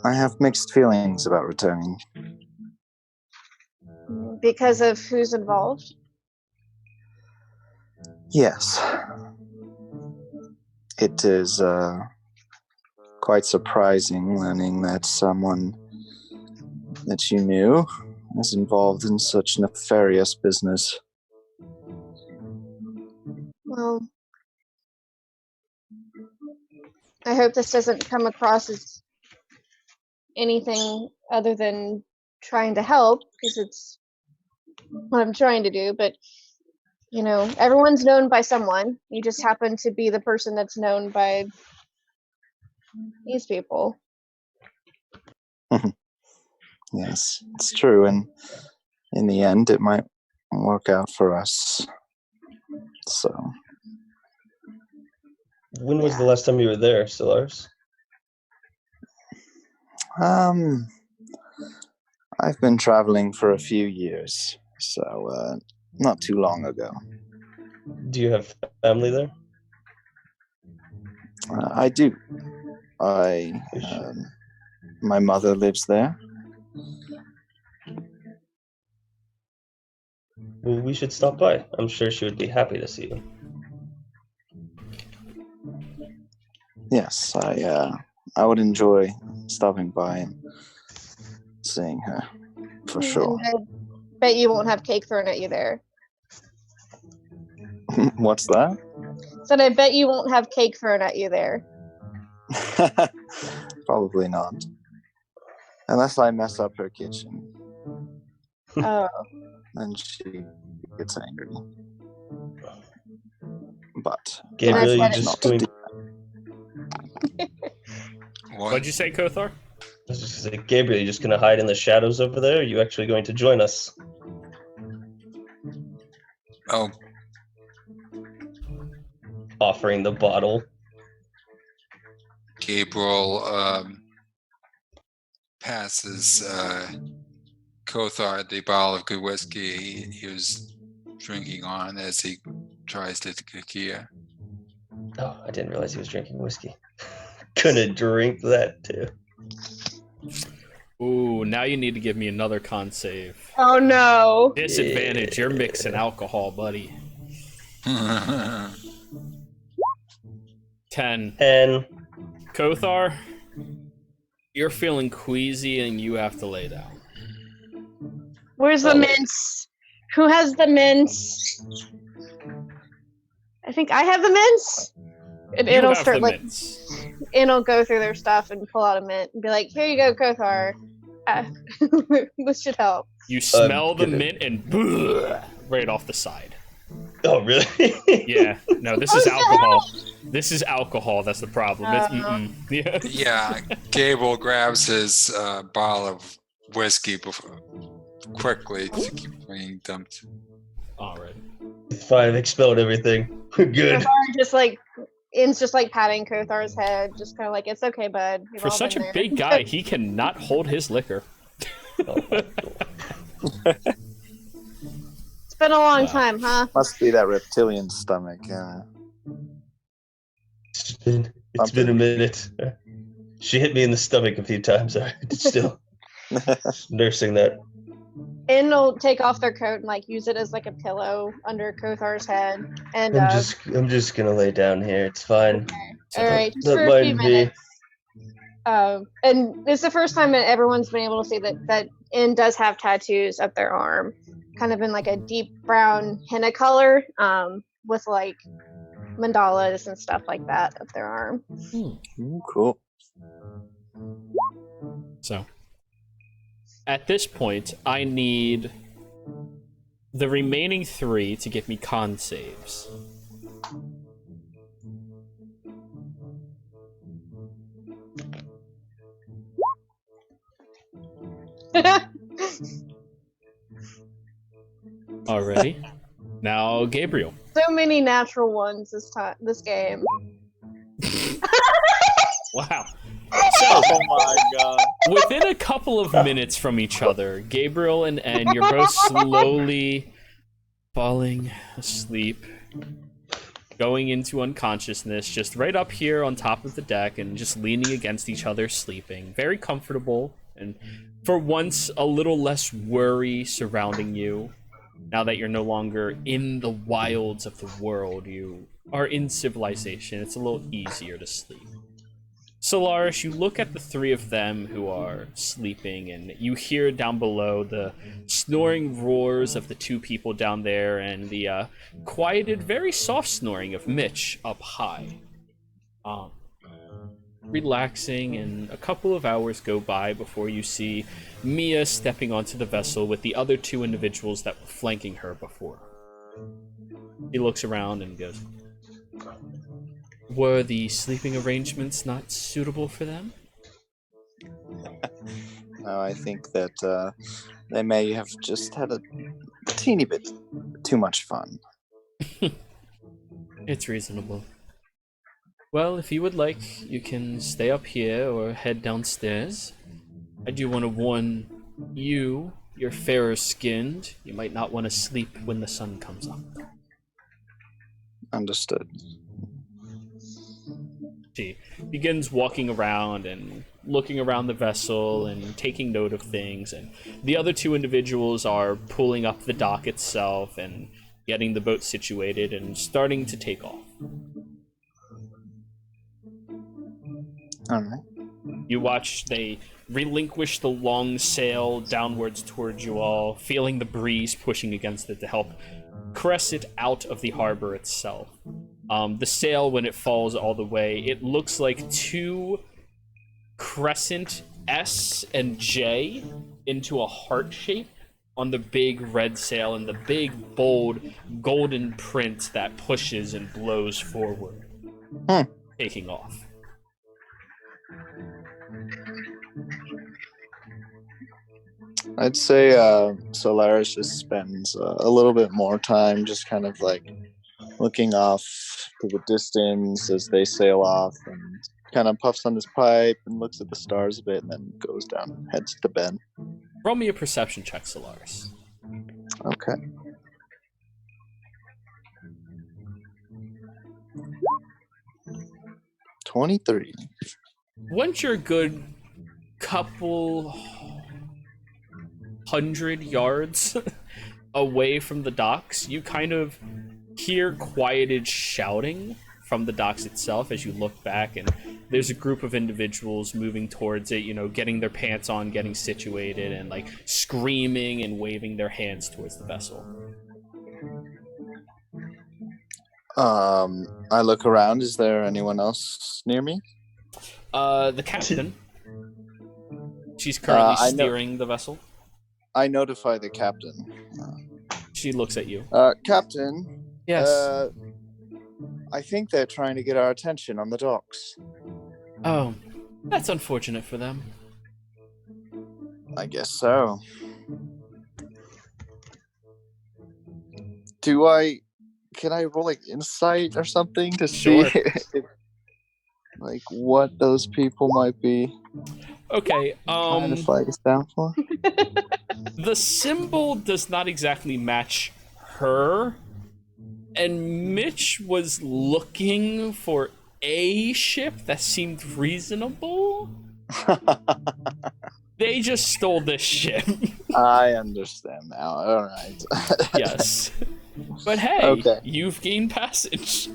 I have mixed feelings about returning. Because of who's involved? Yes. It is quite surprising learning that someone that you knew is involved in such nefarious business. Well, I hope this doesn't come across as anything other than trying to help, because it's what I'm trying to do. But, you know, everyone's known by someone. You just happen to be the person that's known by these people. Yes, it's true, and in the end, it might work out for us. So, When was the last time you were there, Solars? I've been traveling for a few years, so not too long ago. Do you have family there? I do. My mother lives there. Well, we should stop by. I'm sure she would be happy to see you. Yes, I would enjoy stopping by and seeing her, for sure. And I bet you won't have cake thrown at you there. What's that? Said I bet you won't have cake thrown at you there. Probably not. Unless I mess up her kitchen. Oh. Then she gets angry. But Gabriel, you not just to going do What'd you say, Kothar? I was just gonna say, Gabriel, you just gonna hide in the shadows over there? Or are you actually going to join us? Oh, Offering the bottle. Gabriel passes Kothar the bottle of good whiskey he was drinking on as he tries to tequila. Oh, I didn't realize he was drinking whiskey. Gonna drink that too. Ooh, now you need to give me another con save. Oh no. Disadvantage, you're mixing alcohol, buddy. 10. And Kothar, you're feeling queasy and you have to lay down. Where's the mints? Who has the mints? I think I have the mints. And You it'll have start the like mints. it'll go through their stuff and pull out a mint and be like, "Here you go, Kothar. This should help." You smell the gonna- mint and right off the side. oh, really? Yeah, no, this is alcohol. This is alcohol. That's the problem. Yeah. Yeah, Gabriel grabs his bottle of whiskey quickly to keep being dumped. All right. Fine, I've expelled everything. Good. Kothar just like patting Kothar's head, just kind of like, "It's okay, bud." We've For all such been a there." big guy, he cannot hold his liquor. Oh, It's been a long Wow. time, huh? Must be that reptilian stomach. it's been a minute. She hit me in the stomach a few times. I'm still nursing that. And they'll take off their coat and like use it as like a pillow under Kothar's head. And I'm just gonna lay down here. It's fine. all right, just Don't for a few mind me. minutes. And it's the first time that everyone's been able to see that Inn does have tattoos up their arm, kind of in like a deep brown henna color, with like mandalas and stuff like that up their arm. Ooh, cool. So, at this point, I need the remaining 3 to give me con saves. Alrighty. Now, Gabriel. So many natural ones this game. Wow. Oh my god. Within a couple of minutes from each other, Gabriel and En, you're both slowly falling asleep, going into unconsciousness, just right up here on top of the deck and just leaning against each other, sleeping. Very comfortable, and for once, a little less worry surrounding you. Now that you're no longer in the wilds of the world, you are in civilization. It's a little easier to sleep. Solaris, you look at the three of them who are sleeping, and you hear down below the snoring roars of the two people down there and the quieted, very soft snoring of Mitch up high. Relaxing, and a couple of hours go by before you see Mia stepping onto the vessel with the other two individuals that were flanking her before. He looks around and goes, "Were the sleeping arrangements not suitable for them?" No, I think that they may have just had a teeny bit too much fun. It's reasonable. Well, if you would like, you can stay up here or head downstairs. I do want to warn you, you're fairer skinned. You might not want to sleep when the sun comes up. Understood. She begins walking around and looking around the vessel and taking note of things, and the other two individuals are pulling up the dock itself and getting the boat situated and starting to take off. All right. You watch they relinquish the long sail downwards towards you all, feeling the breeze pushing against it to help caress it out of the harbor itself. The sail, when it falls all the way, it looks like two crescent S and J into a heart shape on the big red sail and the big, bold, golden print that pushes and blows forward, taking off. I'd say Solaris just spends a little bit more time just kind of like looking off to the distance as they sail off, and kind of puffs on his pipe and looks at the stars a bit, and then goes down, heads to bed. Roll me a perception check, Solaris. Okay. $23. Once you're a good couple 100 yards away from the docks, you kind of hear quieted shouting from the docks itself as you look back, and there's a group of individuals moving towards it, you know, getting their pants on, getting situated, and like screaming and waving their hands towards the vessel. I look around. Is there anyone else near me? The captain. She's currently steering the vessel. I notify the captain. She looks at you. Captain. Yes. I think they're trying to get our attention on the docks. Oh, that's unfortunate for them. I guess so. Can I roll like insight or something to see like what those people might be? Okay, trying to flag us down for? The symbol does not exactly match her, and Mitch was looking for a ship that seemed reasonable. They just stole this ship. I understand now. All right. Yes. But hey, okay. You've gained passage.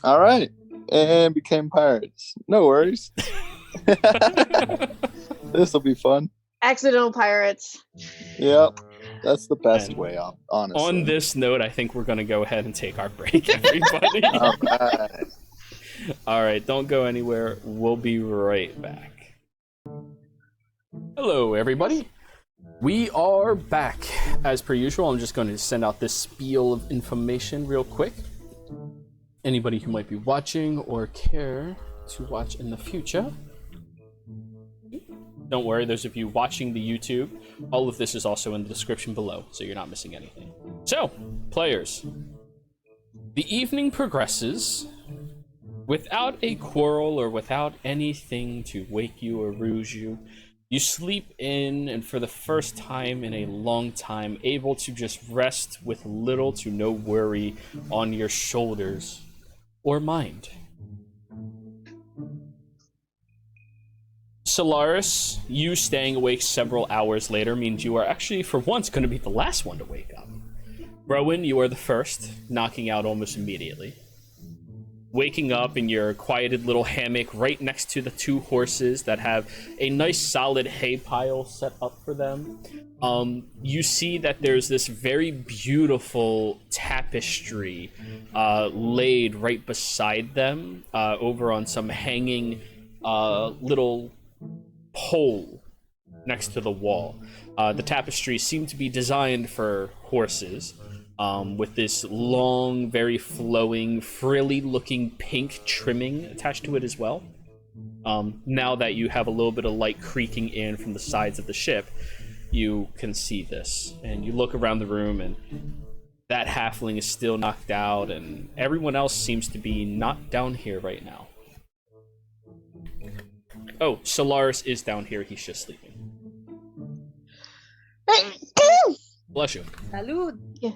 All right. And became pirates. No worries. This will be fun. Accidental pirates. Yep. That's the best And way, honestly. On this note, I think we're going to go ahead and take our break, everybody. All right. All right, don't go anywhere. We'll be right back. Hello, everybody. We are back. As per usual, I'm just going to send out this spiel of information real quick. Anybody who might be watching or care to watch in the future, don't worry, those of you watching the YouTube, all of this is also in the description below, so you're not missing anything. So, players, the evening progresses without a quarrel or without anything to wake you or rouge you. You sleep in, and for the first time in a long time, able to just rest with little to no worry on your shoulders or mind. Solaris, you staying awake several hours later means you are actually, for once, going to be the last one to wake up. Rowan, you are the first, knocking out almost immediately. waking up in your quieted little hammock right next to the two horses that have a nice solid hay pile set up for them. You see that there's this very beautiful tapestry laid right beside them over on some hanging little pole next to the wall. The tapestry seemed to be designed for horses, with this long, very flowing, frilly-looking pink trimming attached to it as well. Now that you have a little bit of light creaking in from the sides of the ship, you can see this. And you look around the room, and that halfling is still knocked out, and everyone else seems to be not down here right now. Oh, Solaris is down here. He's just sleeping. Bless you. Salud. Yeah.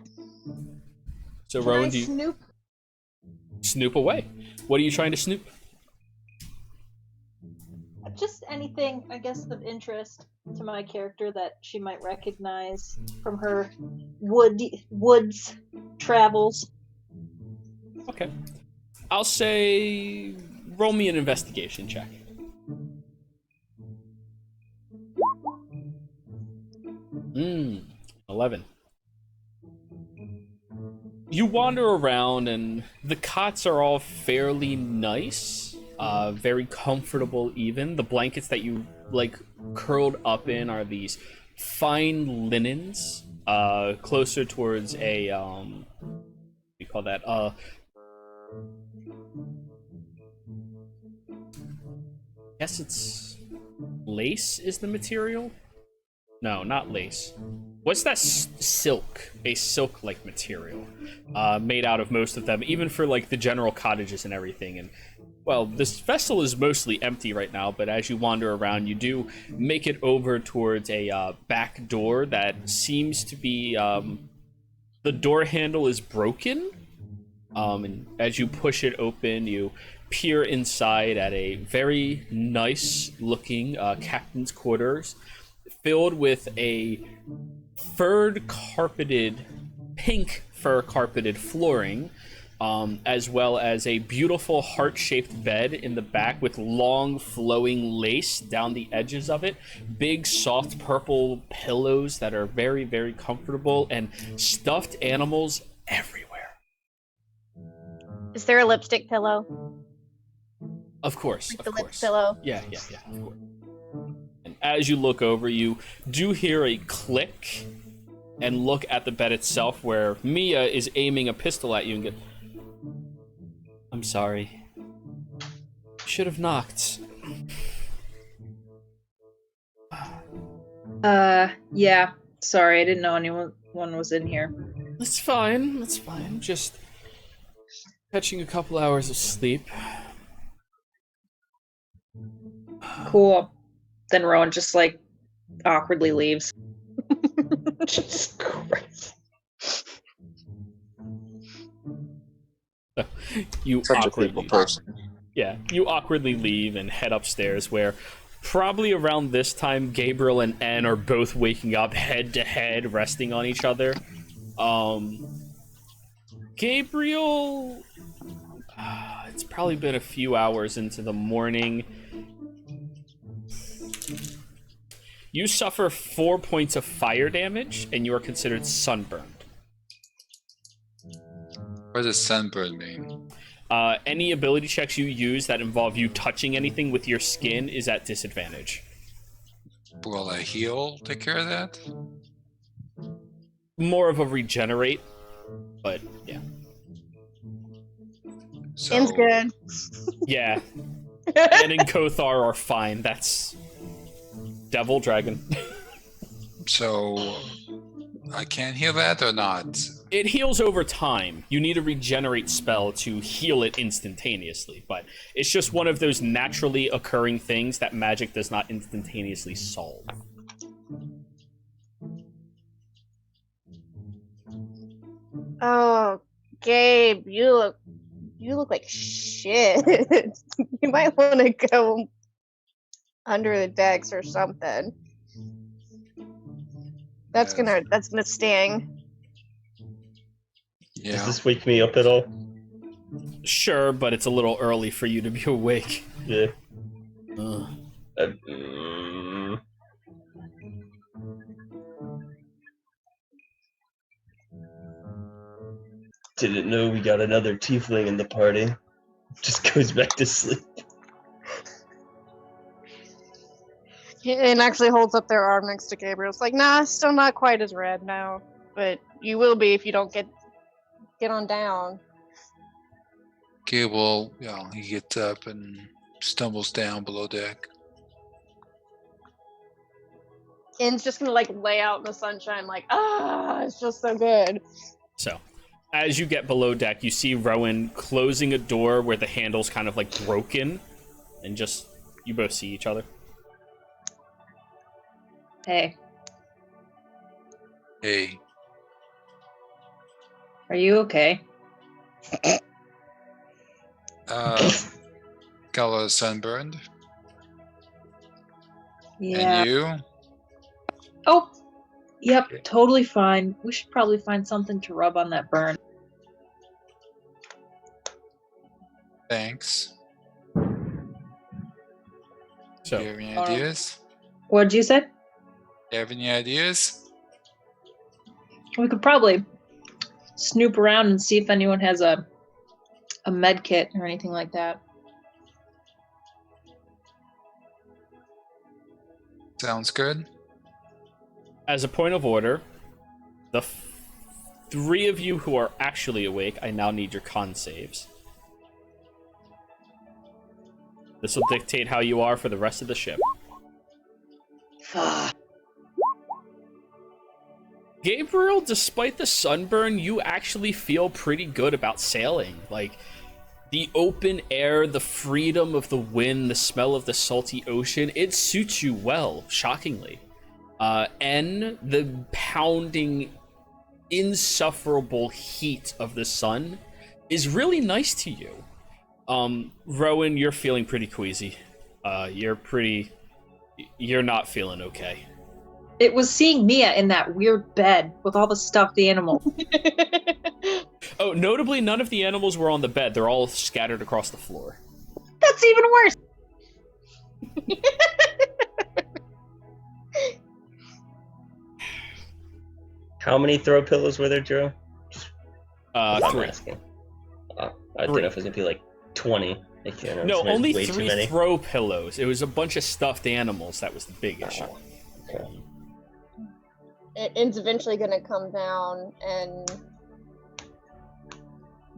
So, Can I Rowan, do you snoop? snoop away? What are you trying to snoop? Just anything, I guess, of interest to my character that she might recognize from her woods travels. Okay. I'll say roll me an investigation check. 11. You wander around, and the cots are all fairly nice, very comfortable even. The blankets that you, like, curled up in are these fine linens, closer towards a, what do you call that? I guess it's lace is the material? No, not lace. What's that silk? A silk-like material, made out of most of them, even for like the general cottages and everything. And well, this vessel is mostly empty right now, but as you wander around, you do make it over towards a back door that seems to be the door handle is broken. And as you push it open, you peer inside at a very nice-looking captain's quarters, filled with a pink fur carpeted flooring, as well as a beautiful heart-shaped bed in the back with long flowing lace down the edges of it, big soft purple pillows that are very, very comfortable, and stuffed animals everywhere. Is there a lipstick pillow? Of course, Like of the lip course. pillow? Yeah, of course. And as you look over, you do hear a click and look at the bed itself, where Mia is aiming a pistol at you and I'm sorry. Should have knocked. Yeah. Sorry, I didn't know anyone was in here. That's fine. Just catching a couple hours of sleep. Cool. Then Rowan just like awkwardly leaves. Jesus Christ. You Such a awkwardly, people person. yeah, you awkwardly leave and head upstairs, where probably around this time, Gabriel and Anne are both waking up head to head, resting on each other. Gabriel, it's probably been a few hours into the morning. You suffer 4 points of fire damage, and you are considered sunburned. What does sunburn mean? Any ability checks you use that involve you touching anything with your skin is at disadvantage. Will a heal take care of that? More of a regenerate, but yeah. So, Seems good. Yeah. Anne and Kothar are fine. That's devil dragon. So I can heal that or not? It heals over time. You need a regenerate spell to heal it instantaneously, but it's just one of those naturally occurring things that magic does not instantaneously solve. Oh, Gabe, you look like shit. You might want to go under the decks or something. That's Yes. gonna sting. Does Yeah. this wake me up at all? Sure, but it's a little early for you to be awake. Yeah. Ugh. Didn't know we got another tiefling in the party. Just goes back to sleep. And actually holds up their arm next to Gabriel. It's like, nah, still not quite as red now, but you will be if you don't get on down. Gable, he gets up and stumbles down below deck. Ken's just gonna like lay out in the sunshine, like, it's just so good. So, as you get below deck, you see Rowan closing a door where the handle's kind of like broken, and just you both see each other. Hey, Hey, are you okay? got a little sunburned. Yeah. And you? Oh, yep, Okay. totally fine. We should probably find something to rub on that burn. Thanks. So, Do you have any ideas? What'd you say? Do you have any ideas? We could probably snoop around and see if anyone has a med kit or anything like that. Sounds good. as a point of order, the three of you who are actually awake, I now need your con saves. This will dictate how you are for the rest of the ship. Gabriel, despite the sunburn, you actually feel pretty good about sailing. Like, the open air, the freedom of the wind, the smell of the salty ocean, it suits you well, shockingly. And the pounding, insufferable heat of the sun is really nice to you. Rowan, you're feeling pretty queasy. You're not feeling okay. It was seeing Mia in that weird bed with all the stuffed animals. Oh, notably, none of the animals were on the bed. They're all scattered across the floor. That's even worse. How many throw pillows were there, Joe? I'm 3. asking. I didn't know if it was gonna be like 20. Like, you know, No, sometimes only way too 3 many. throw pillows. It was a bunch of stuffed animals. That was the big issue. Okay. It's eventually gonna come down and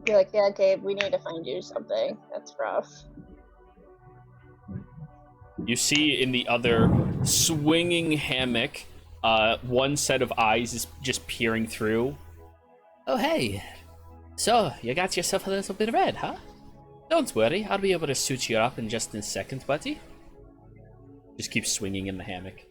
be like, yeah, Gabe, we need to find you something. That's rough. You see in the other swinging hammock, one set of eyes is just peering through. Oh, hey. So, you got yourself a little bit of red, huh? Don't worry, I'll be able to suit you up in just a second, buddy. Just keep swinging in the hammock.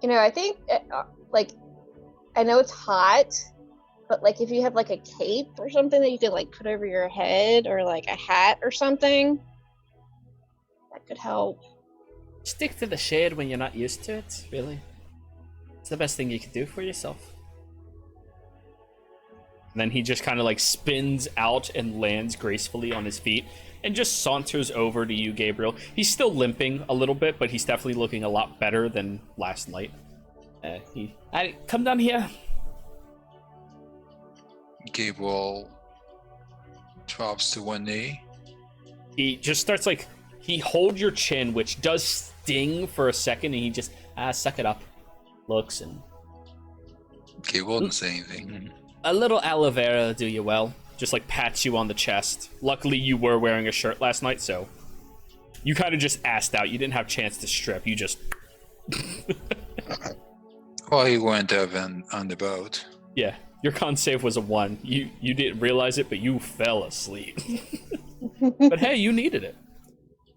You know, I think, like, I know it's hot, but, like, if you have, like, a cape or something that you could, like, put over your head or, like, a hat or something, that could help. Stick to the shade when you're not used to it, really. It's the best thing you can do for yourself. And then he just kind of, like, spins out and lands gracefully on his feet and just saunters over to you, Gabriel. He's still limping a little bit, but he's definitely looking a lot better than last night. Come down here. Gabriel drops to one knee. He just starts, like, he holds your chin, which does sting for a second, and he just, suck it up. Looks and... Gabriel didn't say anything. A little aloe vera do you well. Just, like, pats you on the chest. Luckily, you were wearing a shirt last night, so... You kind of just assed out. You didn't have a chance to strip. You just... Well, he went up on the boat. Yeah, your con save was a 1. You didn't realize it, but you fell asleep. But hey, you needed it.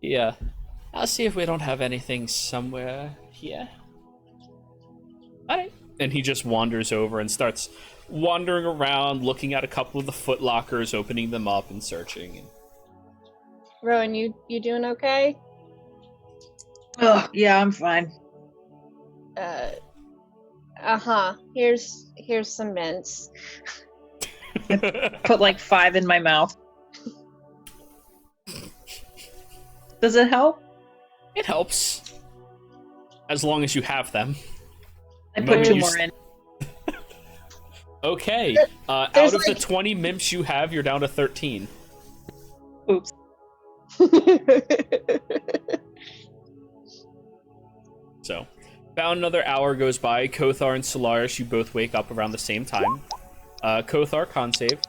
Yeah. I'll see if we don't have anything somewhere here. Alright. And he just wanders over and starts wandering around, looking at a couple of the foot lockers, opening them up and searching. Rowan, you doing okay? Oh, yeah, I'm fine. Here's some mints. Put like 5 in my mouth. Does it help? It helps. As long as you have them. I The put moment 2 you more in. Okay. Out There's of the like- 20 mimps you have, you're down to 13. Oops. So, about another hour goes by. Kothar and Solaris, you both wake up around the same time. Kothar, con save.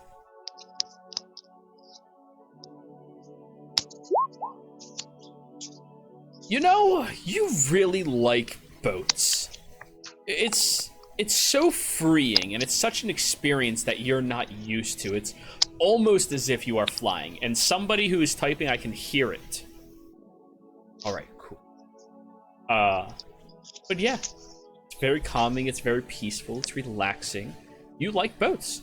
You know, you really like boats. It's so freeing, and it's such an experience that you're not used to. It's almost as if you are flying, and somebody who is typing, I can hear it. All right, cool. But yeah, it's very calming, it's very peaceful, it's relaxing. You like boats.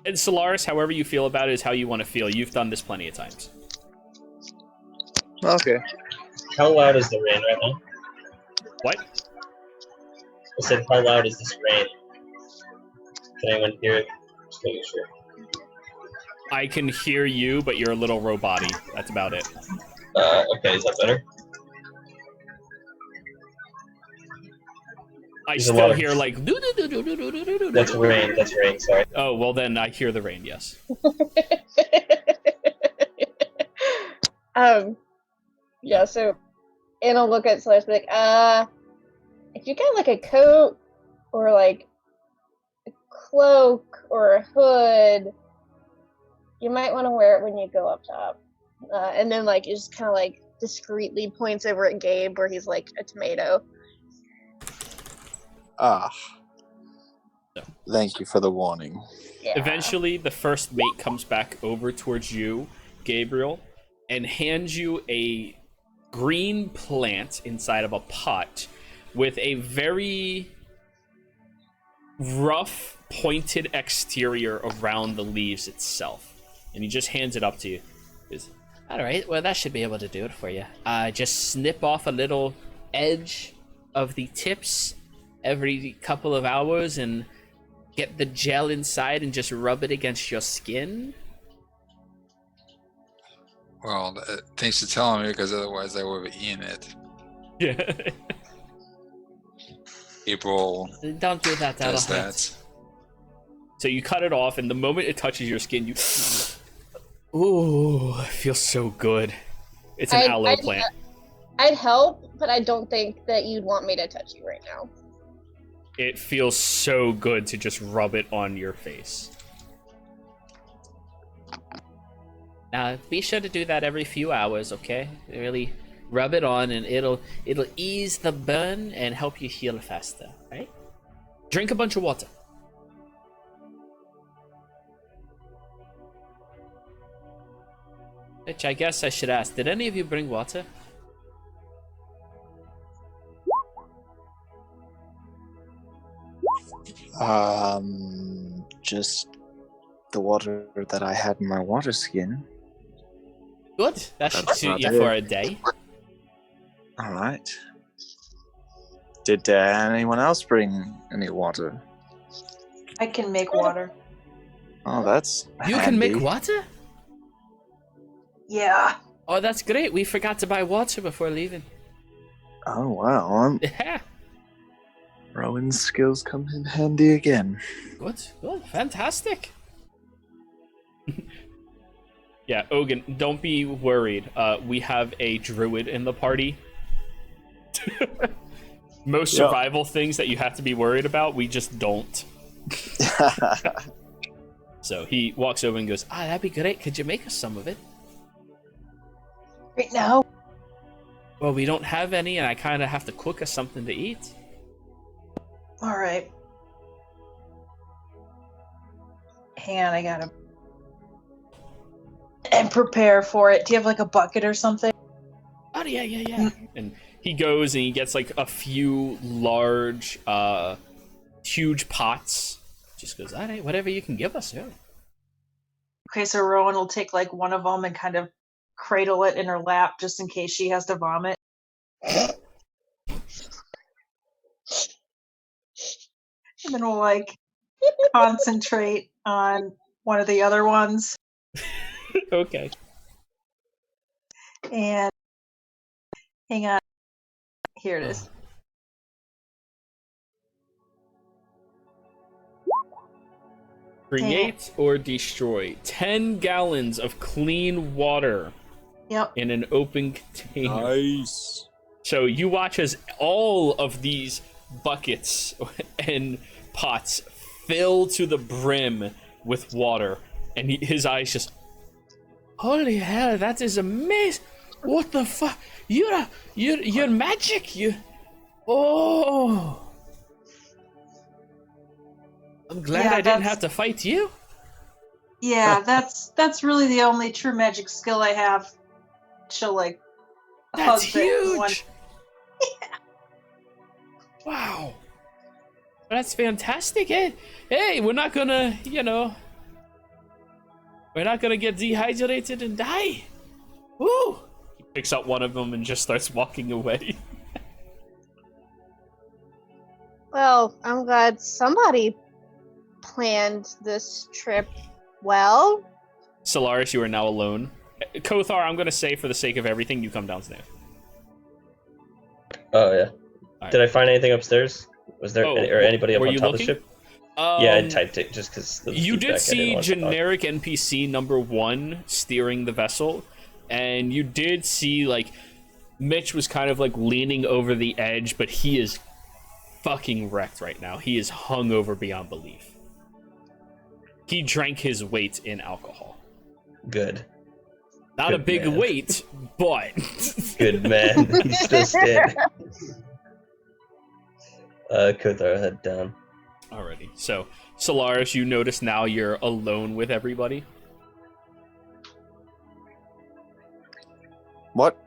And Solaris, however you feel about it is how you want to feel. You've done this plenty of times. Okay. How loud is the rain right now? What? I said, how loud is this rain? Can anyone hear it? Just making sure. I can hear you, but you're a little robot-y. That's about it. Okay, is that better? I There's a lot still of- hear like... That's rain, sorry. Oh, well then I hear the rain, yes. Yeah, so Anna will look at Solaris and be like, if you get like a coat or like a cloak or a hood, you might want to wear it when you go up top. And then like it just kind of like discreetly points over at Gabe where he's like a tomato. Ah. So. Thank you for the warning. Yeah. Eventually, the first mate comes back over towards you, Gabriel, and hands you a green plant inside of a pot with a very rough, pointed exterior around the leaves itself. And he just hands it up to you. All right, well, that should be able to do it for you. Just snip off a little edge of the tips every couple of hours and get the gel inside and just rub it against your skin. Well, thanks for telling me, because otherwise I would have eaten it. Yeah. April Don't do that. That'll does hurt. that. So you cut it off, and the moment it touches your skin, you... Ooh, it feels so good. It's an aloe plant. I'd help, but I don't think that you'd want me to touch you right now. It feels so good to just rub it on your face. Now, be sure to do that every few hours, okay? Really rub it on, and it'll ease the burn and help you heal faster, right? Drink a bunch of water. Which I guess I should ask, did any of you bring water? Just the water that I had in my water skin. Good. That should That's suit not you it. for a day. All right. Did anyone else bring any water? I can make water. Oh, that's You can make handy. water? Yeah. Oh, that's great. We forgot to buy water before leaving. Oh wow, Yeah. Rowan's skills come in handy again. Good. Fantastic. Yeah, Ogun, don't be worried. We have a druid in the party. Most Yeah. survival things that you have to be worried about, we just don't. So he walks over and goes, that'd be great. Could you make us some of it? Right now. Well, we don't have any, and I kind of have to cook us something to eat. All right. Hang on, I gotta and prepare for it. Do you have like a bucket or something? Oh, yeah. And he goes and he gets like a few large, huge pots. Just goes, all right, whatever you can give us, yeah. Okay, so Rowan will take like one of them and kind of cradle it in her lap just in case she has to vomit. then we'll like concentrate on one of the other ones. Okay. And hang on. Here it is. Create or destroy 10 gallons of clean water Yep. in an open container. Nice. So you watch as all of these buckets and pots fill to the brim with water, and his eyes just, holy hell, that is amazing! What the fuck? You're magic. Oh, I'm glad Yeah, I didn't have to fight you. Yeah, that's really the only true magic skill I have. She'll like That's hug that one. huge. Wow. That's fantastic. Hey, we're not gonna, we're not gonna get dehydrated and die. Woo! He picks up one of them and just starts walking away. Well, I'm glad somebody planned this trip well. Solaris, you are now alone. Kothar, I'm gonna say for the sake of everything, you come downstairs. Oh yeah. Alright. Did I find anything upstairs? Was there anybody up were on you top of the looking? ship? Yeah, I typed it just because. You did see generic NPC number 1 steering the vessel, and you did see like Mitch was kind of like leaning over the edge, but he is fucking wrecked right now. He is hungover beyond belief. He drank his weight in alcohol. Good. Not Good a big man. weight, but Good man. He's still standing. Kothar, head down. Alrighty. So, Solaris, you notice now you're alone with everybody. What?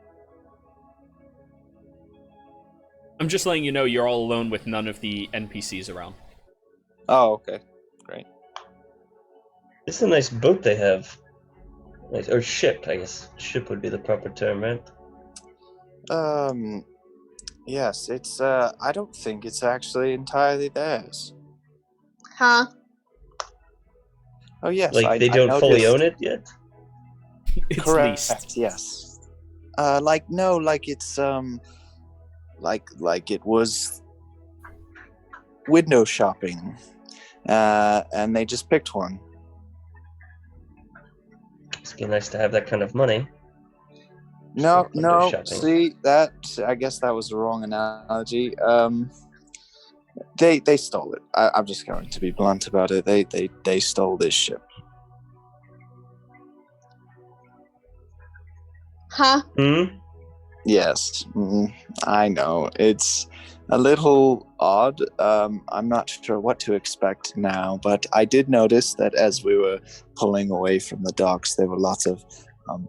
I'm just letting you know you're all alone with none of the NPCs around. Oh, okay. Great. This is a nice boat they have. Nice, or ship, I guess. Ship would be the proper term, right? Yes, it's, I don't think it's actually entirely theirs. Huh? Oh, yes. Like, they don't fully own it yet? It's Correct, leased. yes. No, like it's, like it was window shopping, and they just picked one. It'd be nice to have that kind of money. No, Window shopping. see, I guess that was the wrong analogy. They stole it. I'm just going to be blunt about it. They stole this ship. Huh? Yes, I know. It's a little odd. I'm not sure what to expect now, but I did notice that as we were pulling away from the docks, there were lots of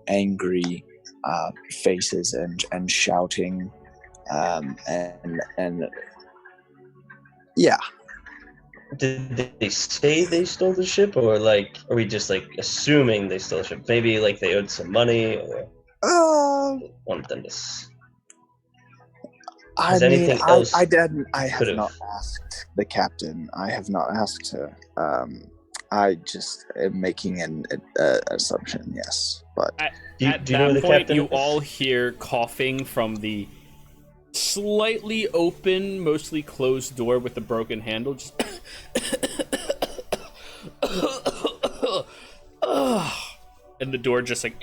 angry faces and shouting, and yeah. Did they say they stole the ship, or like, are we just like assuming they stole the ship? Maybe like they owed some money, or wanted them to. I Is mean, anything else I didn't. I have could've- not asked the captain. I have not asked her. I just am making an assumption. Yes, but Do At you know who that the point, captain you is? all hear coughing from the slightly open, mostly closed door with the broken handle. Just and the door just like.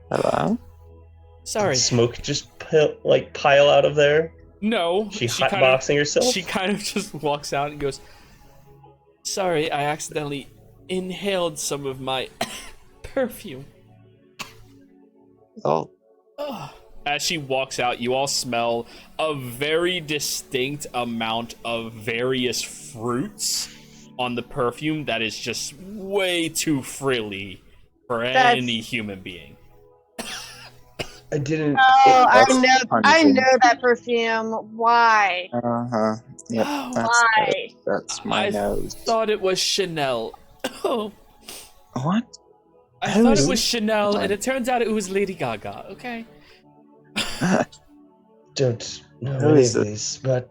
hello. Sorry. Smoke just pile out of there. No. She kind of- hotboxing herself. She kind of just walks out and goes, "Sorry, I accidentally inhaled some of my perfume." Oh, As she walks out, you all smell a very distinct amount of various fruits on the perfume that is just way too frilly for any human being. I didn't. Oh, I That's know pungent. that perfume. Why? Uh-huh. Yep. Oh, Why? That's my I nose. thought it was Chanel. Oh, What? I Who thought is it was it? Chanel, and it turns out it was Lady Gaga. Okay. don't know Who any is of it? these, but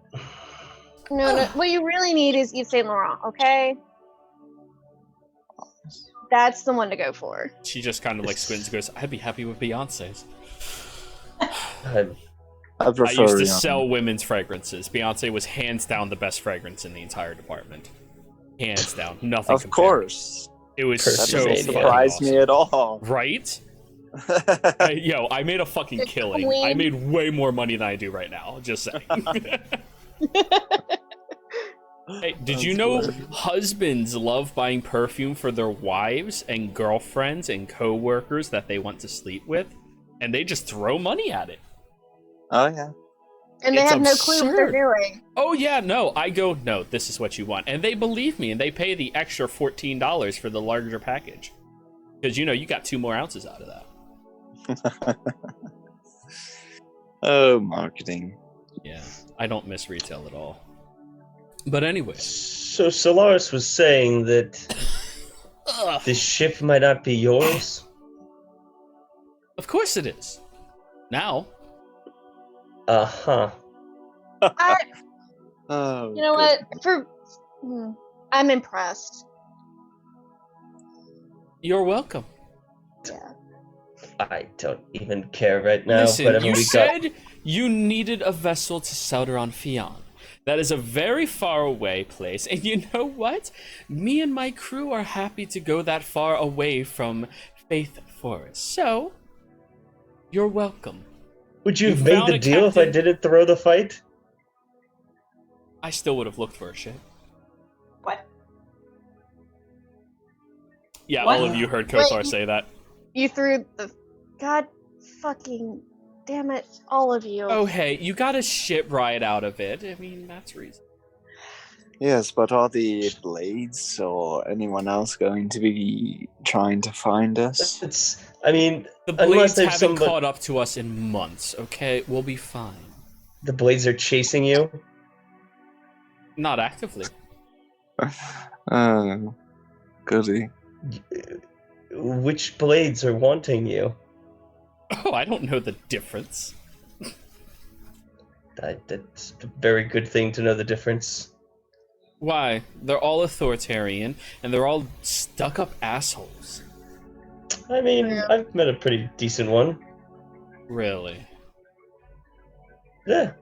No. What you really need is Yves Saint Laurent. Okay, that's the one to go for. She just kind of like squints and goes, I'd be happy with Beyonce's. I'm, I prefer I used to Rihanna. sell women's fragrances. Beyonce was hands down the best fragrance in the entire department. Hands down. Nothing Of compared. course. It was That Person so doesn't made, fucking surprise me awesome. at all. Right? Yo, I made a fucking It's killing. clean. I made way more money than I do right now. Just saying. Hey, did you That's know hilarious. husbands love buying perfume for their wives and girlfriends and co-workers that they want to sleep with? And they just throw money at it. Oh yeah. And they It's have no clue what they're absurd. doing. Oh yeah, no. I go, no, this is what you want. And they believe me, and they pay the extra $14 for the larger package. Because, you got 2 more ounces out of that. Oh, marketing. Yeah, I don't miss retail at all. But anyway. so Solaris was saying that Ugh. this ship might not be yours. Of course it is. Now. Uh-huh. I, Oh. you know what? I'm impressed. You're welcome. Yeah. I don't even care right now. Listen, Whatever you we said you needed a vessel to sail on Fion. That is a very far away place, and you know what? Me and my crew are happy to go that far away from Faith Forest. So, you're welcome. got. Would you you have made found the a deal if I captain- didn't throw the fight? I still would have looked for a ship. What? Yeah, What? all of you heard Wait. Kothar say that. You threw the. God fucking damn it, all of you. Oh, hey, you got a ship ride out of it. I mean, that's reason. Yes, but are the Blades or anyone else going to be trying to find us? I mean, The unless Blades there's haven't somebody... caught up to us in months, okay? We'll be fine. The Blades are chasing you? Not actively. Oh, goody. Which Blades are wanting you? Oh, I don't know the difference. That's a very good thing to know the difference. Why? They're all authoritarian, and they're all stuck-up assholes. I mean, Yeah. I've met a pretty decent one. Really? Yeah.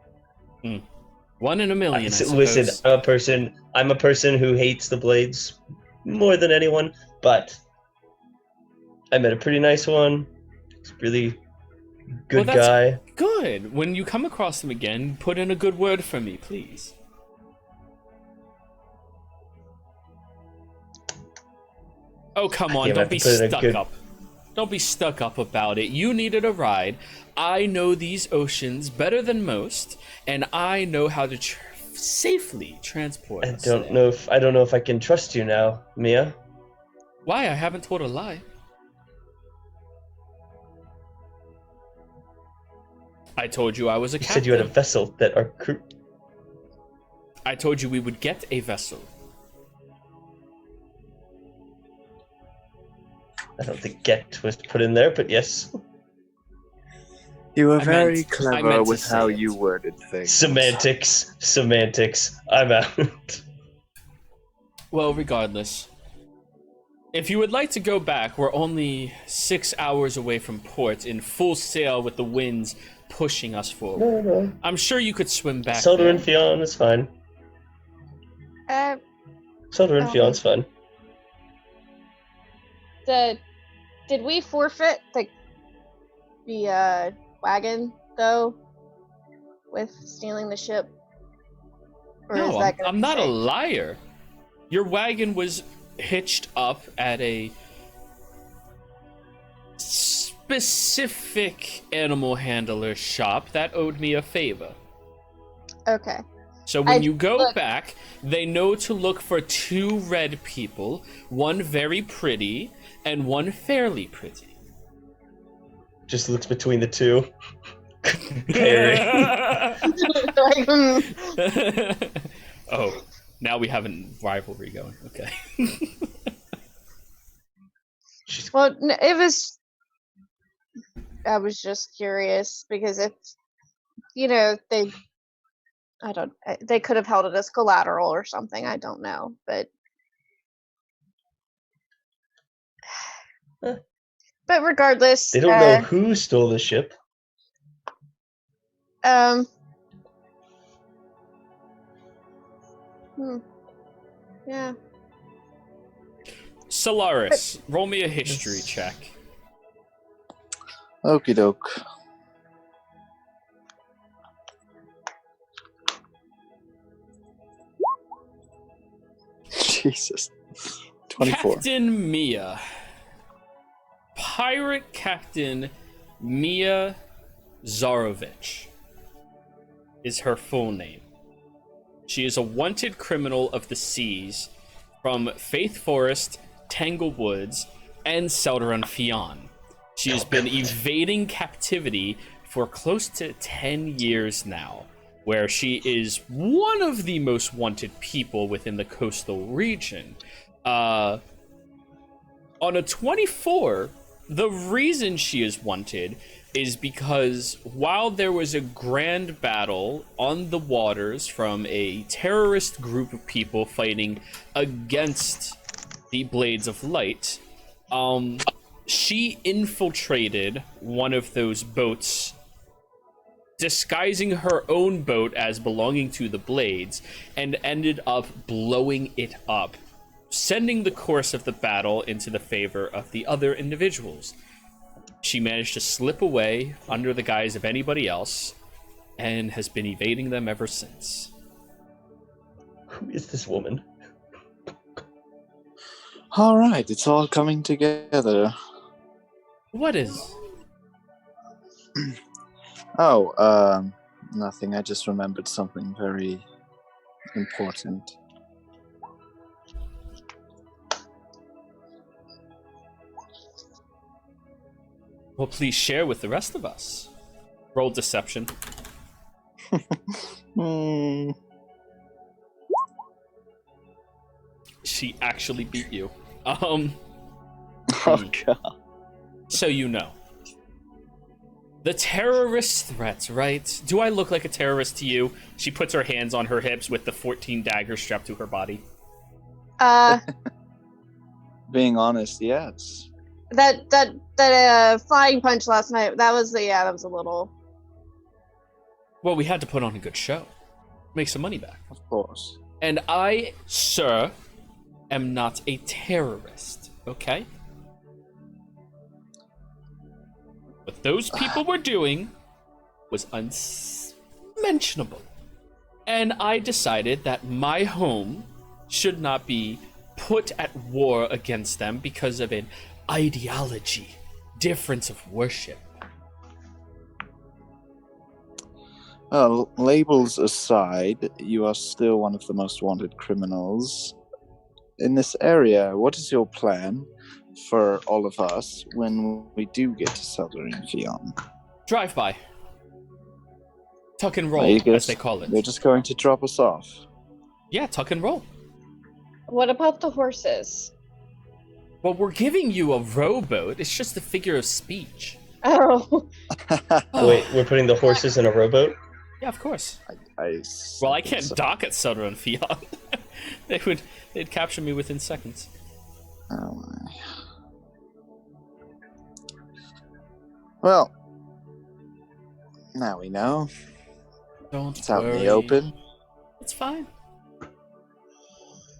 1 in a million, I Listen, suppose. I'm a person who hates the Blades more than anyone, but I met a pretty nice one. He's a really good Well, that's guy. good. When you come across them again, put in a good word for me, please. Oh, come on, Yeah, I don't have be to put in a stuck good- up. Don't be stuck up about it. You needed a ride. I know these oceans better than most, and I know how to safely transport us there. I don't know if I can trust you now, Mia. Why? I haven't told a lie. I told you I was a You captain. said you had a vessel that our crew. I told you we would get a vessel. I don't think "get" was put in there, but yes. You were I very meant- I clever meant to with how say it. you worded things. Semantics. I'm out. Well, regardless. If you would like to go back, we're only 6 hours away from port in full sail with the winds pushing us forward. No. I'm sure you could swim back Soda there. and Fionn is fine. Uh, Soda and Oh. Fionn's fine. did we forfeit the wagon though, with stealing the ship? Or No, is that gonna I'm be not a safe? liar. Your wagon was hitched up at a specific animal handler shop that owed me a favor. Okay. So when I- you go look- back, they know to look for 2 red people, one very pretty and one fairly pretty. Just looks between the two. Comparing. Like, Oh, now we have a rivalry going. Okay. well, I was just curious because if you know, they could have held it as collateral or something. I don't know, but regardless, They don't know who stole the ship. Yeah. Solaris, roll me a history check. Okie doke. Jesus. 24. Captain Mia. Pirate Captain Mia Zarovich is her full name. She is a wanted criminal of the seas from Faith Forest, Tangle Woods, and Selderon Fion. She has been evading captivity for close to 10 years now, where she is one of the most wanted people within the coastal region. On a 24, the reason she is wanted is because while there was a grand battle on the waters from a terrorist group of people fighting against the Blades of Light, she infiltrated one of those boats, disguising her own boat as belonging to the Blades, and ended up blowing it up, sending the course of the battle into the favor of the other individuals. She managed to slip away under the guise of anybody else and has been evading them ever since. Who is this woman? All right, it's all coming together. What is? Nothing. I just remembered something very important. Well, please share with the rest of us. Roll deception. She actually beat you. Oh god. So you know. The terrorist threats, right? Do I look like a terrorist to you? She puts her hands on her hips with the 14 daggers strapped to her body. Being honest, yes. That flying punch last night, that was a little. Well, we had to put on a good show. Make some money back. Of course. And I, sir, am not a terrorist, okay? What those people were doing was unmentionable. And I decided that my home should not be put at war against them because of an ideology, difference of worship. Labels aside, you are still one of the most wanted criminals in this area. What is your plan for all of us when we do get to Selderon Fion? Drive by. Tuck and roll, as they call it. They're just going to drop us off. Yeah, tuck and roll. What about the horses? Well, we're giving you a rowboat. It's just a figure of speech. Oh. Wait, we're putting the horses in a rowboat? Yeah, of course. Well, I can't dock at Selderon Fion. They'd capture me within seconds. Oh my. Well, now we know. Don't It's out worry. in the open. It's fine.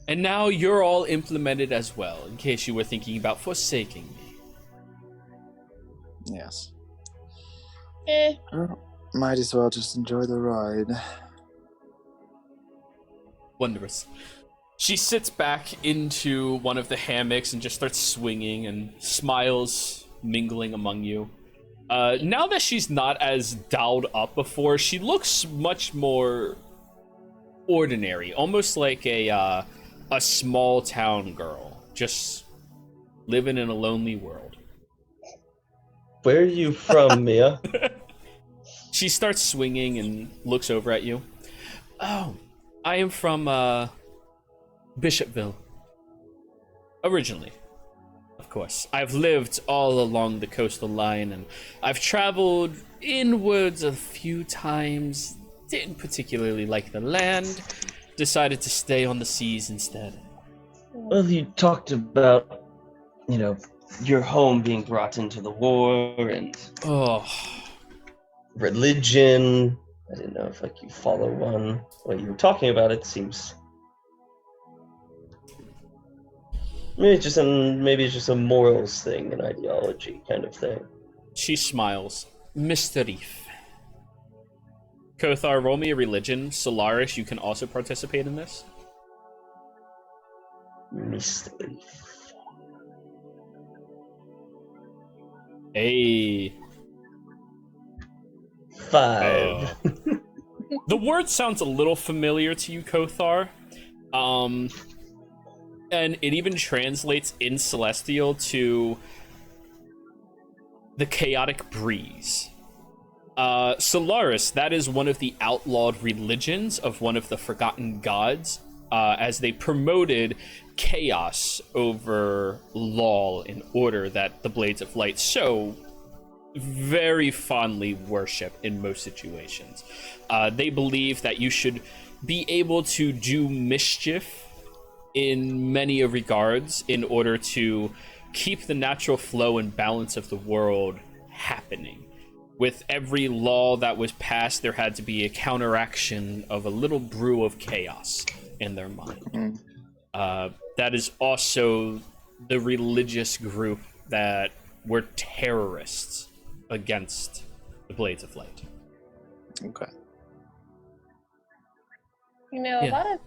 And now you're all implemented as well, in case you were thinking about forsaking me. Yes. Eh. Might as well just enjoy the ride. Wondrous. She sits back into one of the hammocks and just starts swinging and smiles mingling among you. Now that she's not as dolled up before, she looks much more ordinary, almost like a small town girl, just living in a lonely world. Where are you from, Mia? She starts swinging and looks over at you. Oh, I am from Bishopville. Originally, of course. I've lived all along the coastal line, and I've traveled inwards a few times. Didn't particularly like the land. Decided to stay on the seas instead. Well, you talked about, your home being brought into the war and Oh, religion. I didn't know if you follow one. What you were talking about, it seems maybe it's just a morals thing, an ideology kind of thing. she smiles. Mr. Reef. Kothar, roll me a religion. Solaris, you can also participate in this. Mystery. Hey. 5. The word sounds a little familiar to you, Kothar. And it even translates in Celestial to the chaotic breeze. Solaris, that is one of the outlawed religions of one of the forgotten gods, as they promoted chaos over law and order that the Blades of Light so very fondly worship in most situations. They believe that you should be able to do mischief in many regards in order to keep the natural flow and balance of the world happening. With every law that was passed, there had to be a counteraction of a little brew of chaos in their mind. That is also the religious group that were terrorists against the Blades of Light. Okay. A lot of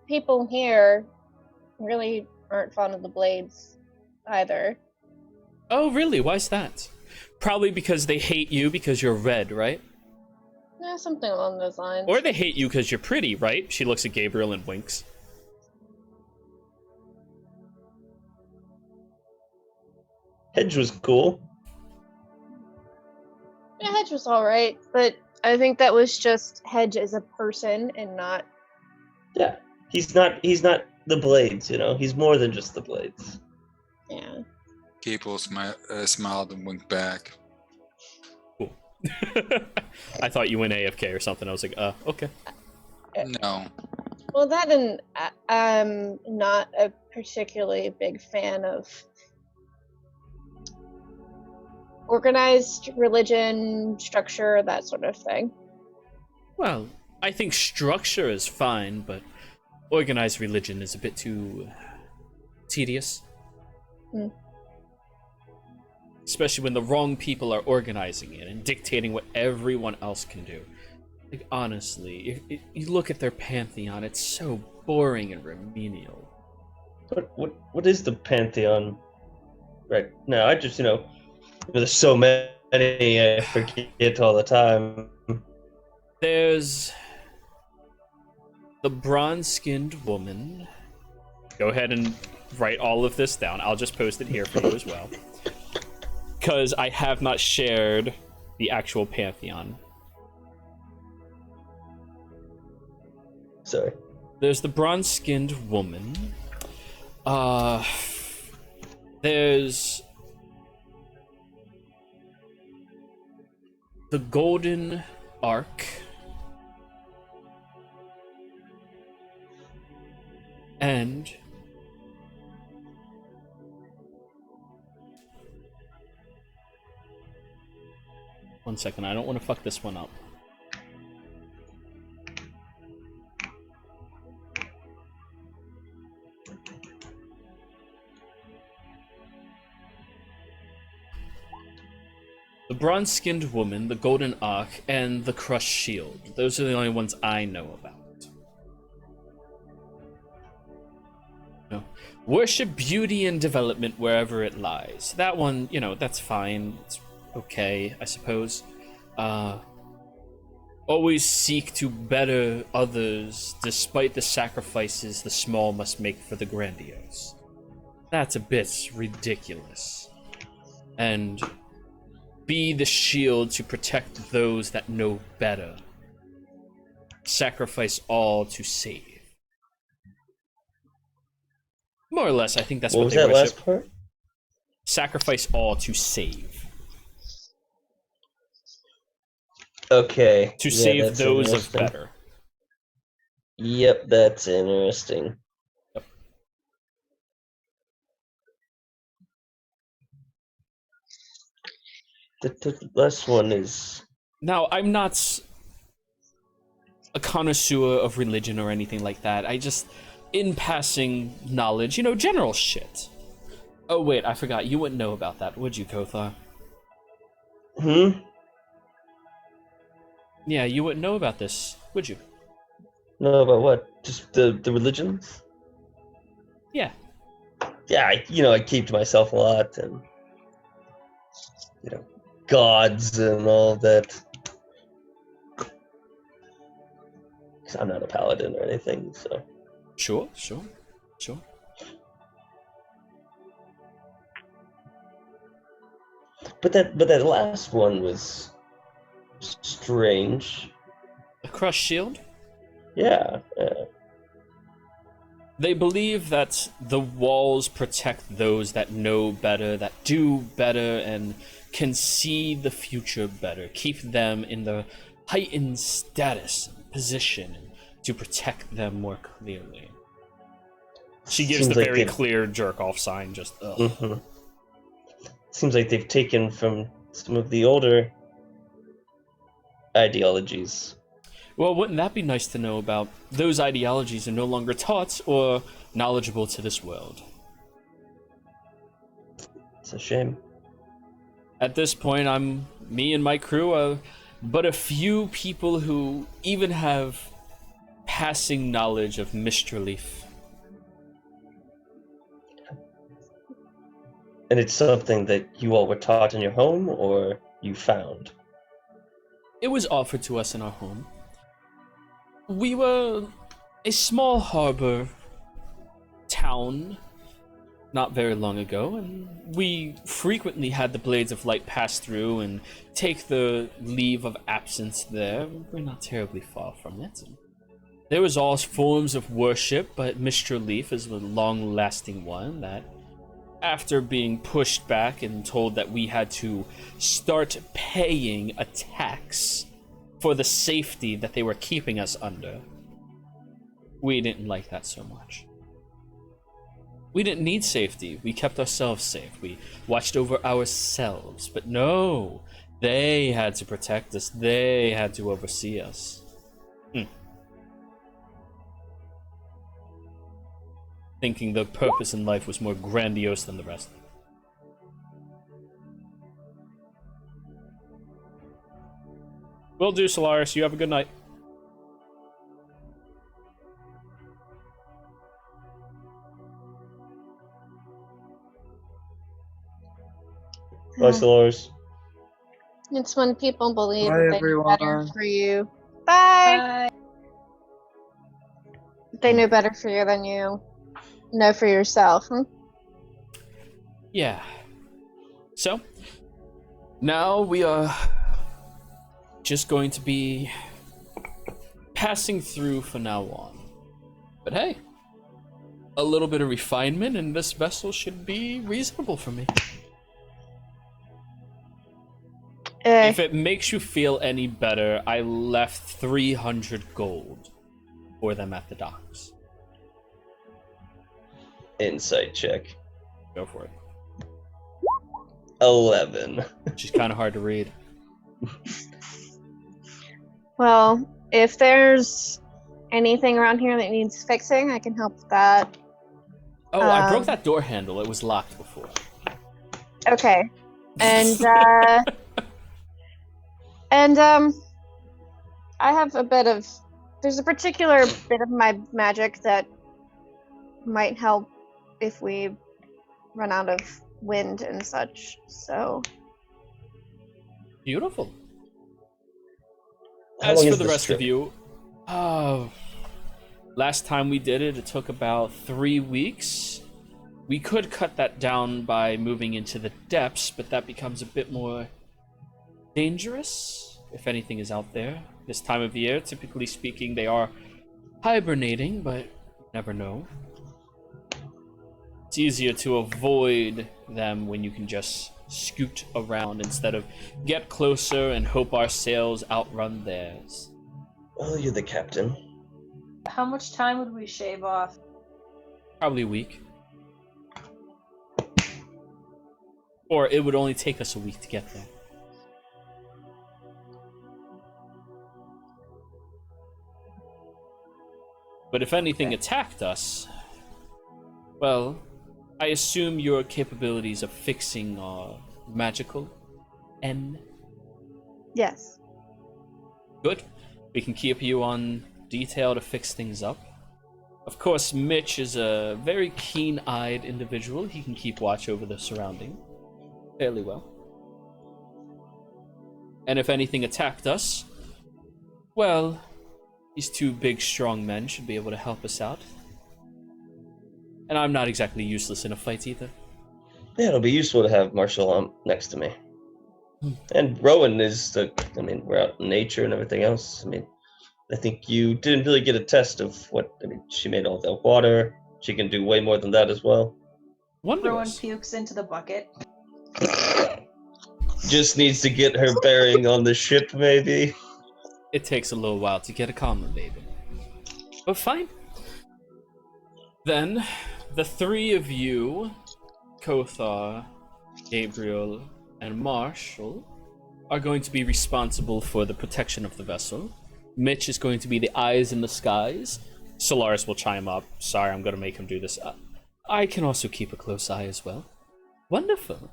people here really aren't fond of the Blades either. Oh, really? Why's that? Probably because they hate you because you're red, right? Yeah, something along those lines. Or they hate you because you're pretty, right? She looks at Gabriel and winks. Hedge was cool. Yeah, Hedge was alright, but I think that was just Hedge as a person and not... Yeah. He's not the Blades, He's more than just the Blades. Yeah. Gable smiled and winked back. Cool. I thought you went AFK or something. I was like, okay. No. Well, that and I'm not a particularly big fan of organized religion, structure, that sort of thing. Well, I think structure is fine, but organized religion is a bit too tedious. Especially when the wrong people are organizing it and dictating what everyone else can do. Like, honestly, if you look at their pantheon, it's so boring and remedial. What is the pantheon right now? I just, there's so many, I forget all the time. There's the bronze-skinned woman. Go ahead and write all of this down. I'll just post it here for you as well. Because I have not shared the actual pantheon. Sorry. There's the bronze-skinned woman. There's the golden ark. And one second, I don't want to fuck this one up. The bronze-skinned woman, the golden ark, and the crushed shield. Those are the only ones I know about. No. Worship beauty and development wherever it lies. That one, that's fine. It's okay, I suppose. Always seek to better others despite the sacrifices the small must make for the grandiose. That's a bit ridiculous. And be the shield to protect those that know better. Sacrifice all to save. More or less, I think that's what was they that worship. last part? sacrifice all to save. Okay. To yeah, save that's those of interesting. better. Yep, that's interesting. Yep. The last one is Now, I'm not a connoisseur of religion or anything like that. I just, in passing knowledge, general shit. Oh, wait, I forgot. You wouldn't know about that, would you, Kothar? Yeah, you wouldn't know about this, would you? No, about what? Just the religions? Yeah. Yeah, I keep to myself a lot, and gods and all that. 'Cause I'm not a paladin or anything, so. Sure. But that last one was strange. A crushed shield? Yeah. They believe that the walls protect those that know better, that do better, and can see the future better, keep them in the heightened status and position to protect them more clearly. She gives Seems the like very they've- clear jerk-off sign, just ugh. Mhm. Seems like they've taken from some of the older ideologies. Well, wouldn't that be nice to know about? Those ideologies are no longer taught or knowledgeable to this world. It's a shame. At this point, me and my crew are but a few people who even have passing knowledge of Mistreleaf. And it's something that you all were taught in your home, or you found? It was offered to us in our home. We were a small harbor town not very long ago, and we frequently had the Blades of Light pass through and take the leave of absence there. We're not terribly far from it. There was all forms of worship, but Mr. Leaf is a long-lasting one that, after being pushed back and told that we had to start paying a tax for the safety that they were keeping us under, we didn't like that so much. We didn't need safety. We kept ourselves safe. We watched over ourselves. But no, they had to protect us. They had to oversee us. Thinking the purpose in life was more grandiose than the rest. Will do, Solaris. You have a good night. Bye, Solaris. It's when people believe Bye, that they know better everyone. for you. Bye. Bye. They know better for you than you know for yourself. Yeah. So, now we are just going to be passing through from now on. But hey, a little bit of refinement in this vessel should be reasonable for me. If it makes you feel any better, I left 300 gold for them at the docks. Insight check. Go for it. 11. She's kind of hard to read. Well, if there's anything around here that needs fixing, I can help with that. Oh, I broke that door handle. It was locked before. Okay. And I have there's a particular bit of my magic that might help if we run out of wind and such. So Beautiful. How As long for is the this rest trip? of you, last time we did it, it took about 3 weeks. We could cut that down by moving into the depths, but that becomes a bit more dangerous if anything is out there. This time of year, typically speaking, they are hibernating, but you never know. It's easier to avoid them when you can just scoot around instead of get closer and hope our sails outrun theirs? Well, you're the captain. How much time would we shave off? Probably a week. Or it would only take us a week to get there. But if anything attacked us, well, I assume your capabilities of fixing are magical. Yes. Good. We can keep you on detail to fix things up. Of course, Mitch is a very keen-eyed individual. He can keep watch over the surrounding fairly well. And if anything attacked us, well, these two big, strong men should be able to help us out. And I'm not exactly useless in a fight either. Yeah, it'll be useful to have Marshall next to me. And Rowan is we're out in nature and everything else. I think you didn't really get a test of she made all the water. She can do way more than that as well. Rowan Wondrous. pukes into the bucket. Just needs to get her bearing on the ship, maybe. It takes a little while to get a common baby. But fine. Then, the three of you, Kothar, Gabriel, and Marshall, are going to be responsible for the protection of the vessel. Mitch is going to be the eyes in the skies. Solaris will chime up. Sorry, I'm going to make him do this. I can also keep a close eye as well. Wonderful.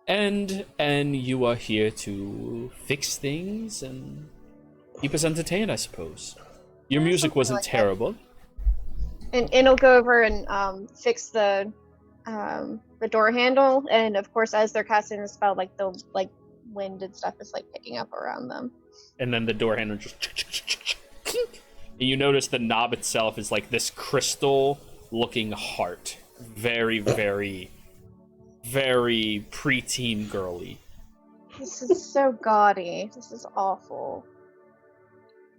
And you are here to fix things and keep us entertained, I suppose. Your music wasn't like that. terrible. And it'll go over and fix the door handle, and of course, as they're casting the spell, like the wind and stuff is picking up around them. And then the door handle just and you notice the knob itself is like this crystal-looking heart. Very, very, very preteen girly. This is so gaudy. This is awful.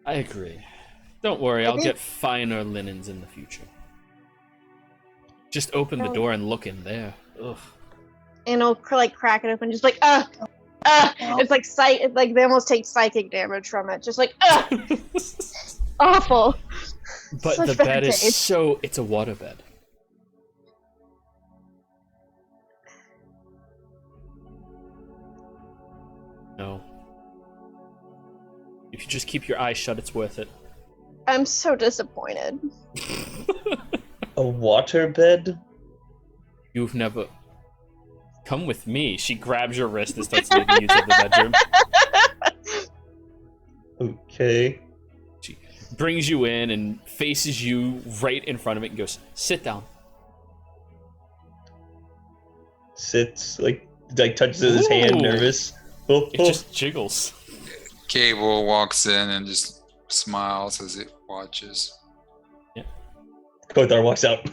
I agree. Don't worry, I'll get finer linens in the future. Just open the door and look in there. Ugh. And it'll crack it open, just it's like they almost take psychic damage from it. Just awful. But Such the bad bed is taste. it's a water bed. No. If you just keep your eyes shut, it's worth it. I'm so disappointed. A waterbed? You've never... Come with me. She grabs your wrist and starts leading you to the bedroom. Okay. She brings you in and faces you right in front of it and goes, sit down. Sits, touches his hand, Ooh. nervous. Oh, It just jiggles. Cable walks in and just smiles as it watches. Kothar walks out.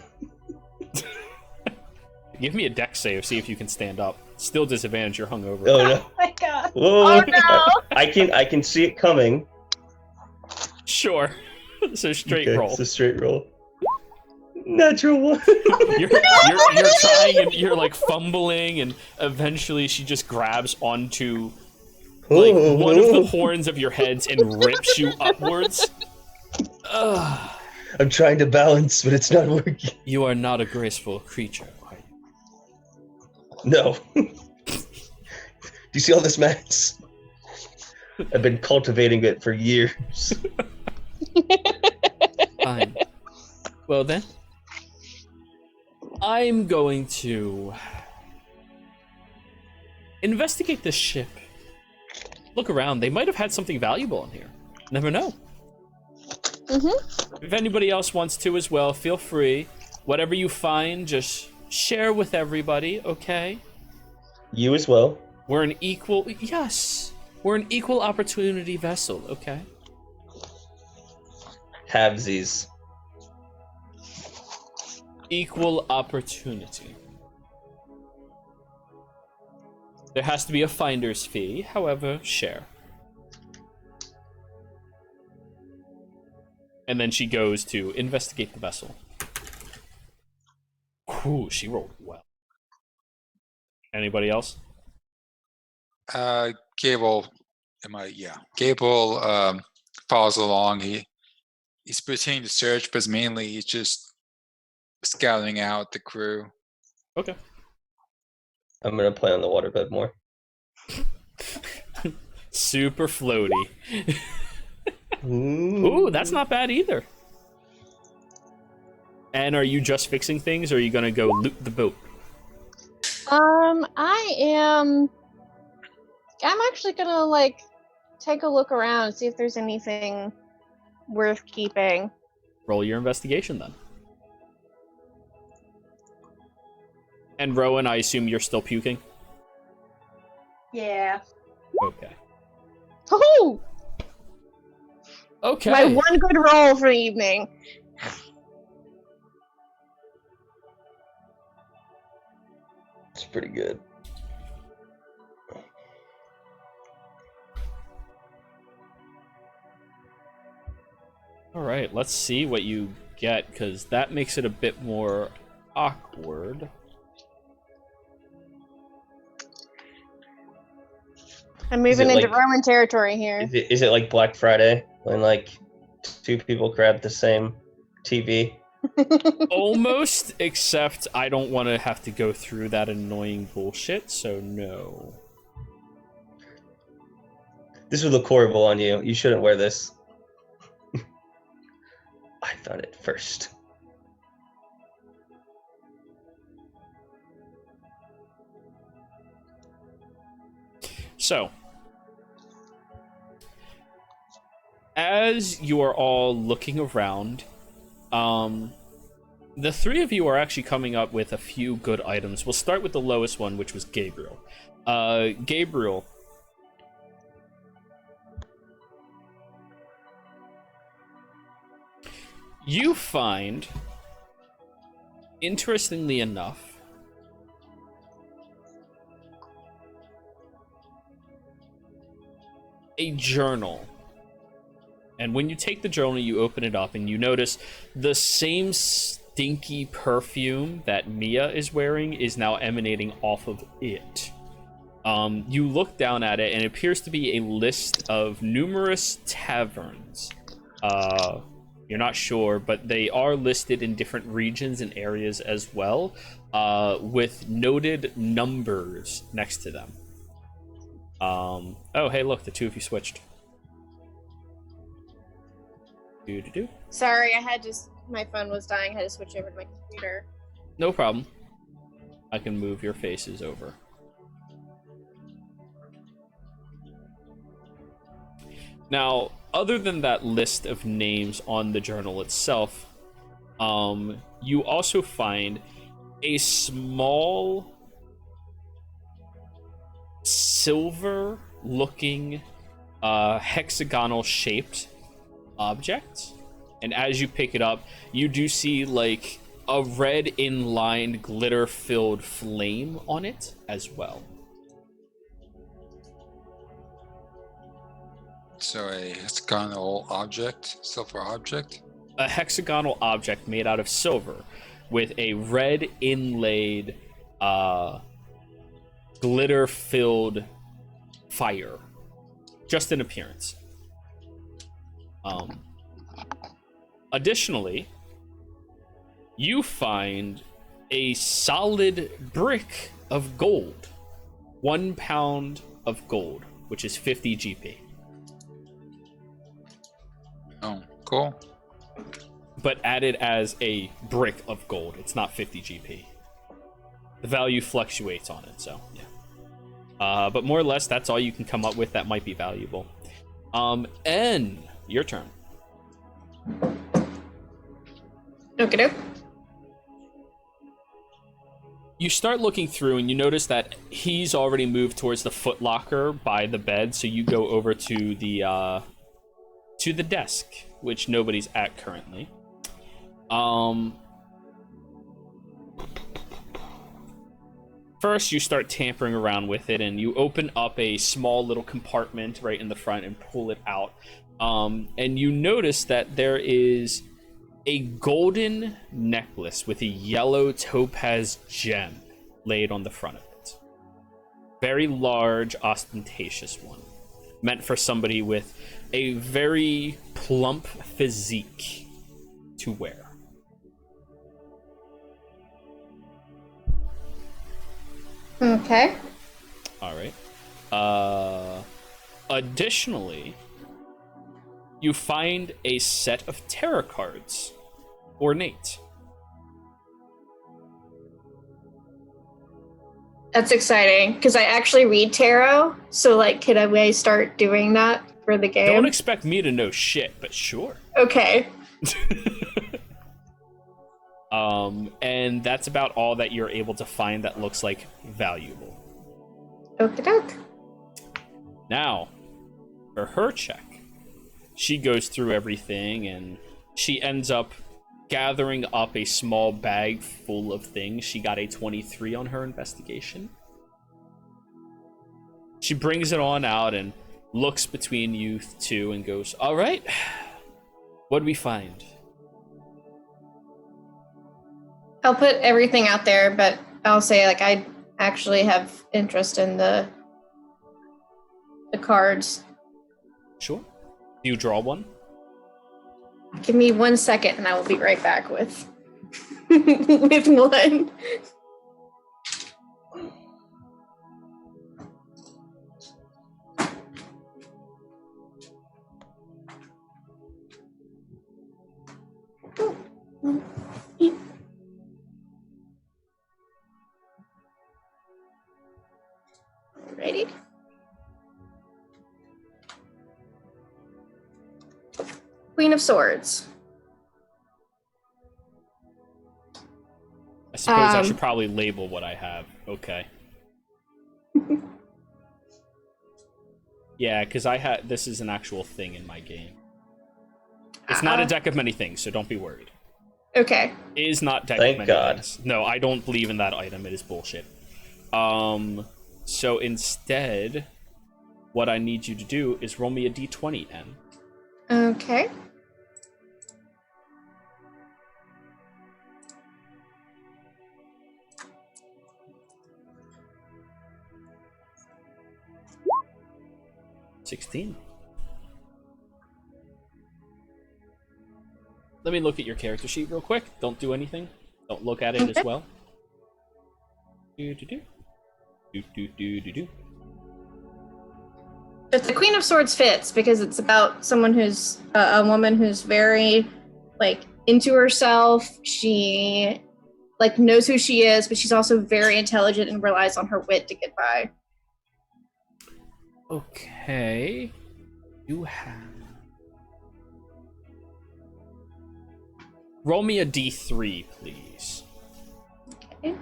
Give me a dex save, see if you can stand up. Still disadvantage, you're hungover. Oh no. Oh my god. Whoa. Oh, no. I can see it coming. Sure. So straight Okay, roll. it's a straight roll. Natural one. You're trying and you're fumbling, and eventually she just grabs onto one of the horns of your heads and rips you upwards. Ugh. I'm trying to balance, but it's not working. You are not a graceful creature, are you? No. Do you see all this mass? I've been cultivating it for years. Fine. Well then, I'm going to investigate this ship. Look around. They might have had something valuable in here. Never know. Mm-hmm. If anybody else wants to as well, feel free. Whatever you find, just share with everybody, okay? You as well. We're an equal opportunity vessel, okay? Halvesies. Equal opportunity. There has to be a finder's fee, however, share. And then she goes to investigate the vessel. Ooh, she rolled well. Anybody else? Gable, Gable follows along. He's proceeding to search, but mainly he's just scouting out the crew. Okay. I'm gonna play on the waterbed more. Super floaty. Ooh. Ooh, that's not bad either. And are you just fixing things, or are you gonna go loot the boat? I'm actually gonna like take a look around, see if there's anything worth keeping. Roll your investigation then. And Rowan, I assume you're still puking? Yeah. Okay. Oh, Okay. my one good roll for the evening. It's pretty good. All right, let's see what you get, because that makes it a bit more awkward. I'm moving into like- Roman territory here. Is it like Black Friday when like two people grab the same TV? Almost, except I don't want to have to go through that annoying bullshit, so no. This would look horrible on you. You shouldn't wear this. I found it first. So, as you are all looking around, the three of you are actually coming up with a few good items. We'll start with the lowest one, which was Gabriel. Gabriel, you find, interestingly enough, a journal. And when you take the journal, you open it up and you notice the same stinky perfume that Mia is wearing is now emanating off of it. You look down at it and it appears to be a list of numerous taverns. You're not sure, but they are listed in different regions and areas as well, with noted numbers next to them. Oh, hey, look, the two of you switched. Sorry, my phone was dying. I had to switch over to my computer. No problem. I can move your faces over. Now, other than that list of names on the journal itself, you also find a small silver-looking hexagonal-shaped object, and as you pick it up, you do see like a red inlined glitter-filled flame on it as well. So a hexagonal object, silver object. A hexagonal object made out of silver with a red inlaid glitter-filled fire, just in appearance. Additionally, you find a solid brick of gold, 1 pound of gold, which is 50 GP. Oh, cool. But added as a brick of gold. It's not 50 GP. The value fluctuates on it, so yeah. But more or less, that's all you can come up with that might be valuable. N, your turn. Okay. You start looking through and you notice that he's already moved towards the footlocker by the bed, so you go over to the desk, which nobody's at currently. First, you start tampering around with it, and you open up a small little compartment right in the front and pull it out. And you notice that there is a golden necklace with a yellow topaz gem laid on the front of it. very large, ostentatious one, meant for somebody with a very plump physique to wear. Okay. All right. Additionally, you find a set of tarot cards, ornate. That's exciting because I actually read tarot. So, like, could I start doing that for the game? Don't expect me to know shit, but sure. Okay. And that's about all that you're able to find that looks like valuable. Okie doke. Now, for her check, she goes through everything and she ends up gathering up a small bag full of things. She got a 23 on her investigation. She brings it on out and looks between you two and goes, all right, what do we find? I'll put everything out there, but I'll say, like, I actually have interest in the cards. Sure. Do you draw one? Give me 1 second and I will be right back with with one. Ready? Queen of Swords. I suppose I should probably label what I have. Okay. Yeah, because this is an actual thing in my game. It's not a deck of many things, so don't be worried. Okay. It is not deck Thank of many God. things. No, I don't believe in that item. It is bullshit. So instead, what I need you to do is roll me a d20, N. Okay. $16. Let me look at your character sheet real quick. Don't do anything. Don't look at it as well. Do-do-do. Do-do-do-do-do. But the Queen of Swords fits because it's about someone who's a woman who's very, like, into herself. She, like, knows who she is, but she's also very intelligent and relies on her wit to get by. Okay. You have... Roll me a d3, please. Okay.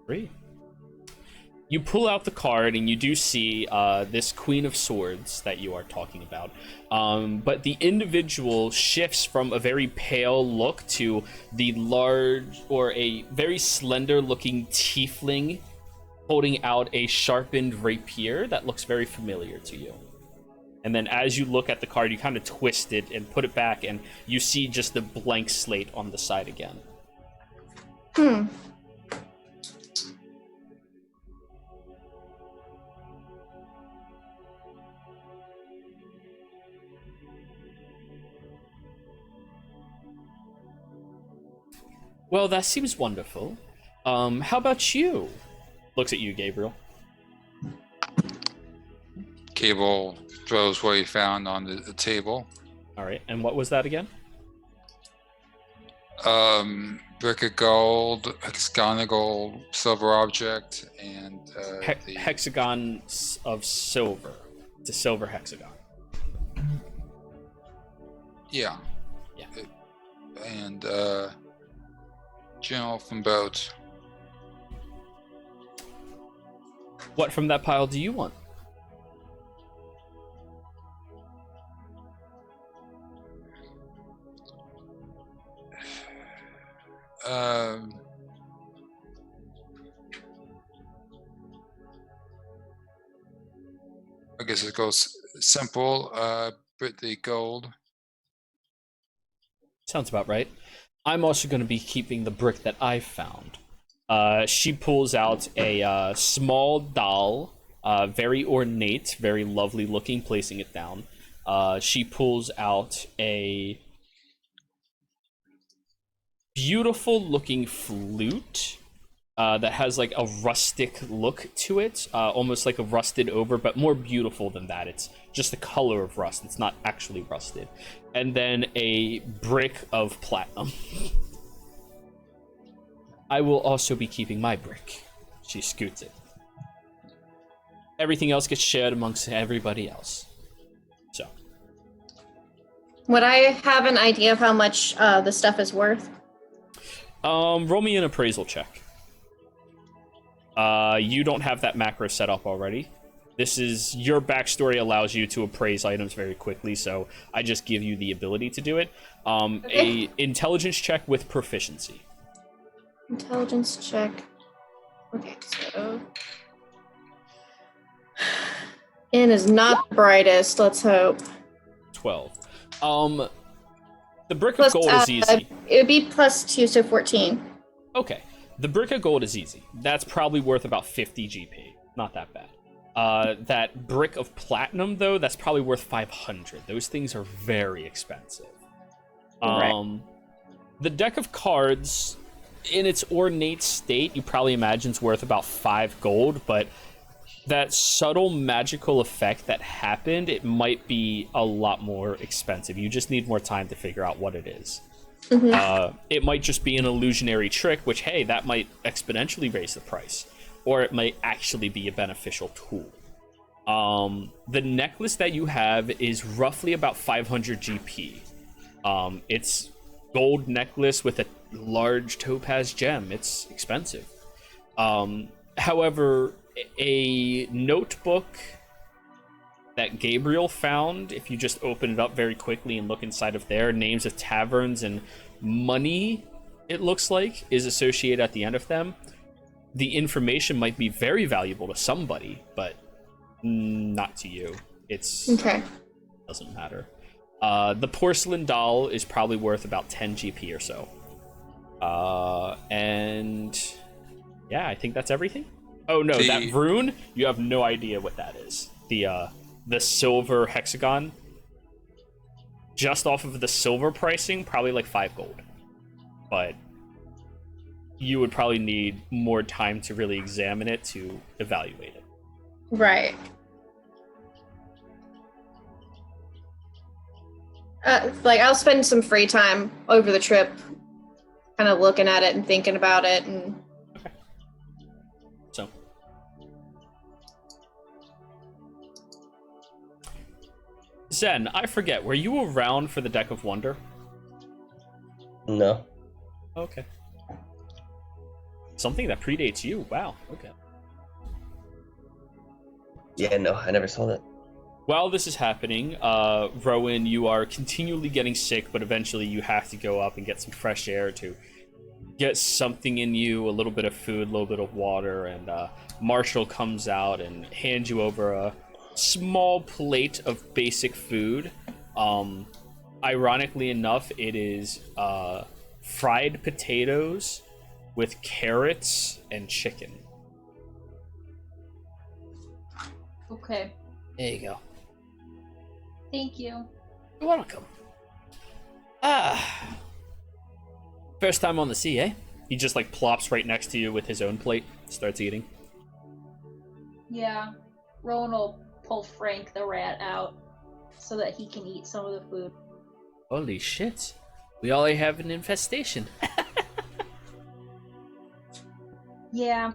Three. You pull out the card and you do see this Queen of Swords that you are talking about. But the individual shifts from a very pale look to the large or a very slender looking tiefling holding out a sharpened rapier that looks very familiar to you. And then as you look at the card, you kind of twist it and put it back and you see just the blank slate on the side again. Well, that seems wonderful. How about you? Looks at you, Gabriel. Cable throws what he found on the table. All right, and what was that again? Brick of gold, hexagon of gold, silver object, and Hexagon of silver. It's a silver hexagon. Yeah. Yeah. And General from boat. What from that pile do you want? I guess it goes simple, but the gold. Sounds about right. I'm also going to be keeping the brick that I found. She pulls out a small doll, very ornate, very lovely looking, placing it down. She pulls out a beautiful looking flute that has like a rustic look to it, almost like a rusted over, but more beautiful than that. It's just the color of rust. It's not actually rusted. And then a brick of platinum. I will also be keeping my brick. She scoots it. Everything else gets shared amongst everybody else. So. Would I have an idea of how much the stuff is worth? Roll me an appraisal check. You don't have that macro set up already. This is, your backstory allows you to appraise items very quickly, so I just give you the ability to do it. Okay. A intelligence check with proficiency. Intelligence check. Okay, so N is not the brightest. Let's hope. 12. The brick Plus, of gold is easy. It would be +2, so 14. Okay. The brick of gold is easy. That's probably worth about 50 GP. Not that bad. That brick of platinum, though, that's probably worth 500. Those things are very expensive. Right. The deck of cards, in its ornate state, you probably imagine it's worth about 5 gold, but that subtle magical effect that happened, it might be a lot more expensive. You just need more time to figure out what it is. Mm-hmm. It might just be an illusionary trick, which, hey, that might exponentially raise the price. Or it might actually be a beneficial tool. The necklace that you have is roughly about 500 GP. It's gold necklace with a large topaz gem. It's expensive. However, a notebook that Gabriel found, if you just open it up very quickly and look inside of there, names of taverns and money, it looks like, is associated at the end of them. The information might be very valuable to somebody, but not to you. It's Okay. doesn't matter. The porcelain doll is probably worth about 10 GP or so. And yeah, I think that's everything. Oh no, that rune, you have no idea what that is. The silver hexagon, just off of the silver pricing, probably like 5 gold. But you would probably need more time to really examine it to evaluate it. Right. Like, I'll spend some free time over the trip kind of looking at it and thinking about it. And Okay. So. Zen, I forget, were you around for the Deck of Wonder? No. Okay. Something that predates you. Wow. Okay. Yeah, no, I never saw that. While this is happening, Rowan, you are continually getting sick, but eventually you have to go up and get some fresh air to get something in you, a little bit of food, a little bit of water, and Marshall comes out and hands you over a small plate of basic food. Ironically enough, it is fried potatoes with carrots and chicken. Okay. There you go. Thank you. You're welcome. First time on the sea, eh? He just like plops right next to you with his own plate, starts eating. Yeah. Rowan will pull Frank the rat out so that he can eat some of the food. Holy shit. We all have an infestation. Yeah.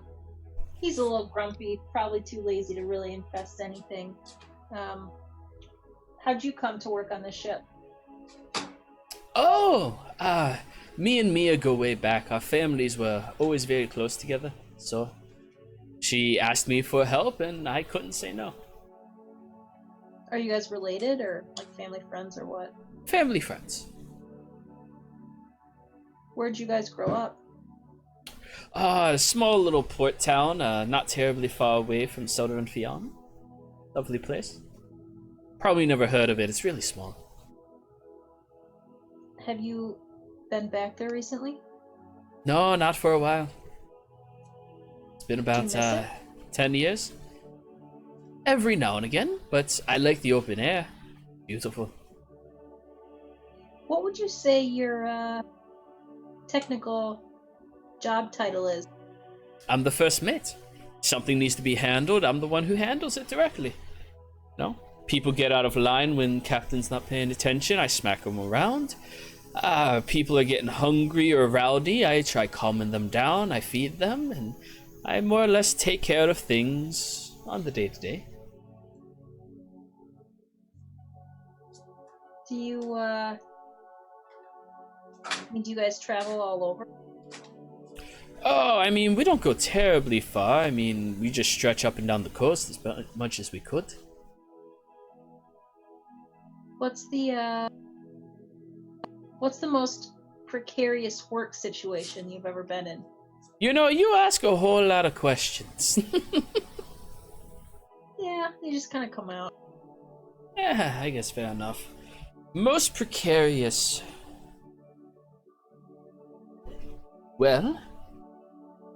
He's a little grumpy, probably too lazy to really infest anything. How'd you come to work on this ship? Oh, me and Mia go way back. Our families were always very close together. So she asked me for help and I couldn't say no. Are you guys related or like family friends or what? Family friends. Where'd you guys grow up? A small little port town, not terribly far away from Southern Fion. Lovely place. Probably never heard of it, it's really small. Have you been back there recently? No, not for a while. It's been Do about you miss it? 10 years. Every now and again, but I like the open air. Beautiful. What would you say your technical job title is? I'm the first mate. Something needs to be handled, I'm the one who handles it directly. No? People get out of line when captain's not paying attention, I smack them around. People are getting hungry or rowdy, I try calming them down, I feed them, and I more or less take care of things on the day-to-day. Do you do you guys travel all over? Oh, I mean, we don't go terribly far. I mean, we just stretch up and down the coast as much as we could. What's the most precarious work situation you've ever been in? You know, you ask a whole lot of questions. Yeah, they just kind of come out. Yeah, I guess fair enough. Most precarious. Well,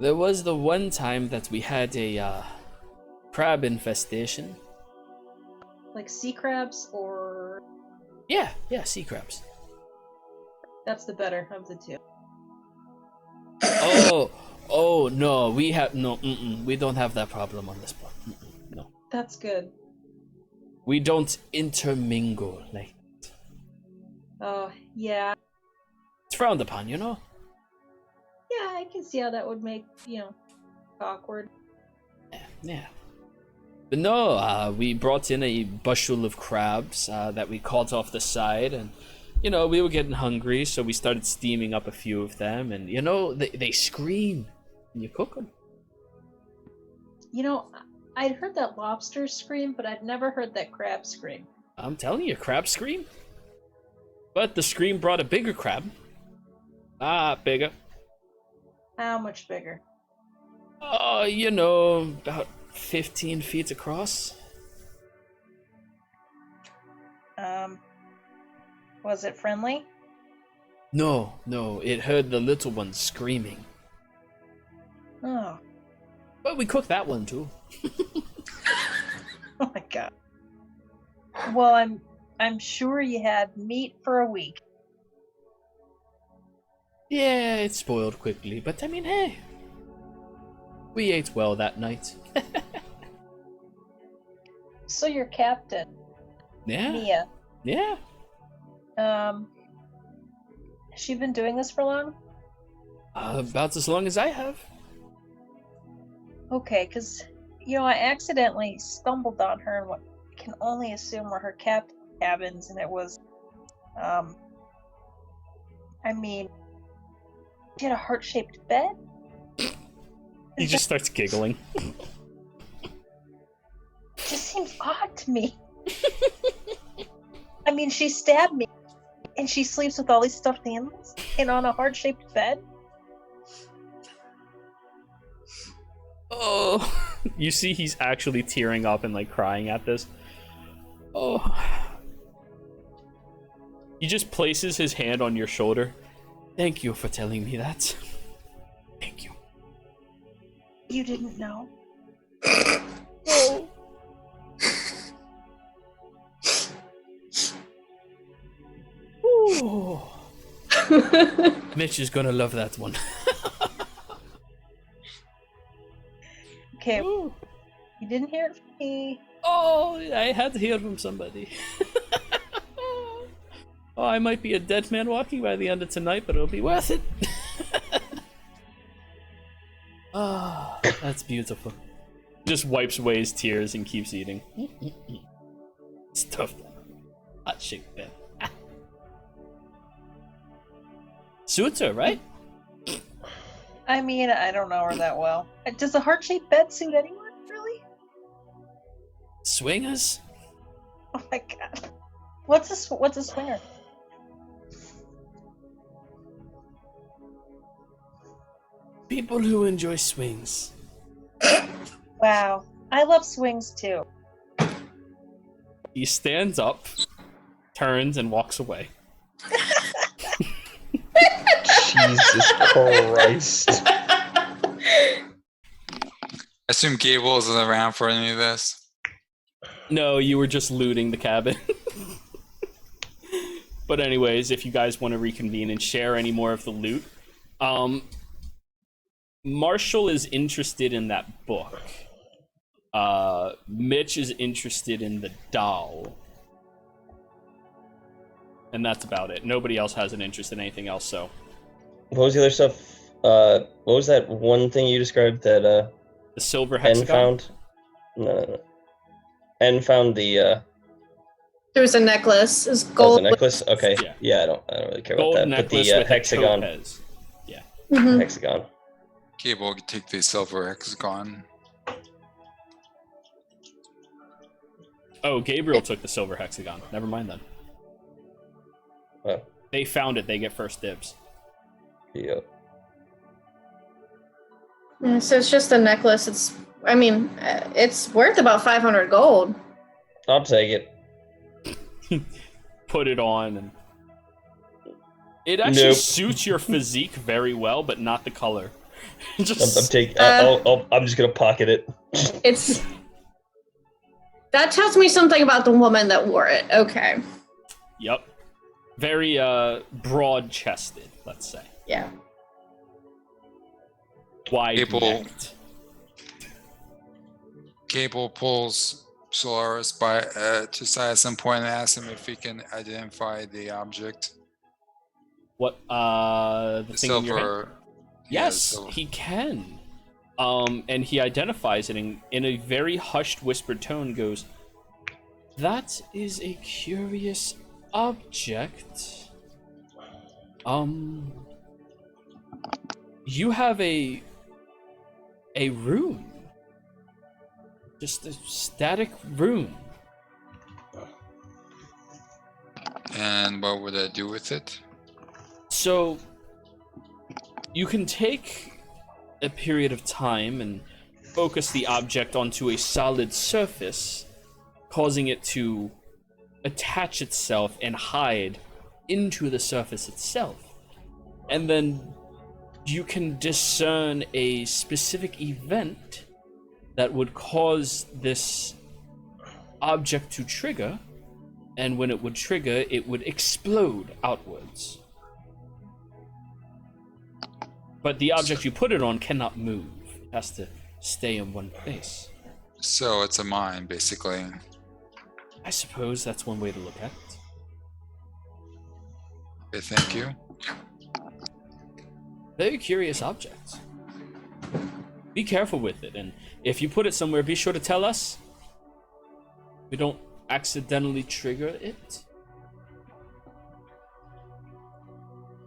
there was the one time that we had a crab infestation. Like sea crabs, or Yeah, sea crabs. that's the better of the two. Oh no, we have no. We don't have that problem on this part. No, That's good. we don't intermingle. Like Oh, yeah. it's frowned upon, you know. Yeah, I can see how that would make, awkward. Yeah. But no, we brought in a bushel of crabs that we caught off the side, and we were getting hungry, so we started steaming up a few of them, and they scream when you cook them. I'd heard that lobster scream, but I'd never heard that crab scream. I'm telling you, crab scream. But the scream brought a bigger crab. Bigger. How much bigger? About 15 feet across. Was it friendly? No, it heard the little one screaming. Oh. But we cooked that one too. Oh my god. Well, I'm sure you had meat for a week. Yeah, it spoiled quickly, but I mean, hey. We ate well that night. So your captain, Yeah. Mia, Yeah. has she been doing this for long? About as long as I have. Okay, because, I accidentally stumbled on her in what I can only assume were her captain cabins, and it was, she had a heart-shaped bed? He just starts giggling. It just seems odd to me. She stabbed me, and she sleeps with all these stuffed animals, and on a heart-shaped bed? Oh. You see he's actually tearing up and crying at this. Oh. He just places his hand on your shoulder. Thank you for telling me that. Thank you. You didn't know? Oh. Ooh. Mitch is gonna love that one. Okay, Ooh. you didn't hear it from me. Oh, I had to hear from somebody. Oh, I might be a dead man walking by the end of tonight, but it'll be worth it. Ah, that's beautiful. Just wipes away his tears and keeps eating. It's tough. Hot shit, man. Suits her, right? I don't know her that well. Does a heart-shaped bed suit anyone, really? Swingers? Oh my god. What's a swinger? People who enjoy swings. Wow. I love swings too. He stands up, turns, and walks away. Jesus Christ. I assume Gable isn't around for any of this. No, you were just looting the cabin. But anyways, if you guys want to reconvene and share any more of the loot, Marshall is interested in that book. Mitch is interested in the doll. And that's about it. Nobody else has an interest in anything else, so. What was the other stuff? What was that one thing you described that The silver N hexagon? found? No. N found the There was a necklace. It's oh, gold. the necklace? Okay. Yeah. Yeah, I don't really care Gold about that. But necklace the with hexagon. a topaz. Yeah. Mhm. Hexagon. Gable, take the silver hexagon. Oh, Gabriel took the silver hexagon. Never mind then. Oh, They found it. They get first dibs. yep. Yeah, so it's just a necklace. It's worth about 500 gold. I'll take it. Put it on, and it actually Nope. suits your physique very well, but not the color. I'm Just taking. I'm just gonna pocket it. It's that tells me something about the woman that wore it. Okay. yep, very broad-chested, let's say, Yeah. wide-necked. Gable pulls Solaris by to side at some point and asks him if he can identify the object. What? The The thing in your hand? silver. yeah, the Yes, silver. he can. And he identifies it and in a very hushed, whispered tone goes, "That is a curious object. You have a rune. Just a static rune. And what would I do with it? So, you can take a period of time and focus the object onto a solid surface, causing it to attach itself and hide into the surface itself. And then you can discern a specific event that would cause this object to trigger, and when it would trigger, it would explode outwards. But the object you put it on cannot move. It has to stay in one place. So it's a mine, basically. I suppose that's one way to look at it. Okay, thank you. Very curious object. Be careful with it, and if you put it somewhere, be sure to tell us. We don't accidentally trigger it.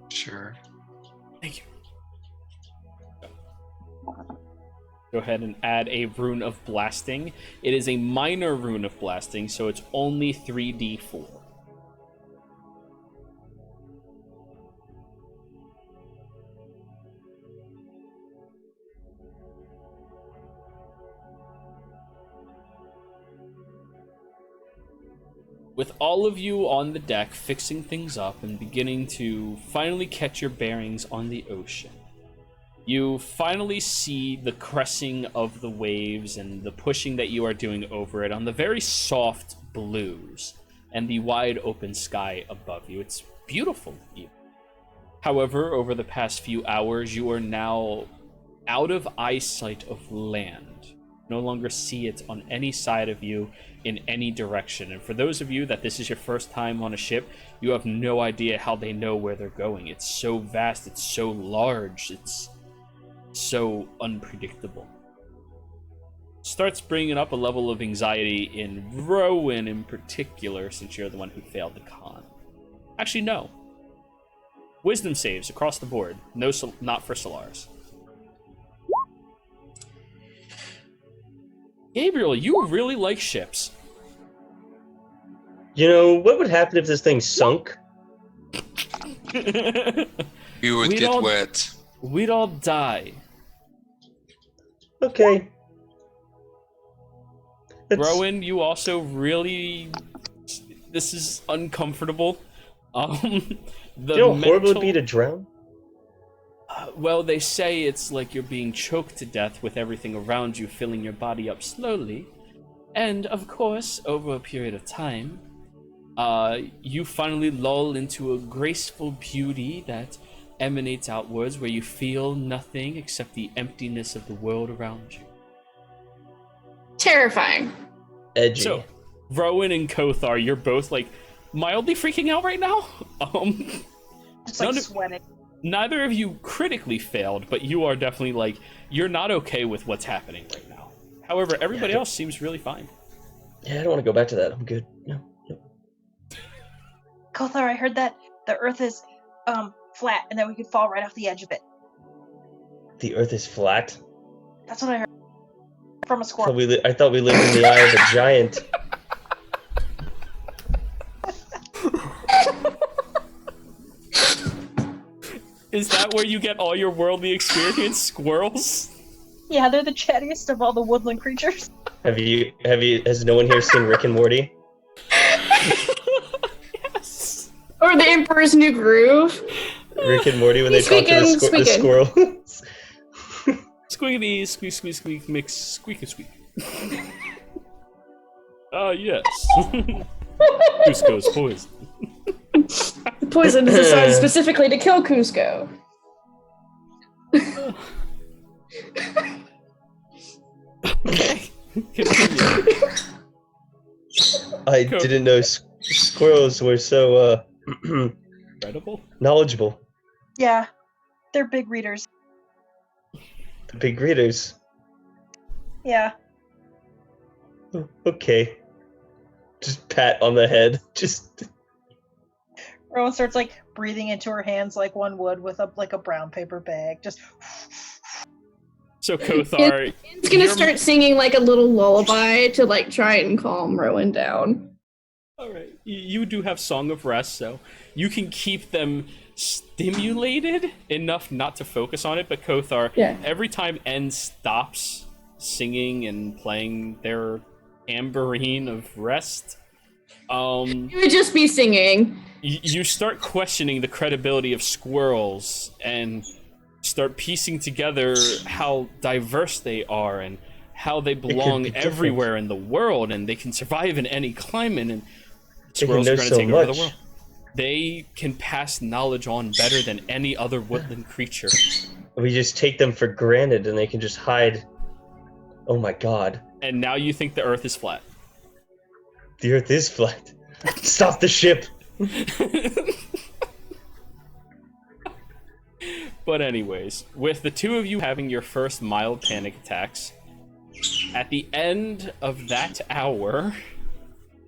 Sure. Thank you. Go ahead and add a rune of blasting. It is a minor rune of blasting, so it's only 3d4. With all of you on the deck fixing things up and beginning to finally catch your bearings on the ocean, you finally see the cressing of the waves and the pushing that you are doing over it on the very soft blues and the wide open sky above you. It's beautiful, even. However, over the past few hours, you are now out of eyesight of land. No longer see it on any side of you in any direction. And for those of you that this is your first time on a ship, you have no idea how they know where they're going. It's so vast, it's so large, it's so unpredictable. Starts bringing up a level of anxiety in Rowan in particular, since you're the one who failed the con. Actually, no. Wisdom saves across the board. No, not for Solaris. Gabriel, you really like ships. You know, what would happen if this thing sunk? You would We'd get all- wet. We'd all die. Okay. Rowan, you also really... This is uncomfortable. The You know how horrible it would mental- be to drown? Well, they say it's like you're being choked to death with everything around you filling your body up slowly. And, of course, over a period of time, you finally lull into a graceful beauty that emanates outwards where you feel nothing except the emptiness of the world around you. Terrifying. Edgy. So, Rowan and Kothar, you're both, like, mildly freaking out right now? Just like None of- sweating. Neither of you critically failed, but you are definitely, like, you're not okay with what's happening right now. However, everybody else seems really fine. Yeah, I don't want to go back to that. I'm good. No. Kothar, I heard that the Earth is flat, and that we could fall right off the edge of it. The Earth is flat. That's what I heard from a squirrel. I thought we lived in the eye of a giant. Is that where you get all your worldly experience, squirrels? Yeah, they're the chattiest of all the woodland creatures. Has no one here seen Rick and Morty? Yes. Or the Emperor's New Groove. Rick and Morty when they talk to the squirrel. Squeakity, squeak, squeak, squeak, mix, squeak and squeak. Yes. Cusco's poison. The poison is designed specifically to kill Cusco. Okay. Continue. I didn't know squirrels were so Incredible. knowledgeable. Yeah, they're big readers. The big readers. Yeah. Oh, okay. Just pat on the head. Just. Rowan starts like breathing into her hands like one would with a brown paper bag. Just So Kothar, It's gonna start singing like a little lullaby to like try and calm Rowan down. all right, you do have Song of Rest, so you can keep them stimulated enough not to focus on it. But Kothar, every time N stops singing and playing their tambourine of rest, You would just be singing. you start questioning the credibility of squirrels and start piecing together how diverse they are and how they belong everywhere in the world, and they can survive in any climate, and squirrels are going to take over the world. They can pass knowledge on better than any other woodland creature. We just take them for granted and they can just hide. Oh my god. And now you think the Earth is flat. The Earth is flat. Stop the ship! But anyways, with the two of you having your first mild panic attacks, at the end of that hour,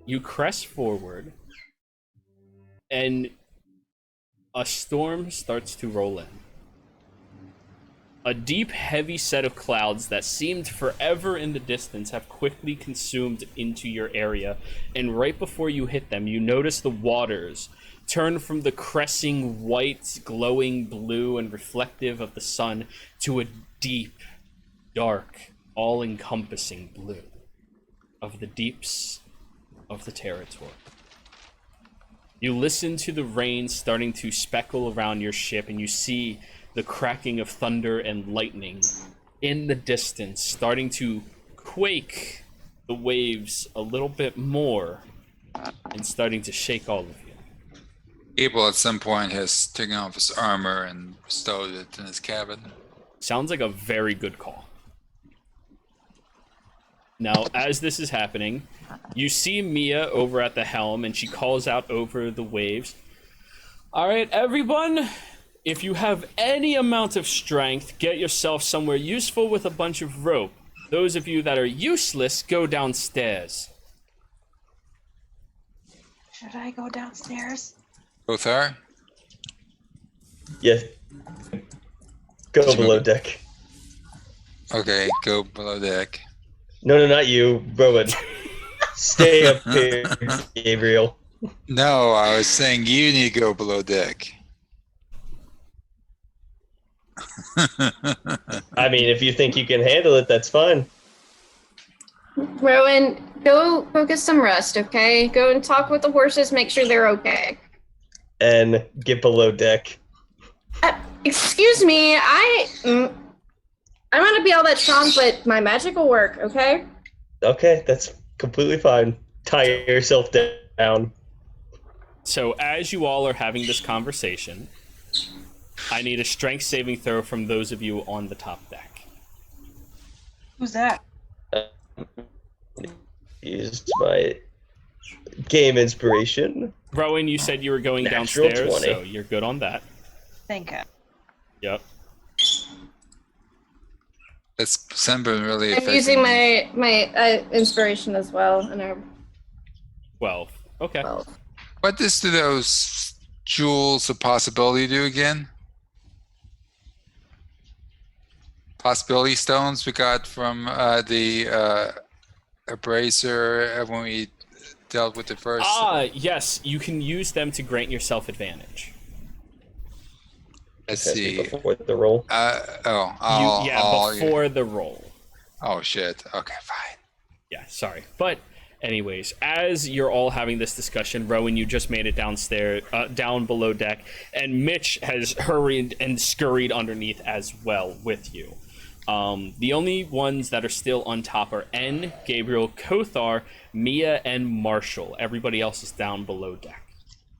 you crest forward, and a storm starts to roll in. A deep, heavy set of clouds that seemed forever in the distance have quickly consumed into your area, and right before you hit them, you notice the waters turn from the cressing white, glowing blue and reflective of the sun to a deep, dark, all-encompassing blue of the deeps of the territory. You listen to the rain starting to speckle around your ship, and you see the cracking of thunder and lightning in the distance, starting to quake the waves a little bit more and starting to shake all of you. Abel at some point has taken off his armor and stowed it in his cabin. Sounds like a very good call. Now, as this is happening, you see Mia over at the helm, and she calls out over the waves. All right, everyone, if you have any amount of strength, get yourself somewhere useful with a bunch of rope. Those of you that are useless, go downstairs. should I go downstairs? Kothar? Yeah. Go below deck. Okay, go below deck. No, not you, Rowan. Stay up here, Gabriel. No, I was saying you need to go below deck. I mean, if you think you can handle it, that's fine. Rowan, go focus some rest, okay? Go and talk with the horses, make sure they're okay. And get below deck. Excuse me, I'm gonna be all that strong, but my magic will work, okay? Okay, that's completely fine. Tie yourself down. So as you all are having this conversation, I need a strength saving throw from those of you on the top deck. Who's that? Use my game inspiration. Rowan, you said you were going Natural downstairs, 20. so you're good on that. Thank God. Yep. That's Sunburn really I'm affecting using me. my inspiration as well, and I'm 12. Okay. 12. What does those jewels of possibility do again? Possibility stones we got from the abrasier when we dealt with the first. Yes, you can use them to grant yourself advantage. Let's Okay, see. before the roll. Before the roll. Oh shit. Okay, fine. Yeah, sorry. But anyways, as you're all having this discussion, Rowan, you just made it downstairs, down below deck, and Mitch has hurried and scurried underneath as well with you. The only ones that are still on top are N, Gabriel, Kothar, Mia, and Marshall. Everybody else is down below deck.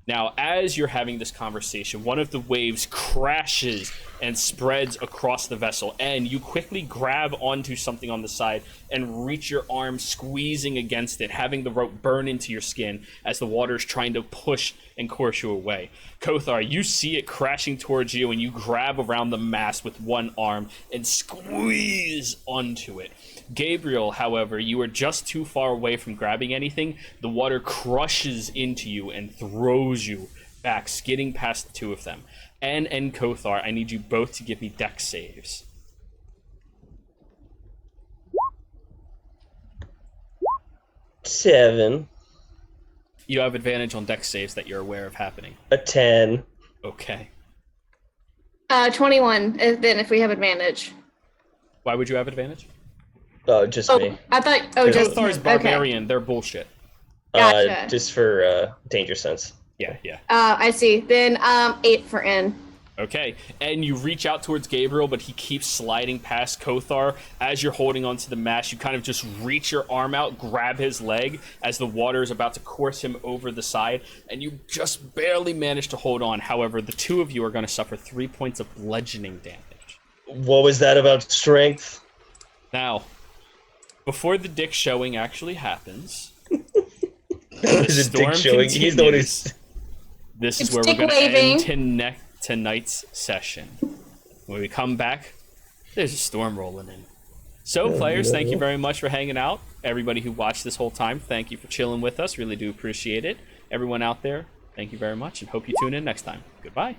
Now, as you're having this conversation, one of the waves crashes and spreads across the vessel, and you quickly grab onto something on the side and reach your arm, squeezing against it, having the rope burn into your skin as the water is trying to push and course you away. Kothar, you see it crashing towards you, and you grab around the mast with one arm and squeeze onto it. Gabriel, however, you are just too far away from grabbing anything. The water crushes into you and throws you back, skidding past the two of them. Anne and Kothar, I need you both to give me dex saves. Seven. You have advantage on dex saves that you're aware of happening. A 10. Okay. 21, then if we have advantage. Why would you have advantage? Just Oh, me. I thought, just Kothar's okay. barbarian, they're bullshit. Gotcha. Just for danger sense. Yeah. I see. Then 8 for N. Okay, and you reach out towards Gabriel, but he keeps sliding past Kothar. As you're holding onto the mast, you kind of just reach your arm out, grab his leg as the water is about to course him over the side, and you just barely manage to hold on. However, the two of you are going to suffer 3 points of bludgeoning damage. What was that about strength? Now, before the dick showing actually happens, That was a dick showing. He's the one who's... This is It's where we're dick going to waving. end tonight's session. When we come back, there's a storm rolling in. So, players, thank you very much for hanging out. Everybody who watched this whole time, thank you for chilling with us. Really do appreciate it. Everyone out there, thank you very much, and hope you tune in next time. Goodbye.